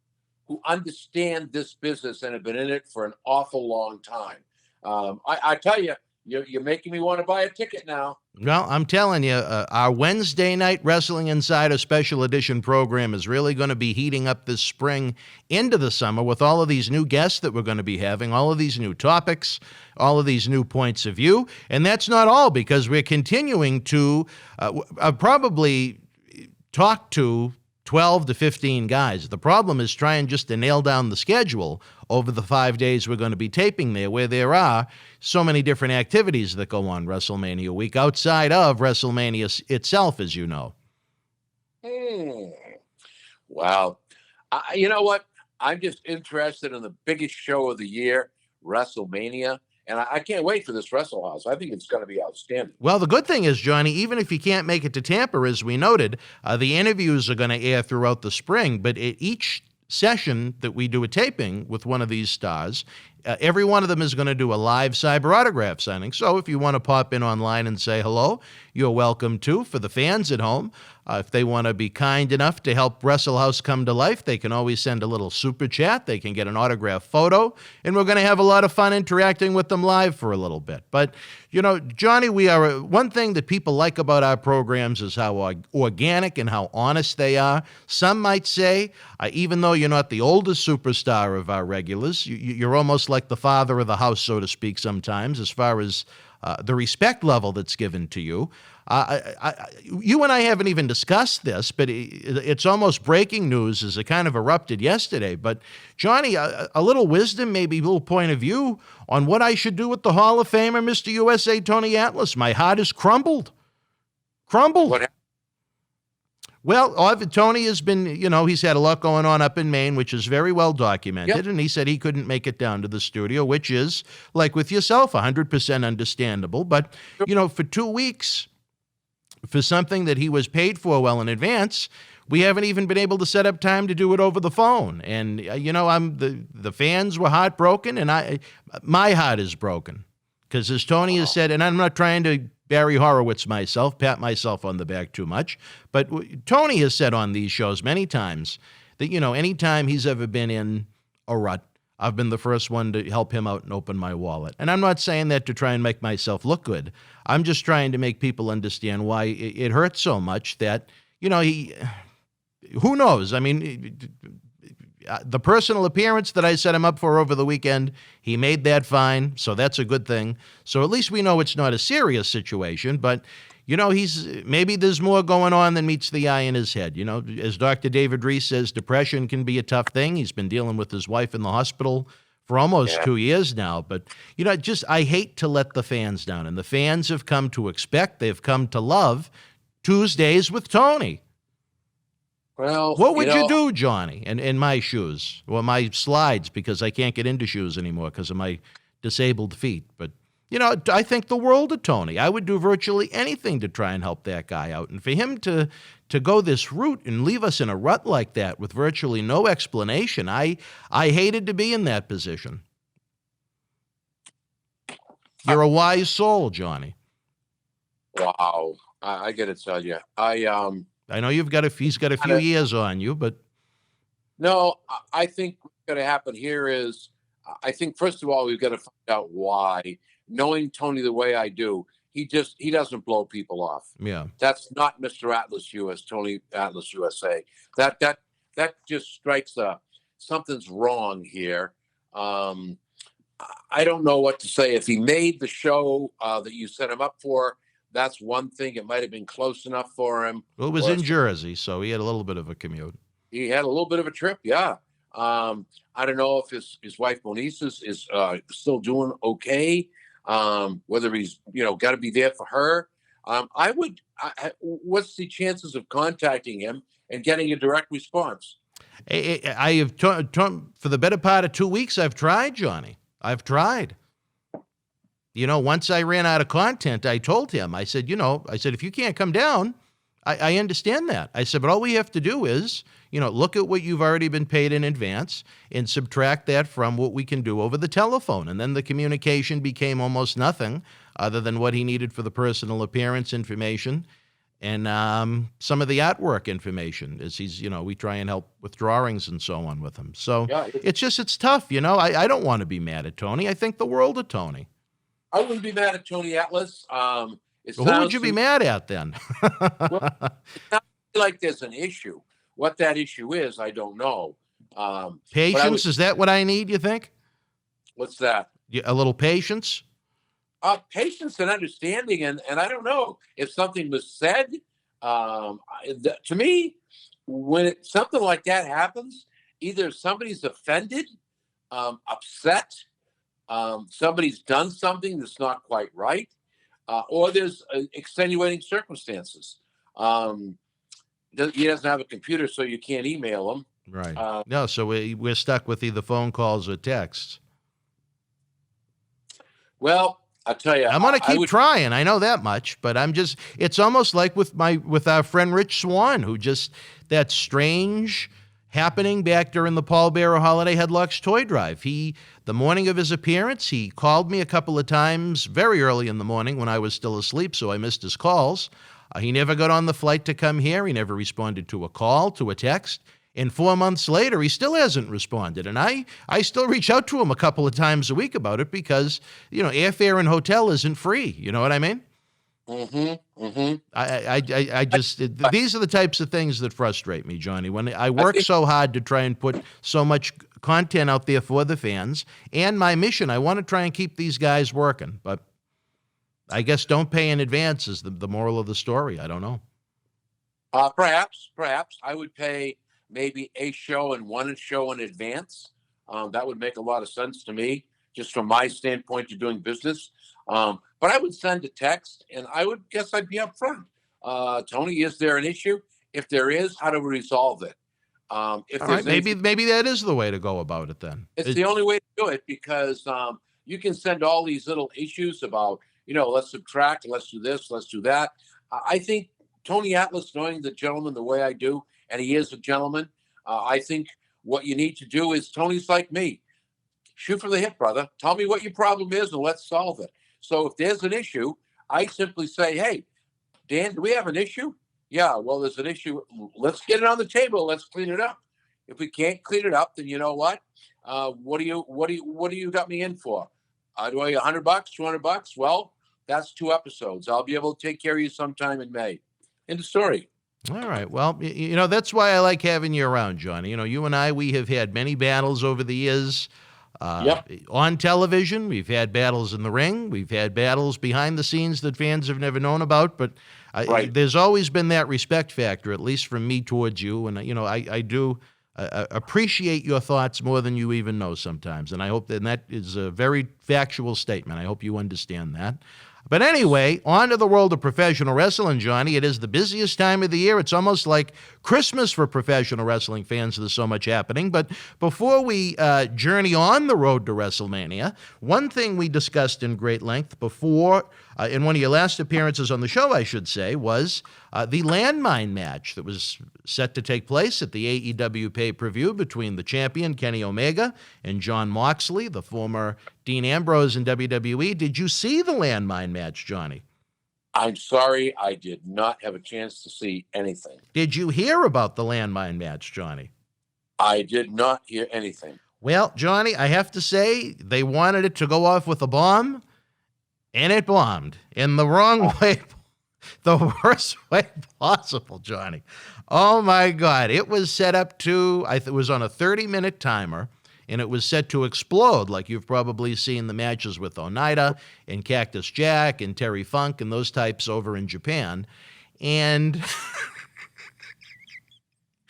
who understand this business and have been in it for an awful long time. I tell you, you're making me want to buy a ticket now. Well, I'm telling you, our Wednesday night Wrestling Insider Special Edition program is really going to be heating up this spring into the summer with all of these new guests that we're going to be having, all of these new topics, all of these new points of view. And that's not all, because we're continuing to probably talk to 12 to 15 guys. The problem is trying just to nail down the schedule over the 5 days we're going to be taping there, where there are so many different activities that go on WrestleMania week outside of WrestleMania itself, as you know. Well, you know what? I'm just interested in the biggest show of the year, WrestleMania. And I can't wait for this Wrestle House. I think it's going to be outstanding. Well, the good thing is, Johnny, even if you can't make it to Tampa, as we noted, the interviews are going to air throughout the spring. But at each session that we do a taping with one of these stars, every one of them is going to do a live cyber autograph signing. So if you want to pop in online and say hello, you're welcome to. For the fans at home, if they want to be kind enough to help Wrestle House come to life, they can always send a little super chat. They can get an autograph photo, and we're going to have a lot of fun interacting with them live for a little bit. But, you know, Johnny, one thing that people like about our programs is how organic and how honest they are. Some might say, even though you're not the oldest superstar of our regulars, you're almost like the father of the house, so to speak, sometimes, as far as the respect level that's given to you. You and I haven't even discussed this, but it's almost breaking news as it kind of erupted yesterday. But, Johnny, a little wisdom, maybe a little point of view on what I should do with the Hall of Famer, Mr. USA Tony Atlas. My heart has crumbled. Crumbled. What happened? Well, Tony has been, he's had a lot going on up in Maine, which is very well documented. Yep. And he said he couldn't make it down to the studio, which is, like with yourself, 100% understandable. But, for 2 weeks, for something that he was paid for well in advance, we haven't even been able to set up time to do it over the phone. And, the fans were heartbroken, and my heart is broken. Because as Tony has said, and I'm not trying to Barry Horowitz myself, pat myself on the back too much, but Tony has said on these shows many times that, anytime he's ever been in a rut, I've been the first one to help him out and open my wallet. And I'm not saying that to try and make myself look good. I'm just trying to make people understand why it hurts so much that, who knows? I mean, the personal appearance that I set him up for over the weekend, he made that fine, so that's a good thing. So at least we know it's not a serious situation, but, maybe there's more going on than meets the eye in his head. As Dr. David Reese says, depression can be a tough thing. He's been dealing with his wife in the hospital for almost 2 years now. But, I hate to let the fans down. And the fans have come to expect, they've come to love Tuesdays with Tony. Well, what would you do, Johnny, in my shoes? Well, my slides, because I can't get into shoes anymore because of my disabled feet. But, I think the world of Tony. I would do virtually anything to try and help that guy out. And for him to go this route and leave us in a rut like that with virtually no explanation, I hated to be in that position. You're a wise soul, Johnny. Wow. I got to tell you. I know he's got a few years on you, but no, I think what's going to happen here is, I think first of all we've got to find out why. Knowing Tony the way I do, he doesn't blow people off. Yeah, that's not Mr. Atlas US, Tony Atlas USA. That just strikes something's wrong here. I don't know what to say. If he made the show that you set him up for, that's one thing. It might have been close enough for him. Well, it was in Jersey, so he had a little bit of a commute. He had a little bit of a trip, yeah. I don't know if his wife Moniz is still doing okay. whether he's, got to be there for her. What's the chances of contacting him and getting a direct response? I have for the better part of 2 weeks, I've tried, Johnny. I've tried. Once I ran out of content, I told him, I said, if you can't come down, I understand that. I said, but all we have to do is, look at what you've already been paid in advance and subtract that from what we can do over the telephone. And then the communication became almost nothing other than what he needed for the personal appearance information and some of the artwork information. As he's, we try and help with drawings and so on with him. So yeah, it's tough. I don't want to be mad at Tony. I think the world of Tony. I wouldn't be mad at Tony Atlas. Who would you be mad at then? Well, it's not like there's an issue. What that issue is, I don't know. Patience, is that what I need, you think? What's that? A little patience? Patience and understanding, and I don't know if something was said. To me, when something like that happens, either somebody's offended, upset, somebody's done something that's not quite right, or there's extenuating circumstances. He doesn't have a computer, so you can't email him. Right. No, so we're stuck with either phone calls or texts. Well, I'll tell you, I'm going to keep trying. I know that much, but it's almost like with our friend Rich Swan, who just, that strange happening back during the Paul Bearer Holiday Headlocks Toy Drive. The morning of his appearance, he called me a couple of times very early in the morning when I was still asleep, so I missed his calls. He never got on the flight to come here. He never responded to a call, to a text. And 4 months later, he still hasn't responded. And I still reach out to him a couple of times a week about it because, airfare and hotel isn't free. You know what I mean? Mm-hmm. Mm-hmm. I just, these are the types of things that frustrate me, Johnny. When I work so hard to try and put so much content out there for the fans and my mission, I want to try and keep these guys working. But I guess don't pay in advance is the moral of the story. I don't know. Perhaps I would pay maybe a show and one show in advance. That would make a lot of sense to me, just from my standpoint of doing business. But I would send a text, and I'd be upfront. Tony, is there an issue? If there is, how do we resolve it? If all right, maybe that is the way to go about it then. It's the only way to do it because you can send all these little issues about, let's subtract, let's do this, let's do that. I think Tony Atlas, knowing the gentleman the way I do, and he is a gentleman, I think what you need to do is, Tony's like me. Shoot from the hip, brother. Tell me what your problem is and let's solve it. So if there's an issue, I simply say, hey, Dan, do we have an issue? Yeah, well, there's an issue. Let's get it on the table. Let's clean it up. If we can't clean it up, then you know what? What do you got me in for? Do I $100, $200? Well, that's 2 episodes. I'll be able to take care of you sometime in May. End of story. All right. Well, that's why I like having you around, Johnny. You and we have had many battles over the years. On television, we've had battles in the ring. We've had battles behind the scenes that fans have never known about. But there's always been that respect factor, at least from me towards you. And, I do appreciate your thoughts more than you even know sometimes. And I hope that is a very factual statement. I hope you understand that. But anyway, on to the world of professional wrestling, Johnny. It is the busiest time of the year. It's almost like Christmas for professional wrestling fans. There's so much happening. But before we journey on the road to WrestleMania, one thing we discussed in great length before, in one of your last appearances on the show, I should say, was the landmine match that was set to take place at the AEW pay-per-view between the champion, Kenny Omega, and Jon Moxley, the former Dean Ambrose in WWE. Did you see the landmine match, Johnny? I'm sorry, I did not have a chance to see anything. Did you hear about the landmine match, Johnny? I did not hear anything. Well, Johnny, I have to say, they wanted it to go off with a bomb, and it bombed in the wrong way, the worst way possible, Johnny. Oh, my God. It was set up to, it was on a 30-minute timer, and it was set to explode, like you've probably seen the matches with Oneida and Cactus Jack and Terry Funk and those types over in Japan. And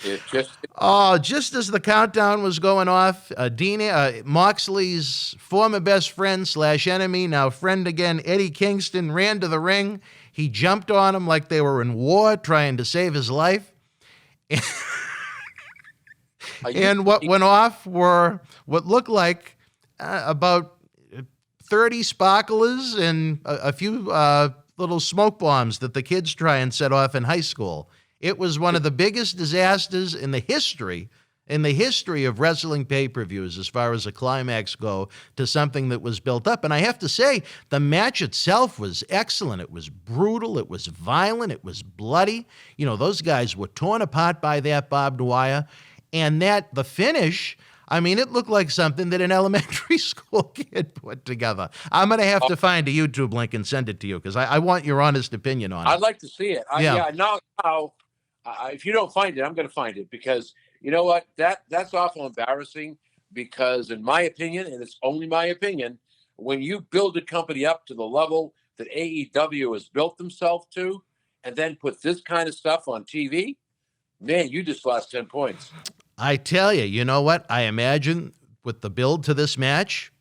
It just Oh, just as the countdown was going off, Moxley's former best friend / enemy, now friend again, Eddie Kingston, ran to the ring. He jumped on him like they were in war, trying to save his life. And what went off were what looked like about 30 sparklers and a few little smoke bombs that the kids try and set off in high school. It was one of the biggest disasters in the history of wrestling pay-per-views as far as a climax go to something that was built up. And I have to say, the match itself was excellent. It was brutal. It was violent. It was bloody. You know, those guys were torn apart by that barbed wire. And the finish, I mean, it looked like something that an elementary school kid put together. I'm going to have to find a YouTube link and send it to you because I want your honest opinion on it. I'd like to see it. Now, if you don't find it, I'm going to find it because you know what? That's awful embarrassing because in my opinion, and it's only my opinion, when you build a company up to the level that AEW has built themselves to and then put this kind of stuff on TV, man, you just lost 10 points. I tell you, you know what? I imagine with the build to this match,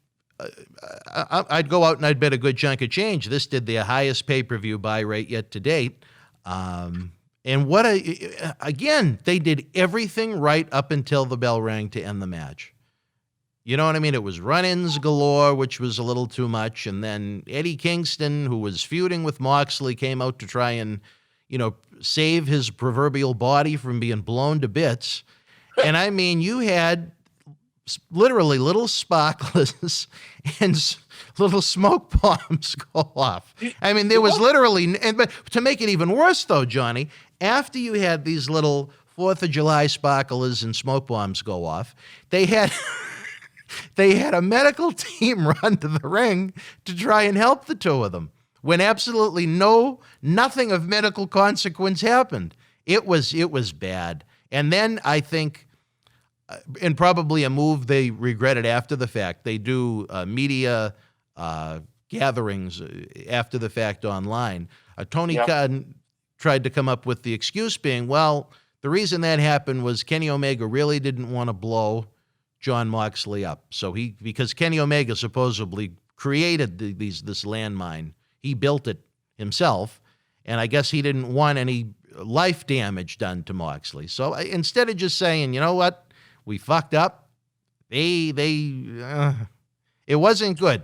I'd go out and I'd bet a good chunk of change. This did the highest pay-per-view buy rate yet to date. And again, they did everything right up until the bell rang to end the match. You know what I mean? It was run-ins galore, which was a little too much. And then Eddie Kingston, who was feuding with Moxley, came out to try and, save his proverbial body from being blown to bits. And I mean, you had literally little sparklers and little smoke bombs go off. I mean, there was literally, but to make it even worse though, Johnny, after you had these little 4th of July sparklers and smoke bombs go off, they had a medical team run to the ring to try and help the two of them when absolutely nothing of medical consequence happened. It was bad. And then I think, and probably a move they regretted after the fact, they do media gatherings after the fact online. Tony Khan tried to come up with the excuse being, well, the reason that happened was Kenny Omega really didn't want to blow John Moxley up. So because Kenny Omega supposedly created this landmine, he built it himself, and I guess he didn't want any life damage done to Moxley. So instead of just saying, you know what, we fucked up, it wasn't good.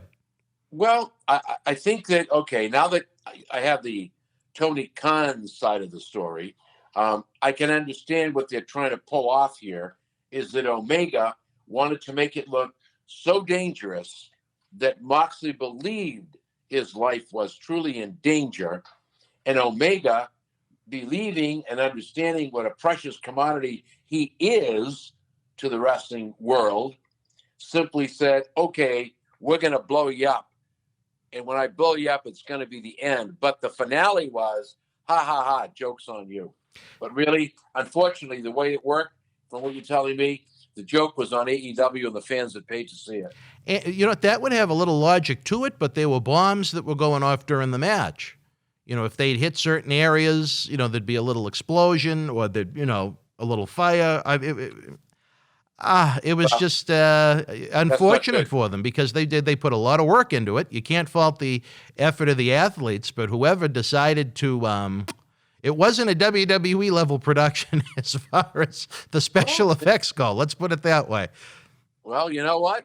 Well, I think that, okay, now that I have the Tony Khan side of the story, I can understand what they're trying to pull off here is that Omega wanted to make it look so dangerous that Moxley believed his life was truly in danger, and Omega, believing and understanding what a precious commodity he is to the wrestling world, simply said, okay, we're going to blow you up. And when I blow you up, it's going to be the end. But the finale was, ha, ha, ha, joke's on you. But really, unfortunately, the way it worked, from what you're telling me, the joke was on AEW and the fans that paid to see it. And, that would have a little logic to it, but there were bombs that were going off during the match. If they'd hit certain areas, there'd be a little explosion or there'd, a little fire. It was just unfortunate for them because they put a lot of work into it. You can't fault the effort of the athletes, but whoever decided to, it wasn't a WWE level production as far as the special effects go. Let's put it that way. Well, you know what?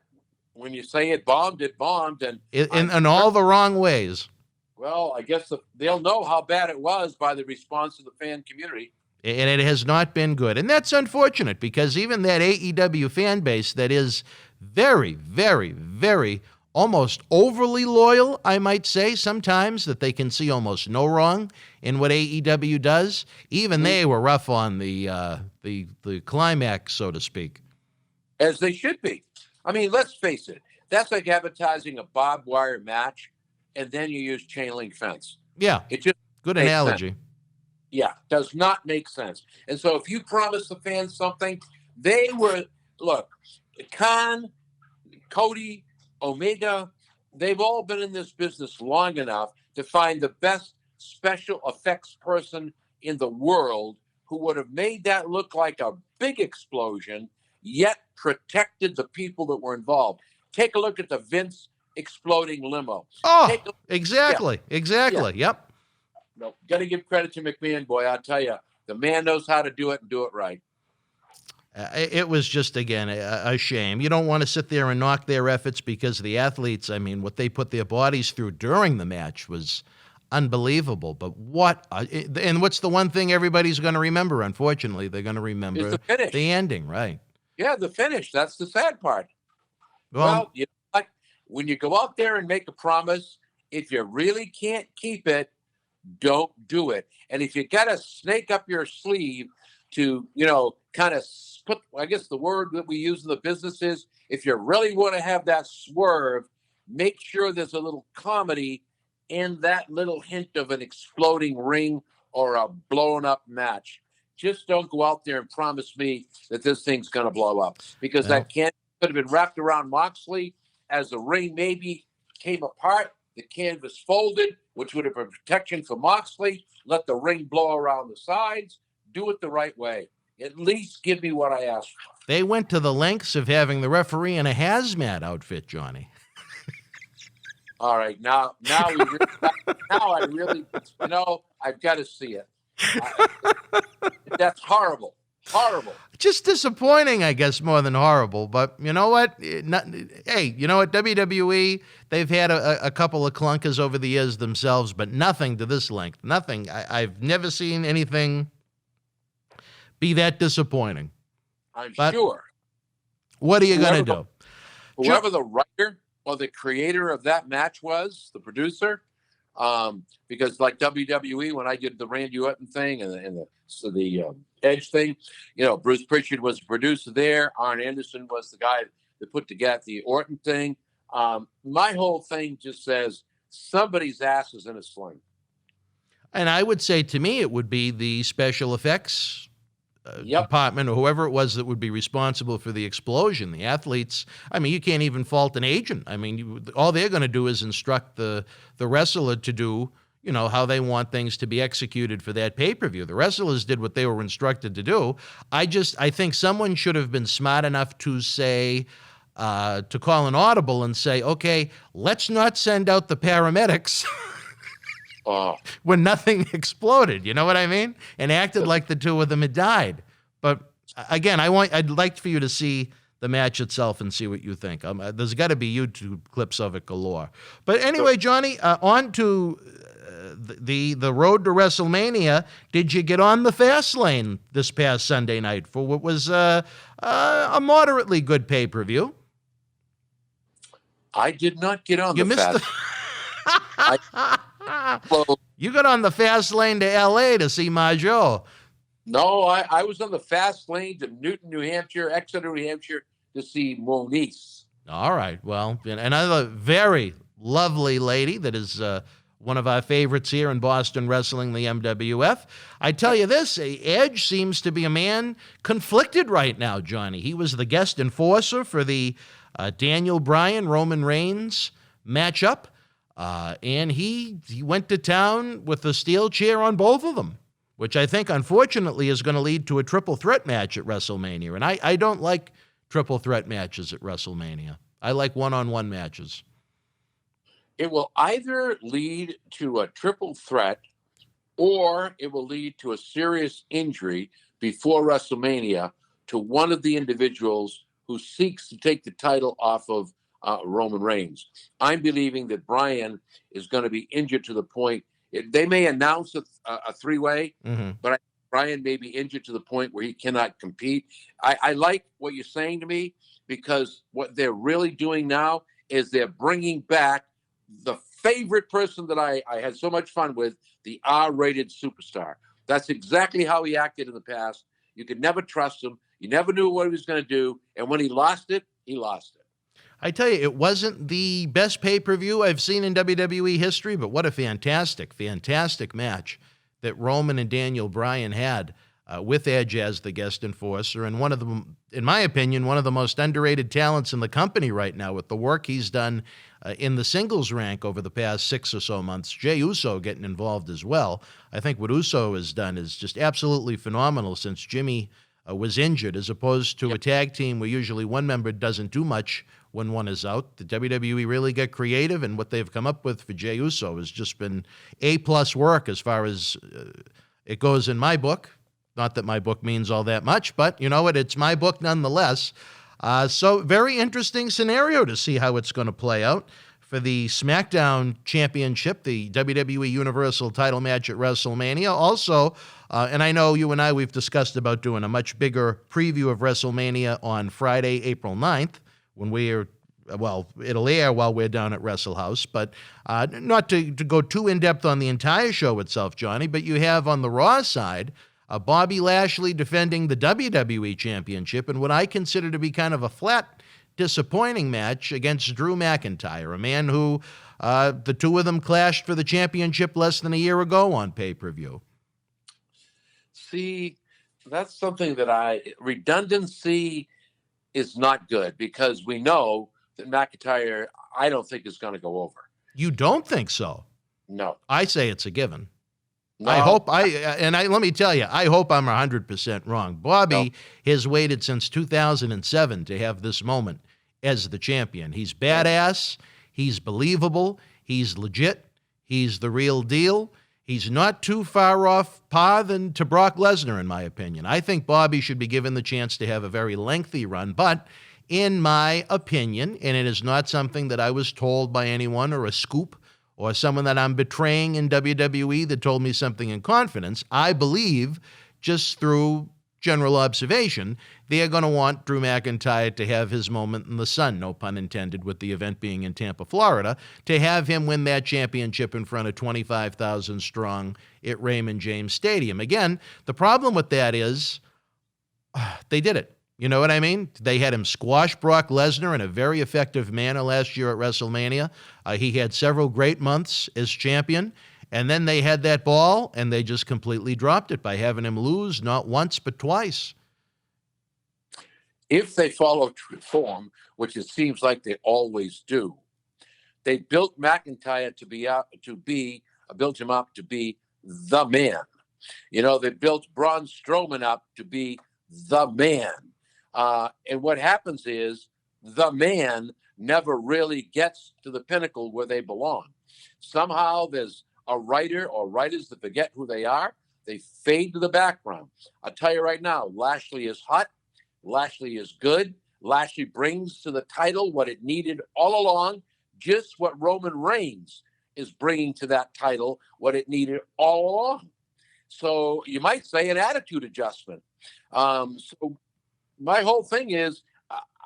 When you say it bombed. And in all the wrong ways. Well, I guess they'll know how bad it was by the response of the fan community. And it has not been good. And that's unfortunate because even that AEW fan base that is very, very, very almost overly loyal, I might say sometimes, that they can see almost no wrong in what AEW does, even they were rough on the climax, so to speak. As they should be. I mean, let's face it. That's like advertising a barbed wire match, and then you use chain link fence. Yeah, it just good analogy. Sense. Yeah, does not make sense. And so if you promise the fans something, look, Khan, Cody, Omega, they've all been in this business long enough to find the best special effects person in the world who would have made that look like a big explosion, yet protected the people that were involved. Take a look at the Vince exploding limo. Oh, exactly. Yeah. Yep. No, got to give credit to McMahon, boy. I'll tell you, the man knows how to do it and do it right. It was just, again, a shame. You don't want to sit there and knock their efforts because the athletes, I mean, what they put their bodies through during the match was unbelievable. But and what's the one thing everybody's going to remember, unfortunately? They're going to remember It's the finish. the ending, right? Yeah, the finish. That's the sad part. Well, you know what? When you go out there and make a promise, if you really can't keep it, don't do it. And if you got a snake up your sleeve to, kind of put, I guess the word that we use in the business is, if you really want to have that swerve, make sure there's a little comedy in that little hint of an exploding ring or a blown up match. Just don't go out there and promise me that this thing's going to blow up, because that could have been wrapped around Moxley as the ring maybe came apart. The canvas folded, which would have been protection for Moxley. Let the ring blow around the sides. Do it the right way. At least give me what I asked for. They went to the lengths of having the referee in a hazmat outfit, Johnny. All right, now I really, I've got to see it. That's horrible. Just disappointing, I guess, more than horrible. But you know what? WWE, they've had a couple of clunkers over the years themselves, but nothing to this length. Nothing. I've never seen anything be that disappointing. I'm sure. What are you going to do? Whoever the writer or the creator of that match was, the producer, because like WWE, when I did the Randy Orton thing and the Edge thing, Bruce Pritchard was the producer there. Arn Anderson was the guy that put together the Orton thing. My whole thing just says somebody's ass is in a sling. And I would say, to me, it would be the special effects department or whoever it was that would be responsible for the explosion. The athletes, I mean, you can't even fault an agent. I mean, all they're going to do is instruct the wrestler to do, how they want things to be executed for that pay-per-view. The wrestlers did what they were instructed to do. I think someone should have been smart enough to say, to call an audible and say, okay, let's not send out the paramedics when nothing exploded. You know what I mean? And acted like the two of them had died. But again, I'd like for you to see the match itself and see what you think. There's got to be YouTube clips of it galore. But anyway, Johnny, on to the road to WrestleMania. Did you get on the fast lane this past Sunday night for what was a moderately good pay-per-view? I did not get on you the missed fast. You got on the fast lane to L.A. to see Majo. No, I was on the fast lane to Newton, New Hampshire, Exeter, New Hampshire, to see Moniz. All right. Well, another very lovely lady that is one of our favorites here in Boston wrestling, the MWF. I tell you this, Edge seems to be a man conflicted right now, Johnny. He was the guest enforcer for the Daniel Bryan, Roman Reigns matchup. And he went to town with a steel chair on both of them, which I think, unfortunately, is going to lead to a triple threat match at WrestleMania. And I don't like triple threat matches at WrestleMania. I like one-on-one matches. It will either lead to a triple threat or it will lead to a serious injury before WrestleMania to one of the individuals who seeks to take the title off of Roman Reigns. I'm believing that Bryan is going to be injured to the point they may announce a three-way, but Bryan may be injured to the point where he cannot compete. I like what you're saying to me, because what they're really doing now is they're bringing back the favorite person that I had so much fun with, the R-rated superstar. That's exactly how he acted in the past. You could never trust him. You never knew what he was going to do. And when he lost it, he lost it. I tell you, it wasn't the best pay-per-view I've seen in WWE history, but what a fantastic, fantastic match that Roman and Daniel Bryan had. with Edge as the guest enforcer, and one of the, in my opinion, one of the most underrated talents in the company right now with the work he's done in the singles rank over the past 6 or so months. Jey Uso getting involved as well. I think what Uso has done is just absolutely phenomenal since Jimmy was injured, as opposed to a tag team where usually one member doesn't do much when one is out. The WWE really got creative, and what they've come up with for Jey Uso has just been A-plus work as far as it goes in my book. Not that my book means all that much, but you know what? It's my book nonetheless. So very interesting scenario to see how it's going to play out for the SmackDown Championship, the WWE Universal title match at WrestleMania. Also, and I know you and I, we've discussed about doing a much bigger preview of WrestleMania on Friday, April 9th, when we're, well, it'll air while we're down at Wrestle House, but not to go too in-depth on the entire show itself, Johnny, but you have on the Raw side, Bobby Lashley defending the WWE Championship in what I consider to be kind of a flat, disappointing match against Drew McIntyre, a man who the two of them clashed for the championship less than a year ago on pay-per-view. See, that's something that redundancy is not good, because we know that McIntyre, I don't think, is going to go over. You don't think so? No. I say it's a given. No. Let me tell you, I hope I'm 100% wrong. Bobby has waited since 2007 to have this moment as the champion. He's badass. He's believable. He's legit. He's the real deal. He's not too far off par than to Brock Lesnar, in my opinion. I think Bobby should be given the chance to have a very lengthy run, but in my opinion, and it is not something that I was told by anyone or a scoop or someone that I'm betraying in WWE that told me something in confidence, I believe, just through general observation, they are going to want Drew McIntyre to have his moment in the sun, no pun intended, with the event being in Tampa, Florida, to have him win that championship in front of 25,000 strong at Raymond James Stadium. Again, the problem with that is they did it. You know what I mean? They had him squash Brock Lesnar in a very effective manner last year at WrestleMania. He had several great months as champion, and then they had that ball, and they just completely dropped it by having him lose not once but twice. If they follow form, which it seems like they always do, they built McIntyre built him up to be the man. You know, they built Braun Strowman up to be the man. And what happens is the man never really gets to the pinnacle where they belong. Somehow there's a writer or writers that forget who they are. They fade to the background. I'll tell you right now, Lashley is hot. Lashley is good. Lashley brings to the title what it needed all along, just what Roman Reigns is bringing to that title, what it needed all along. So you might say an attitude adjustment. So my whole thing is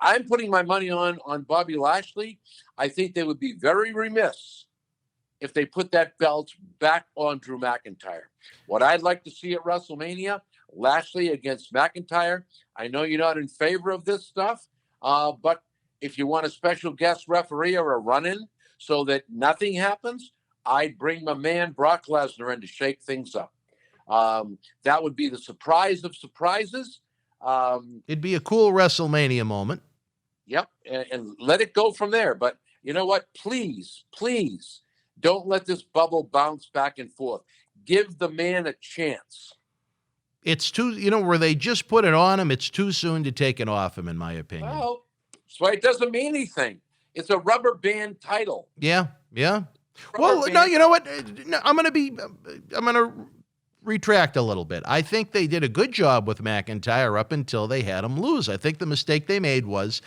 I'm putting my money on Bobby Lashley. I think they would be very remiss if they put that belt back on Drew McIntyre. What I'd like to see at WrestleMania, Lashley against McIntyre. I know you're not in favor of this stuff, but if you want a special guest referee or a run-in so that nothing happens, I'd bring my man Brock Lesnar in to shake things up. That would be the surprise of surprises. It'd be a cool WrestleMania moment. Yep, and let it go from there. But you know what? Please, don't let this bubble bounce back and forth. Give the man a chance. It's too, where they just put it on him, it's too soon to take it off him, in my opinion. Well, that's why it doesn't mean anything. It's a rubber band title. Yeah. Well, no, you know what? I'm going to retract a little bit. I think they did a good job with McIntyre up until they had him lose. I think the mistake they made was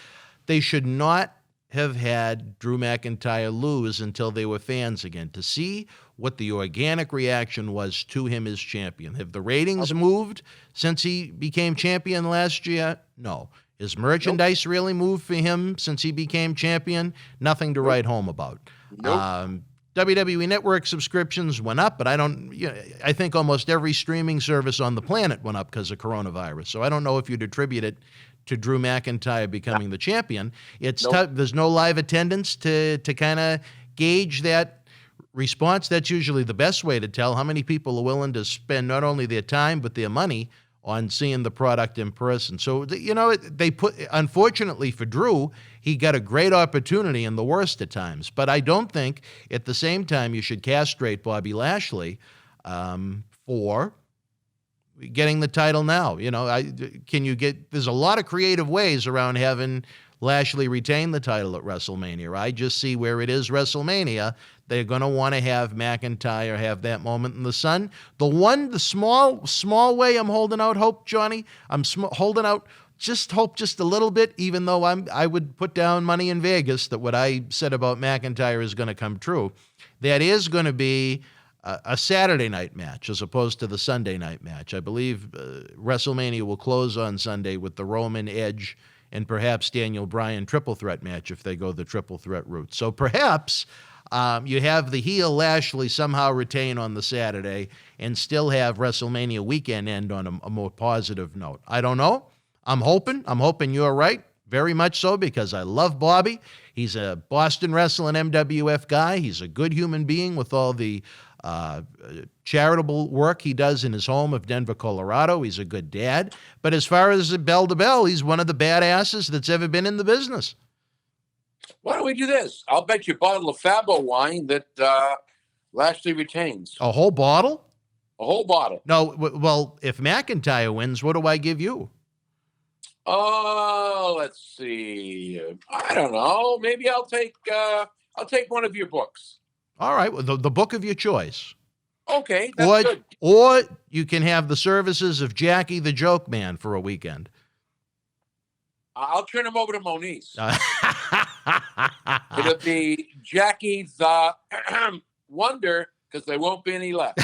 they should not have had Drew McIntyre lose until they were fans again, to see what the organic reaction was to him as champion. Have the ratings moved since he became champion last year? No. Is merchandise really moved for him since he became champion? Nothing to write home about. WWE Network subscriptions went up, but I think almost every streaming service on the planet went up because of coronavirus. So I don't know if you'd attribute it to Drew McIntyre becoming the champion. It's tough. There's no live attendance to kind of gauge that response. That's usually the best way to tell how many people are willing to spend not only their time but their money on seeing the product in person. So, unfortunately for Drew, he got a great opportunity in the worst of times. But I don't think at the same time you should castrate Bobby Lashley for getting the title now. There's a lot of creative ways around having Lashley retain the title at WrestleMania. I just see where it is WrestleMania. They're going to want to have McIntyre have that moment in the sun. The small way I'm holding out hope, Johnny, holding out just hope just a little bit, even though I would put down money in Vegas that what I said about McIntyre is going to come true. That is going to be a Saturday night match as opposed to the Sunday night match. I believe WrestleMania will close on Sunday with the Roman, Edge, and perhaps Daniel Bryan triple threat match if they go the triple threat route. So perhaps you have the heel Lashley somehow retain on the Saturday and still have WrestleMania weekend end on a more positive note. I don't know. I'm hoping you're right. Very much so, because I love Bobby. He's a Boston Wrestling MWF guy. He's a good human being with all the charitable work he does in his home of Denver, Colorado. He's a good dad. But as far as bell to bell, he's one of the badasses that's ever been in the business. Why don't we do this? I'll bet you a bottle of Fabo wine that Lashley retains. A whole bottle? A whole bottle. No, well, if McIntyre wins, what do I give you? Oh, let's see. I don't know. Maybe I'll take one of your books. All right, well, the book of your choice. Okay, that's good. Or you can have the services of Jackie the Joke Man for a weekend. I'll turn him over to Moniz. It'll be Jackie the Wonder, because there won't be any left.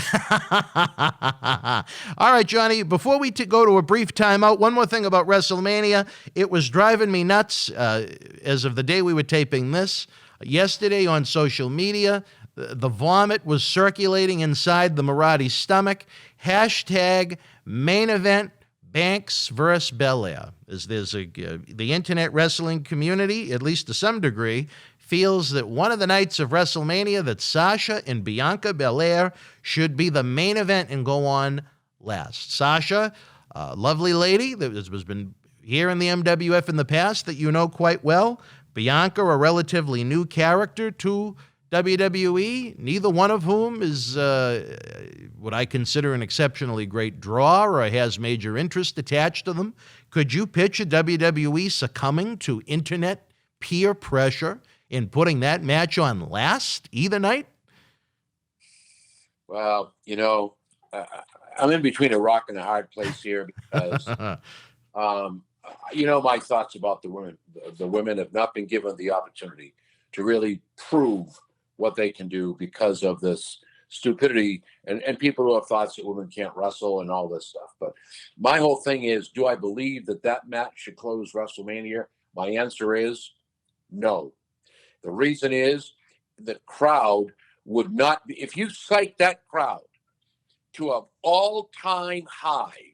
All right, Johnny, before we go to a brief timeout, one more thing about WrestleMania. It was driving me nuts as of the day we were taping this. Yesterday on social media, the vomit was circulating inside the Marati's stomach. Hashtag main event Banks versus Belair. The internet wrestling community, at least to some degree, feels that one of the nights of WrestleMania, that Sasha and Bianca Belair should be the main event and go on last. Sasha, a lovely lady that has been here in the MWF in the past that you know quite well. Bianca, a relatively new character to WWE, neither one of whom is what I consider an exceptionally great draw or has major interest attached to them. Could you picture WWE succumbing to internet peer pressure in putting that match on last either night? Well, I'm in between a rock and a hard place here because, my thoughts about the women. The women have not been given the opportunity to really prove what they can do because of this stupidity and people who have thoughts that women can't wrestle and all this stuff. But my whole thing is, do I believe that match should close WrestleMania? My answer is no. The reason is the crowd would not be, if you cite that crowd to an all-time high,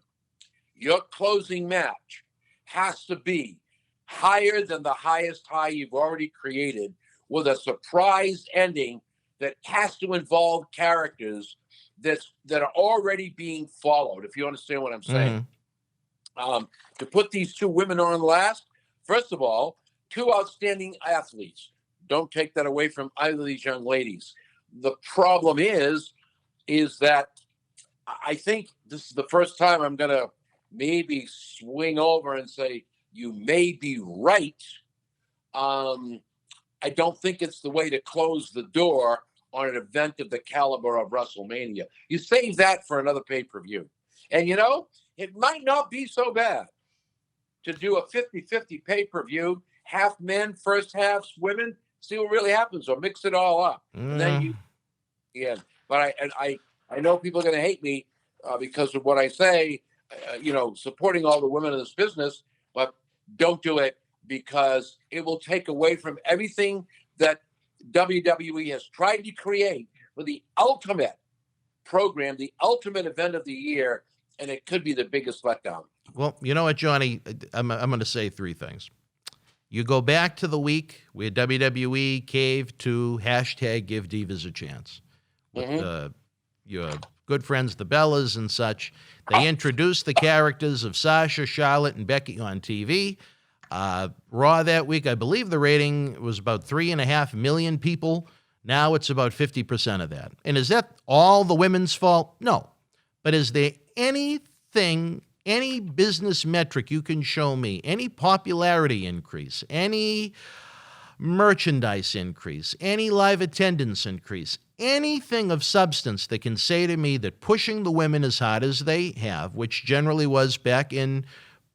your closing match has to be higher than the highest high you've already created, with a surprise ending that has to involve characters that are already being followed, if you understand what I'm saying. To put these two women on last, first of all, two outstanding athletes. Don't take that away from either of these young ladies. The problem is that I think this is the first time I'm going to maybe swing over and say, you may be right. I don't think it's the way to close the door on an event of the caliber of WrestleMania. You save that for another pay-per-view. And, it might not be so bad to do a 50-50 pay-per-view, half men, first half women, see what really happens, or mix it all up. And then but I know people are going to hate me because of what I say, supporting all the women in this business, but don't do it, because it will take away from everything that WWE has tried to create for the ultimate program, the ultimate event of the year, and it could be the biggest letdown. Well, you know what, Johnny? I'm going to say three things. You go back to the week where WWE caved to hashtag give divas a chance with your good friends, the Bellas and such. They introduced the characters of Sasha, Charlotte, and Becky on TV. Raw that week, I believe the rating was about 3.5 million people. Now it's about 50% of that. And is that all the women's fault? No. But is there anything, any business metric you can show me, any popularity increase, any merchandise increase, any live attendance increase, anything of substance that can say to me that pushing the women as hard as they have, which generally was back in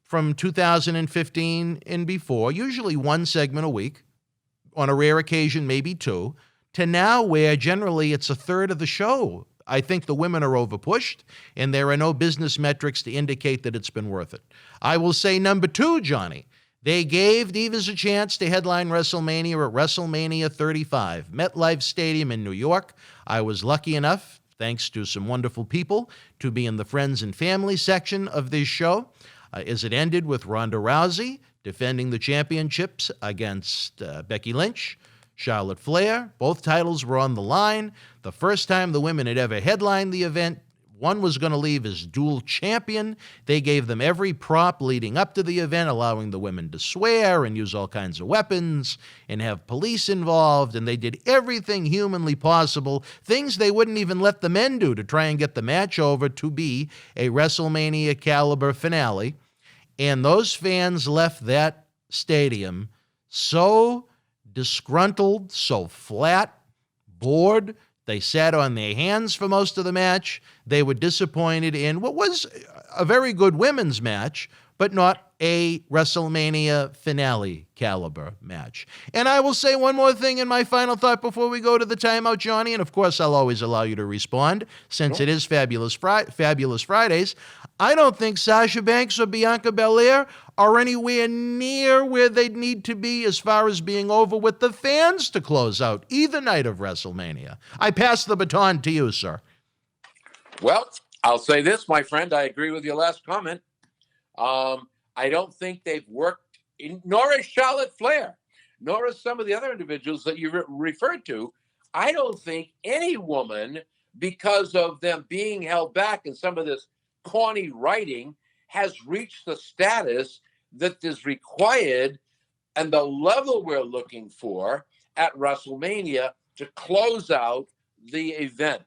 from 2015 and before, usually one segment a week, on a rare occasion maybe two, to now where generally it's a third of the show. I think the women are overpushed, and there are no business metrics to indicate that it's been worth it. I will say number two, Johnny, they gave Divas a chance to headline WrestleMania at WrestleMania 35, MetLife Stadium in New York. I was lucky enough, thanks to some wonderful people, to be in the friends and family section of this show, as it ended with Ronda Rousey defending the championships against Becky Lynch, Charlotte Flair. Both titles were on the line. The first time the women had ever headlined the event. One was going to leave as dual champion. They gave them every prop leading up to the event, allowing the women to swear and use all kinds of weapons and have police involved, and they did everything humanly possible, things they wouldn't even let the men do to try and get the match over to be a WrestleMania caliber finale. And those fans left that stadium so disgruntled, so flat, bored. They sat on their hands for most of the match. They were disappointed in what was a very good women's match, but not a WrestleMania finale caliber match. And I will say one more thing in my final thought before we go to the timeout, Johnny, and of course I'll always allow you to respond since it is Fabulous Fridays. I don't think Sasha Banks or Bianca Belair are anywhere near where they'd need to be as far as being over with the fans to close out either night of WrestleMania. I pass the baton to you, sir. Well, I'll say this, my friend. I agree with your last comment. I don't think they've worked, nor is Charlotte Flair, nor is some of the other individuals that you referred to. I don't think any woman, because of them being held back in some of this corny writing, has reached the status that is required and the level we're looking for at WrestleMania to close out the event.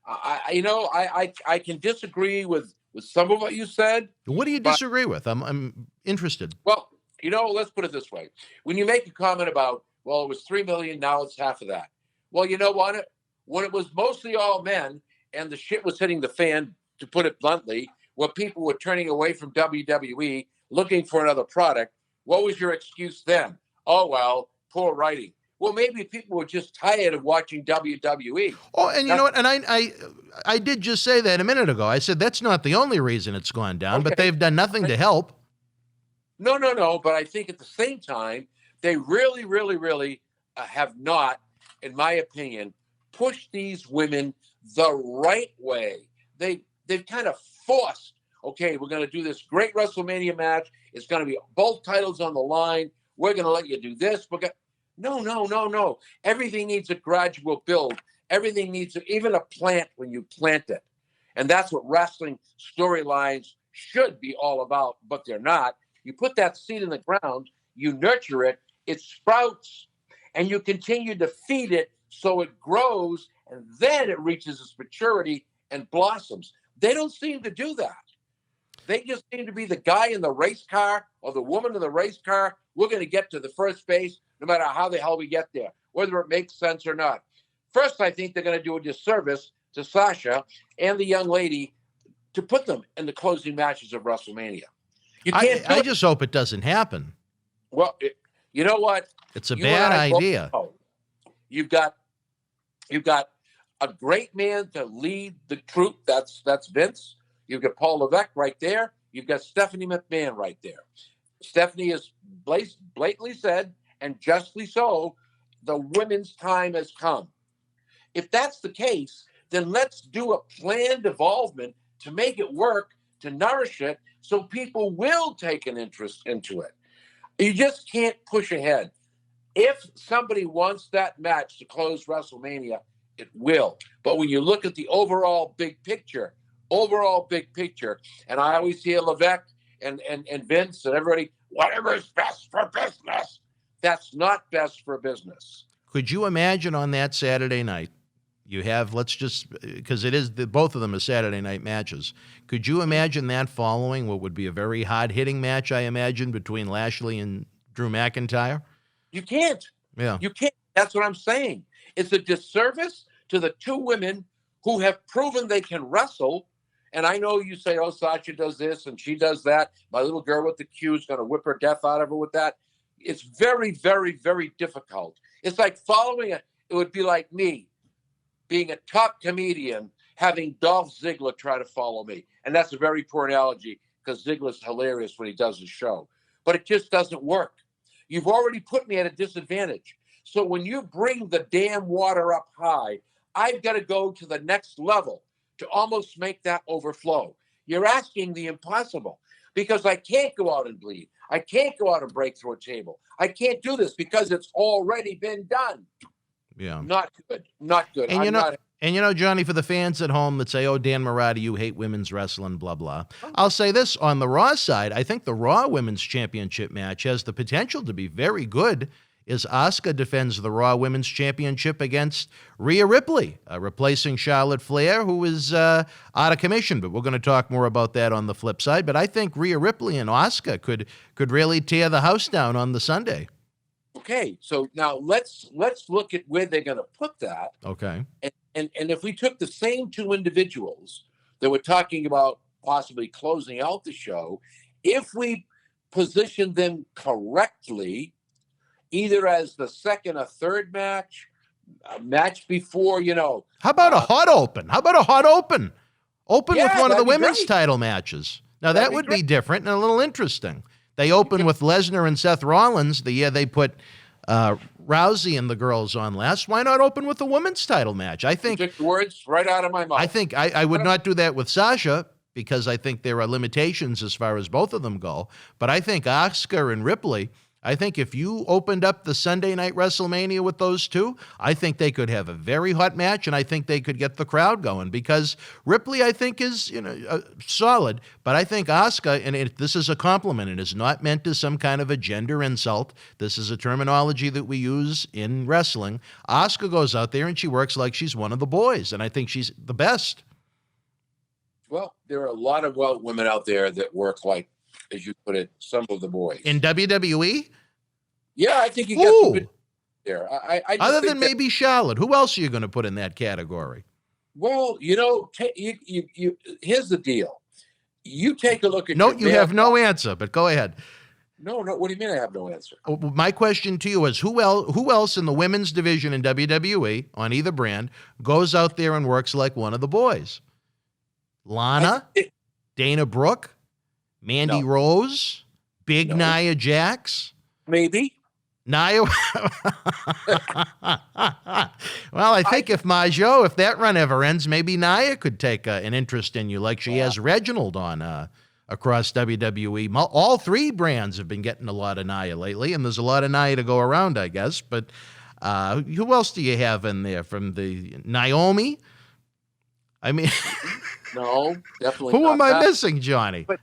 I can disagree with some of what you said. What do you disagree with? I'm interested. Well, let's put it this way. When you make a comment about, well, it was 3 million, now it's half of that. Well, you know what? When it was mostly all men and the shit was hitting the fan, to put it bluntly, where people were turning away from WWE, looking for another product, what was your excuse then? Oh, well, poor writing. Well, maybe people were just tired of watching WWE. Oh, and you know what? And I did just say that a minute ago. I said that's not the only reason it's gone down, but they've done nothing to help. No. But I think at the same time, they really, really, really have not, in my opinion, pushed these women the right way. They've kind of forced, okay, we're going to do this great WrestleMania match. It's going to be both titles on the line. We're going to let you do this. No. Everything needs a gradual build. Everything needs even a plant when you plant it. And that's what wrestling storylines should be all about, but they're not. You put that seed in the ground, you nurture it, it sprouts, and you continue to feed it so it grows, and then it reaches its maturity and blossoms. They don't seem to do that. They just seem to be the guy in the race car or the woman in the race car. We're going to get to the first base no matter how the hell we get there, whether it makes sense or not. First, I think they're going to do a disservice to Sasha and the young lady to put them in the closing matches of WrestleMania. You can't. I just hope it doesn't happen. Well, you know what? It's a bad idea. You've got a great man to lead the troop. That's Vince. You've got Paul Levesque right there. You've got Stephanie McMahon right there. Stephanie has blatantly said, and justly so, the women's time has come. If that's the case, then let's do a planned involvement to make it work, to nourish it, so people will take an interest into it. You just can't push ahead. If somebody wants that match to close WrestleMania, It will. But when you look at the overall big picture, and I always hear Levesque and Vince and everybody, whatever is best for business, that's not best for business. Could you imagine on that Saturday night, you have, let's just, because it is, both of them are Saturday night matches. Could you imagine that following what would be a very hard-hitting match, I imagine, between Lashley and Drew McIntyre? You can't. Yeah. You can't. That's what I'm saying. It's a disservice to the two women who have proven they can wrestle. And I know you say, oh, Sasha does this and she does that. My little girl with the Q is going to whip her death out of her with that. It's very, very, very difficult. It's like following it. It would be like me being a top comedian, having Dolph Ziggler try to follow me. And that's a very poor analogy because Ziggler's hilarious when he does his show. But it just doesn't work. You've already put me at a disadvantage. So when you bring the damn water up high, I've got to go to the next level to almost make that overflow. You're asking the impossible because I can't go out and bleed. I can't go out and break through a table. I can't do this because it's already been done. Yeah. Not good. Not good. And you know, Johnny, for the fans at home that say, oh, Dan Morati, you hate women's wrestling, blah, blah. I'll say this, on the Raw side, I think the Raw Women's Championship match has the potential to be very good as Asuka defends the Raw Women's Championship against Rhea Ripley, replacing Charlotte Flair, who is out of commission. But we're going to talk more about that on the flip side. But I think Rhea Ripley and Asuka could really tear the house down on the Sunday. Okay, so now let's look at where they're going to put that. Okay. And if we took the same two individuals that were talking about possibly closing out the show, if we position them correctly, either as the second or third match, a match before, How about a hot open? Open Yeah, with one of the that'd be women's great. title matches. Now, That'd that be would be great. different and a little interesting. They opened with Lesnar and Seth Rollins the year they put Rousey and the girls on last. Why not open with a women's title match? I You think took the words right out of my mouth. I think I would not do that with Sasha because I think there are limitations as far as both of them go. But I think Asuka and Ripley, I think if you opened up the Sunday night WrestleMania with those two, I think they could have a very hot match, and I think they could get the crowd going because Ripley, I think, is solid, but I think Asuka, and this is a compliment, it is not meant as some kind of a gender insult. This is a terminology that we use in wrestling. Asuka goes out there and she works like she's one of the boys, and I think she's the best. Well, there are a lot of women out there that work like, as you put it, some of the boys. In WWE? Yeah, I think you got some good there. I just Other think than that- maybe Charlotte, who else are you going to put in that category? Well, here's the deal. You take a look at Note your you have male- no answer, but go ahead. No, what do you mean I have no answer? My question to you is who else in the women's division in WWE on either brand goes out there and works like one of the boys? Lana? Dana Brooke? Mandy No. Rose? Big No. Nia Jax? Maybe. Nia? Well, I think if that run ever ends, maybe Nia could take an interest in you like she has Reginald on across WWE. All three brands have been getting a lot of Nia lately, and there's a lot of Nia to go around, I guess. But who else do you have in there from the Naomi? I mean, No, definitely who not am I that. missing, Johnny? But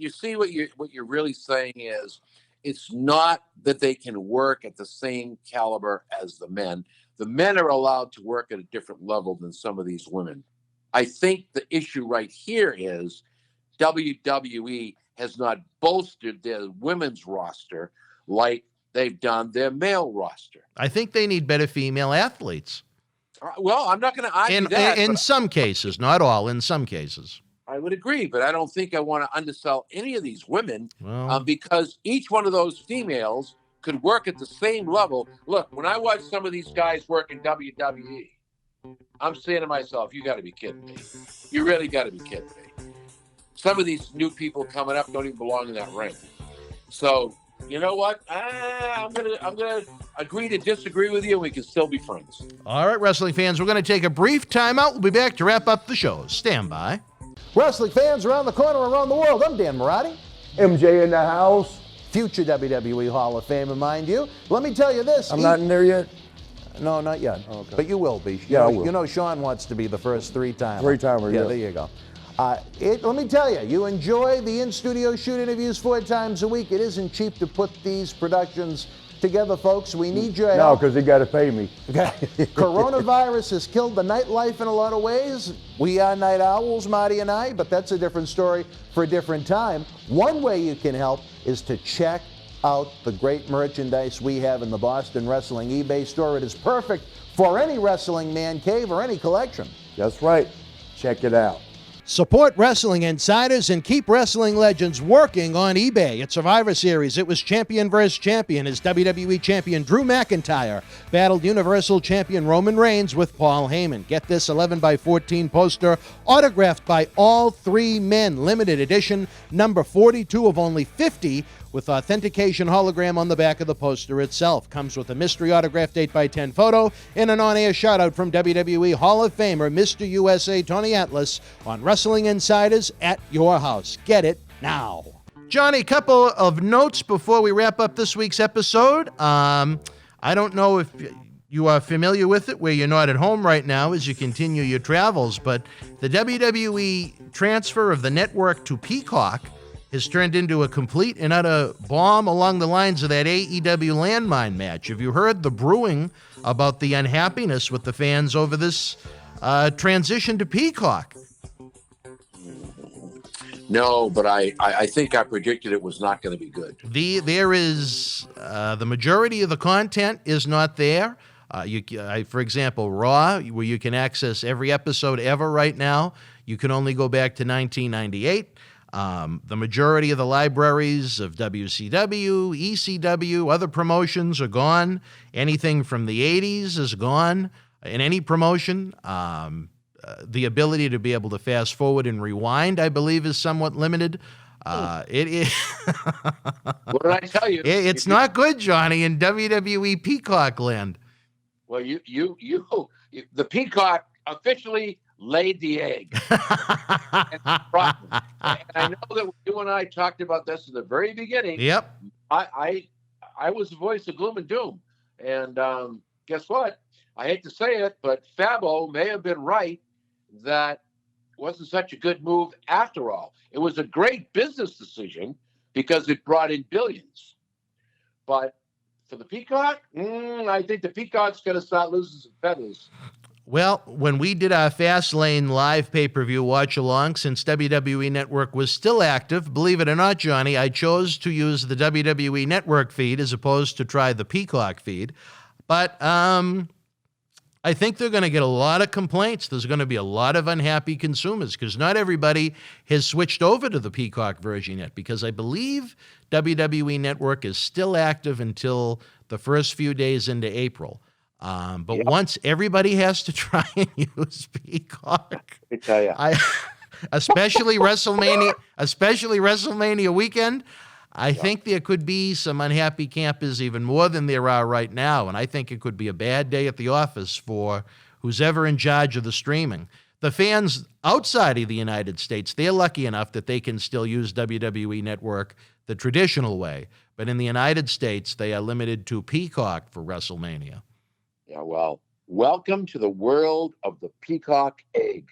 you see what you're really saying is it's not that they can work at the same caliber as the men. The men are allowed to work at a different level than some of these women. I think the issue right here is WWE has not bolstered their women's roster like they've done their male roster. I think they need better female athletes. Well, I'm not going to argue that. In but some cases, not all, in some cases. I would agree, but I don't think I want to undersell any of these women Well, because each one of those females could work at the same level. Look, when I watch some of these guys work in WWE, I'm saying to myself, you got to be kidding me. You really got to be kidding me. Some of these new people coming up don't even belong in that ring. So, you know what? I'm gonna agree to disagree with you, and we can still be friends. all right, wrestling fans, we're going to take a brief timeout. We'll be back to wrap up the show. Stand by. Wrestling fans around the corner, around the world, I'm Dan Morati, MJ in the house. future WWE Hall of Famer, mind you. Let me tell you this. I'm not in there yet. No, not yet. Okay. But you will be. Yeah, I will. You know Sean wants to be the first three-timer. Three-timer, Yeah, yes. there you go. Let me tell you, you enjoy the in-studio shoot interviews 4 times a week. It isn't cheap to put these productions together, folks. We need your No, help. because they got to pay me. Okay. Coronavirus has killed the nightlife in a lot of ways. We are night owls, Marty and I, but that's a different story for a different time. One way you can help is to check out the great merchandise we have in the Boston Wrestling eBay store. It is perfect for any wrestling man cave or any collection. That's right. Check it out. Support Wrestling Insiders and keep wrestling legends working on eBay. At Survivor Series, it was champion versus champion as WWE champion Drew McIntyre battled Universal champion Roman Reigns with Paul Heyman. Get this 11x14 poster autographed by all 3 men. Limited edition, number 42 of only 50, with authentication hologram on the back of the poster itself. Comes with a mystery autographed 8x10 photo and an on-air shout-out from WWE Hall of Famer Mr. USA Tony Atlas on Wrestling Insiders at your house. Get it now. Johnny, couple of notes before we wrap up this week's episode. I don't know if you are familiar with it, where you're not at home right now as you continue your travels, but the WWE transfer of the network to Peacock has turned into a complete and utter bomb along the lines of that AEW landmine match. Have you heard the brewing about the unhappiness with the fans over this transition to Peacock? No, but I think I predicted it was not going to be good. There is the majority of the content is not there. For example, Raw, where you can access every episode ever right now, you can only go back to 1998. The majority of the libraries of WCW, ECW, other promotions are gone. Anything from the 80s is gone in any promotion. The ability to be able to fast forward and rewind, I believe, is somewhat limited. It is. What did I tell you? It's not good, Johnny, in WWE Peacock land. Well, the Peacock officially laid the egg. And I know that you and I talked about this in the very beginning. Yep. I was the voice of gloom and doom. And guess what? I hate to say it, but Fabo may have been right that wasn't such a good move after all. It was a great business decision because it brought in billions. But for the Peacock, I think the Peacock's going to start losing some feathers. Well, when we did our Fastlane live pay-per-view watch-along, since WWE Network was still active, believe it or not, Johnny, I chose to use the WWE Network feed as opposed to try the Peacock feed. But I think they're going to get a lot of complaints. There's going to be a lot of unhappy consumers because not everybody has switched over to the Peacock version yet, because I believe WWE Network is still active until the first few days into April. But once everybody has to try and use Peacock, I tell you. especially WrestleMania weekend, I think there could be some unhappy campers even more than there are right now. And I think it could be a bad day at the office for who's ever in charge of the streaming. The fans outside of the United States, they're lucky enough that they can still use WWE Network the traditional way. But in the United States, they are limited to Peacock for WrestleMania. Yeah, well, welcome to the world of the Peacock egg.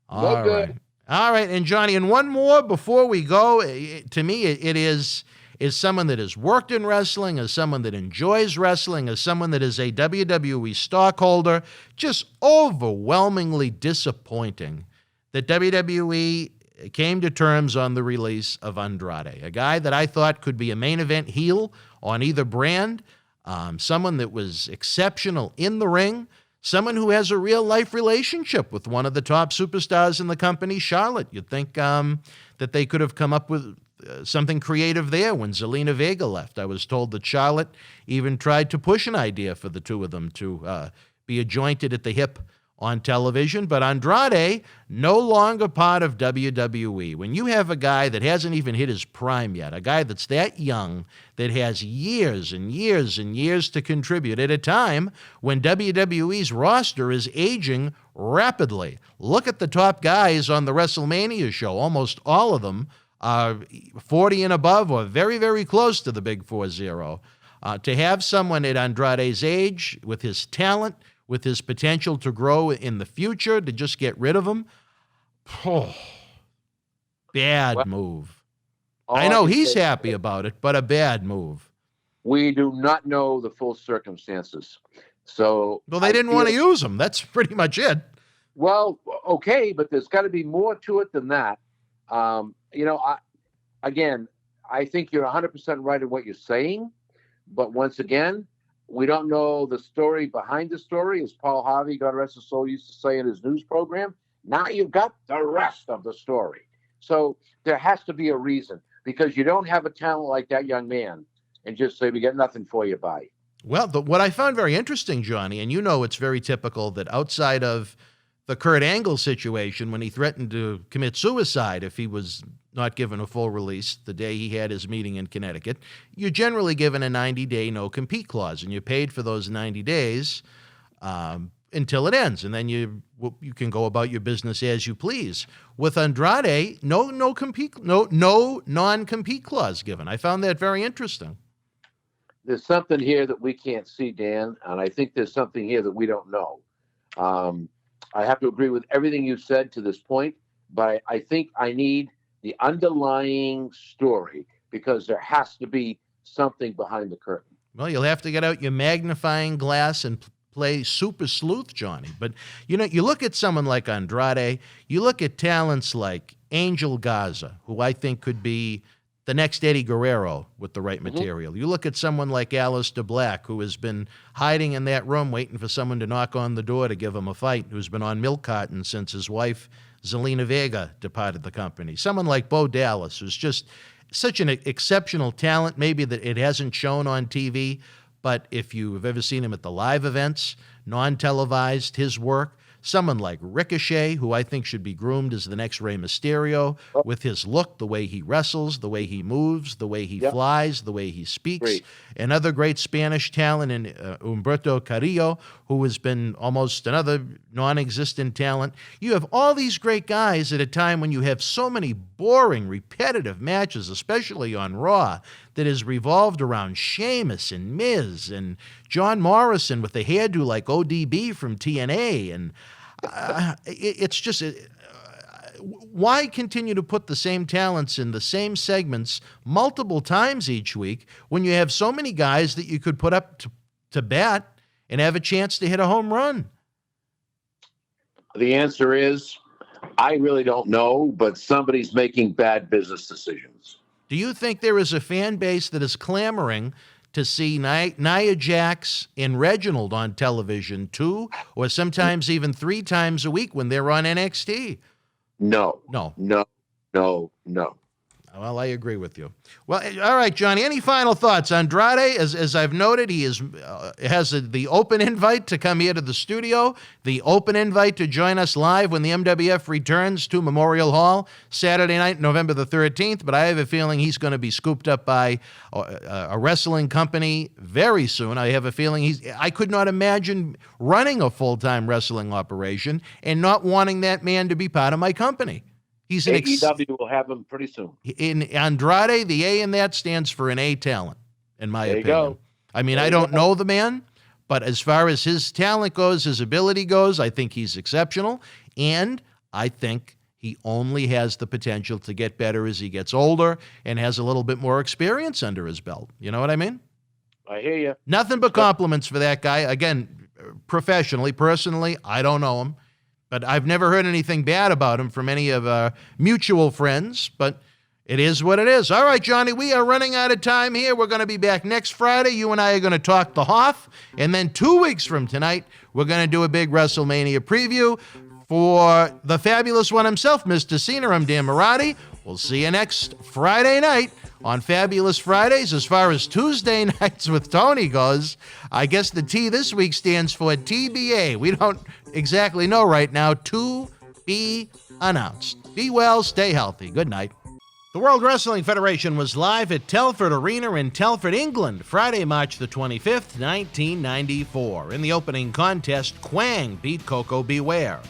All right. All right, and Johnny, and one more before we go. To me, it is someone that has worked in wrestling, as someone that enjoys wrestling, as someone that is a WWE stockholder, just overwhelmingly disappointing that WWE came to terms on the release of Andrade, a guy that I thought could be a main event heel on either brand, someone that was exceptional in the ring, someone who has a real-life relationship with one of the top superstars in the company, Charlotte. You'd think that they could have come up with something creative there when Zelina Vega left. I was told that Charlotte even tried to push an idea for the two of them to be adjointed at the hip on television. But Andrade, no longer part of WWE. When you have a guy that hasn't even hit his prime yet, a guy that's that young, that has years and years and years to contribute at a time when WWE's roster is aging rapidly. Look at the top guys on the WrestleMania show. Almost all of them are 40 and above or very, very close to the big 40. To have someone at Andrade's age, with his talent, with his potential to grow in the future, to just get rid of him, bad move. I know he's happy about it, but a bad move. We do not know the full circumstances. So, well, they didn't want to use him. That's pretty much it. Well, okay, but there's got to be more to it than that. I think you're 100% right in what you're saying. But once again, we don't know the story behind the story, as Paul Harvey, God rest his soul, used to say in his news program. Now you've got the rest of the story. So there has to be a reason, because you don't have a talent like that young man and just say, we got nothing for you, bye. Well, what I found very interesting, Johnny, and you know it's very typical that outside of the Kurt Angle situation, when he threatened to commit suicide if he was not given a full release the day he had his meeting in Connecticut, you're generally given a 90-day no-compete clause, and you're paid for those 90 days until it ends, and then you can go about your business as you please. With Andrade, no non-compete clause given. I found that very interesting. There's something here that we can't see, Dan, and I think there's something here that we don't know. I have to agree with everything you've said to this point, but I think I need the underlying story, because there has to be something behind the curtain. Well, you'll have to get out your magnifying glass and play super sleuth, Johnny. But, you look at someone like Andrade, you look at talents like Angel Garza, who I think could be the next Eddie Guerrero with the right material. You look at someone like Aleister Black, who has been hiding in that room waiting for someone to knock on the door to give him a fight, who's been on milk cartons since his wife, Zelina Vega, departed the company. Someone like Bo Dallas, who's just such an exceptional talent, maybe that it hasn't shown on TV, but if you've ever seen him at the live events, non-televised, his work. Someone like Ricochet, who I think should be groomed as the next Rey Mysterio, with his look, the way he wrestles, the way he moves, the way he flies, the way he speaks. Great. Another great Spanish talent in Humberto Carrillo, who has been almost another non-existent talent. You have all these great guys at a time when you have so many boring, repetitive matches, especially on Raw, that is revolved around Sheamus and Miz and John Morrison with the hairdo like ODB from TNA. And it's just, why continue to put the same talents in the same segments multiple times each week when you have so many guys that you could put up to bat and have a chance to hit a home run? The answer is, I really don't know, but somebody's making bad business decisions. Do you think there is a fan base that is clamoring to see Nia Jax and Reginald on television 2 or sometimes even 3 times a week when they're on NXT? No. Well, I agree with you. Well, all right, Johnny, any final thoughts? Andrade, as I've noted, he has the open invite to come here to the studio, the open invite to join us live when the MWF returns to Memorial Hall Saturday night, November the 13th, but I have a feeling he's going to be scooped up by a wrestling company very soon. I have a feeling I could not imagine running a full-time wrestling operation and not wanting that man to be part of my company. He's an AEW will have him pretty soon. In Andrade, the A in that stands for an A talent, in my opinion. Go. I mean, I don't know the man, but as far as his talent goes, his ability goes, I think he's exceptional, and I think he only has the potential to get better as he gets older and has a little bit more experience under his belt. You know what I mean? I hear you. Nothing but compliments for that guy. Again, professionally, personally, I don't know him. But I've never heard anything bad about him from any of our mutual friends, but it is what it is. All right, Johnny, we are running out of time here. We're going to be back next Friday. You and I are going to talk the Hoff, and then 2 weeks from tonight, we're going to do a big WrestleMania preview for the fabulous one himself, Mr. Cena. I'm Dan Marotti. We'll see you next Friday night on Fabulous Fridays. As far as Tuesday nights with Tony goes, I guess the T this week stands for TBA. We don't exactly know right now. To be announced. Be well, stay healthy. Good night. The World Wrestling Federation was live at Telford Arena in Telford, England, Friday, March the 25th, 1994. In the opening contest, Quang beat Coco Beware.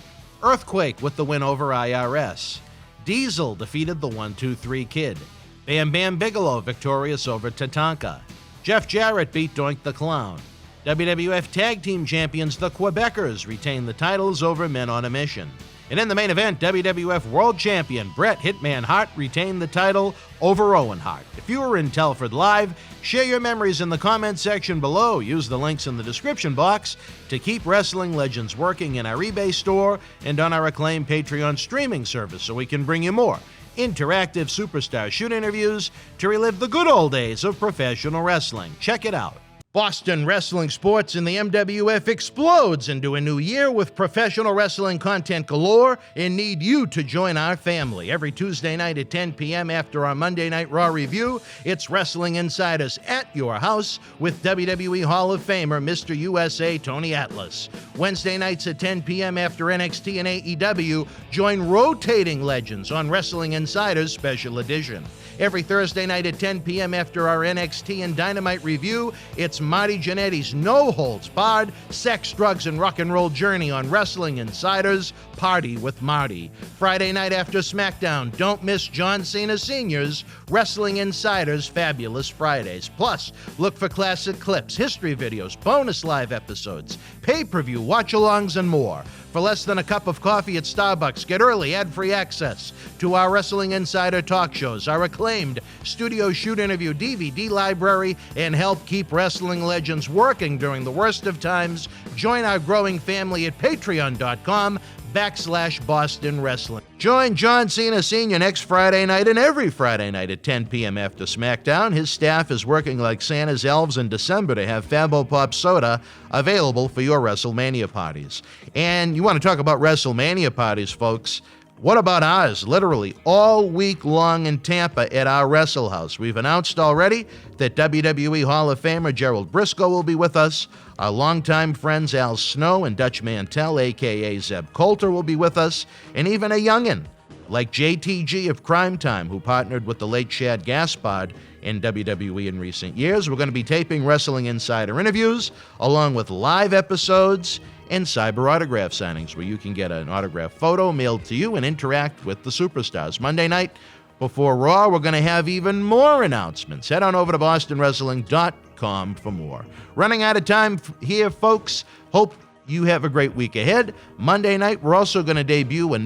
Earthquake with the win over IRS. Diesel defeated the 1-2-3 Kid. Bam Bam Bigelow victorious over Tatanka. Jeff Jarrett beat Doink the Clown. WWF Tag Team Champions the Quebecers retain the titles over Men on a Mission. And in the main event, WWF World Champion Bret Hitman Hart retained the title over Owen Hart. If you were in Telford Live, share your memories in the comments section below. Use the links in the description box to keep Wrestling Legends working in our eBay store and on our acclaimed Patreon streaming service so we can bring you more interactive superstar shoot interviews to relive the good old days of professional wrestling. Check it out. Boston Wrestling Sports in the MWF explodes into a new year with professional wrestling content galore and need you to join our family. Every Tuesday night at 10 p.m. after our Monday Night Raw review, it's Wrestling Insiders at your house with WWE Hall of Famer Mr. USA Tony Atlas. Wednesday nights at 10 p.m. after NXT and AEW, join rotating legends on Wrestling Insiders Special Edition. Every Thursday night at 10 p.m. after our NXT and Dynamite review, it's Marty Jannetty's no-holds-barred sex, drugs, and rock and roll journey on Wrestling Insiders Party with Marty. Friday night after SmackDown, don't miss John Cena Sr.'s Wrestling Insiders Fabulous Fridays. Plus, look for classic clips, history videos, bonus live episodes, pay-per-view watch-alongs, and more. For less than a cup of coffee at Starbucks, get early ad-free access to our Wrestling Insider talk shows, our acclaimed studio shoot interview DVD library, and help keep Wrestling Legends working during the worst of times. Join our growing family at patreon.com/Boston Wrestling. Join John Cena Sr. next Friday night and every Friday night at 10 p.m. after SmackDown. His staff is working like Santa's elves in December to have Fabo Pop Soda available for your WrestleMania parties. And you want to talk about WrestleMania parties, folks? What about ours? Literally all week long in Tampa at our Wrestle House. We've announced already that WWE Hall of Famer Gerald Briscoe will be with us. Our longtime friends Al Snow and Dutch Mantell, a.k.a. Zeb Coulter, will be with us. And even a youngin' like JTG of Crime Time, who partnered with the late Chad Gaspard in WWE in recent years. We're going to be taping Wrestling Insider interviews, along with live episodes and cyber autograph signings, where you can get an autograph photo mailed to you and interact with the superstars. Monday night before Raw, we're going to have even more announcements. Head on over to bostonwrestling.com for more. Running out of time here, folks. Hope you have a great week ahead. Monday night, we're also going to debut a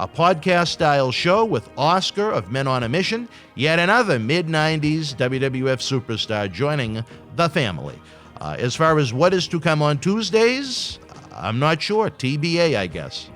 podcast-style show with Oscar of Men on a Mission, yet another mid-90s WWF superstar joining the family. As far as what is to come on Tuesdays, I'm not sure. TBA, I guess.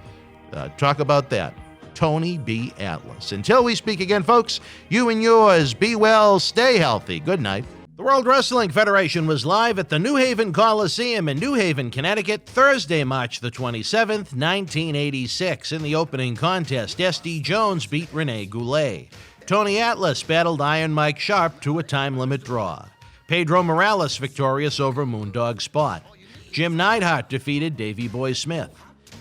Talk about that. Tony B. Atlas. Until we speak again, folks, you and yours, be well, stay healthy. Good night. The World Wrestling Federation was live at the New Haven Coliseum in New Haven, Connecticut, Thursday, March the 27th, 1986. In the opening contest, S.D. Jones beat Rene Goulet. Tony Atlas battled Iron Mike Sharp to a time-limit draw. Pedro Morales victorious over Moondog Spot. Jim Neidhart defeated Davey Boy Smith.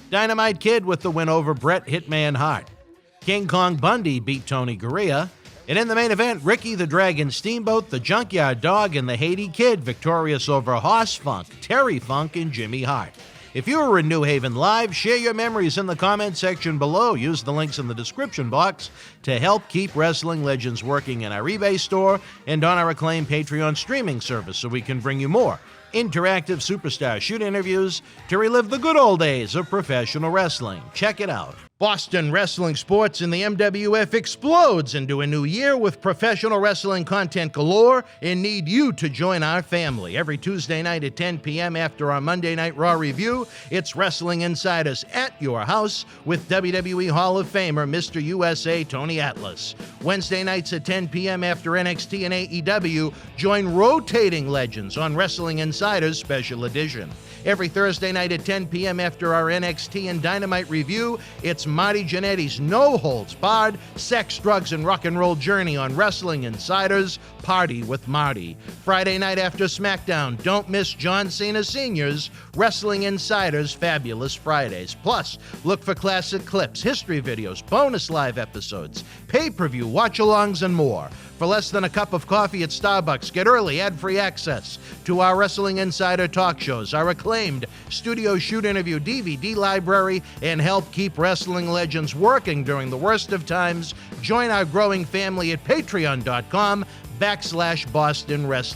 Dynamite Kid with the win over Bret Hitman Hart. King Kong Bundy beat Tony Gurria. And in the main event, Ricky the Dragon Steamboat, the Junkyard Dog, and the Haiti Kid victorious over Hoss Funk, Terry Funk, and Jimmy Hart. If you were in New Haven Live, share your memories in the comment section below. Use the links in the description box to help keep Wrestling Legends working in our eBay store and on our acclaimed Patreon streaming service so we can bring you more interactive superstar shoot interviews to relive the good old days of professional wrestling. Check it out. Boston Wrestling Sports in the MWF explodes into a new year with professional wrestling content galore and need you to join our family. Every Tuesday night at 10 p.m. after our Monday Night Raw review, it's Wrestling Insiders at your house with WWE Hall of Famer Mr. USA Tony Atlas. Wednesday nights at 10 p.m. after NXT and AEW, join rotating legends on Wrestling Insiders Special Edition. Every Thursday night at 10 p.m. after our NXT and Dynamite review, it's Marty Jannetty's no-holds-barred sex, drugs, and rock and roll journey on Wrestling Insiders Party with Marty. Friday night after SmackDown, don't miss John Cena Sr.'s Wrestling Insiders Fabulous Fridays. Plus, look for classic clips, history videos, bonus live episodes, pay-per-view watch-alongs, and more. For less than a cup of coffee at Starbucks, get early ad-free access to our Wrestling Insider talk shows, our acclaimed studio shoot interview DVD library, and help keep Wrestling Legends working during the worst of times. Join our growing family at patreon.com/Boston Wrestling.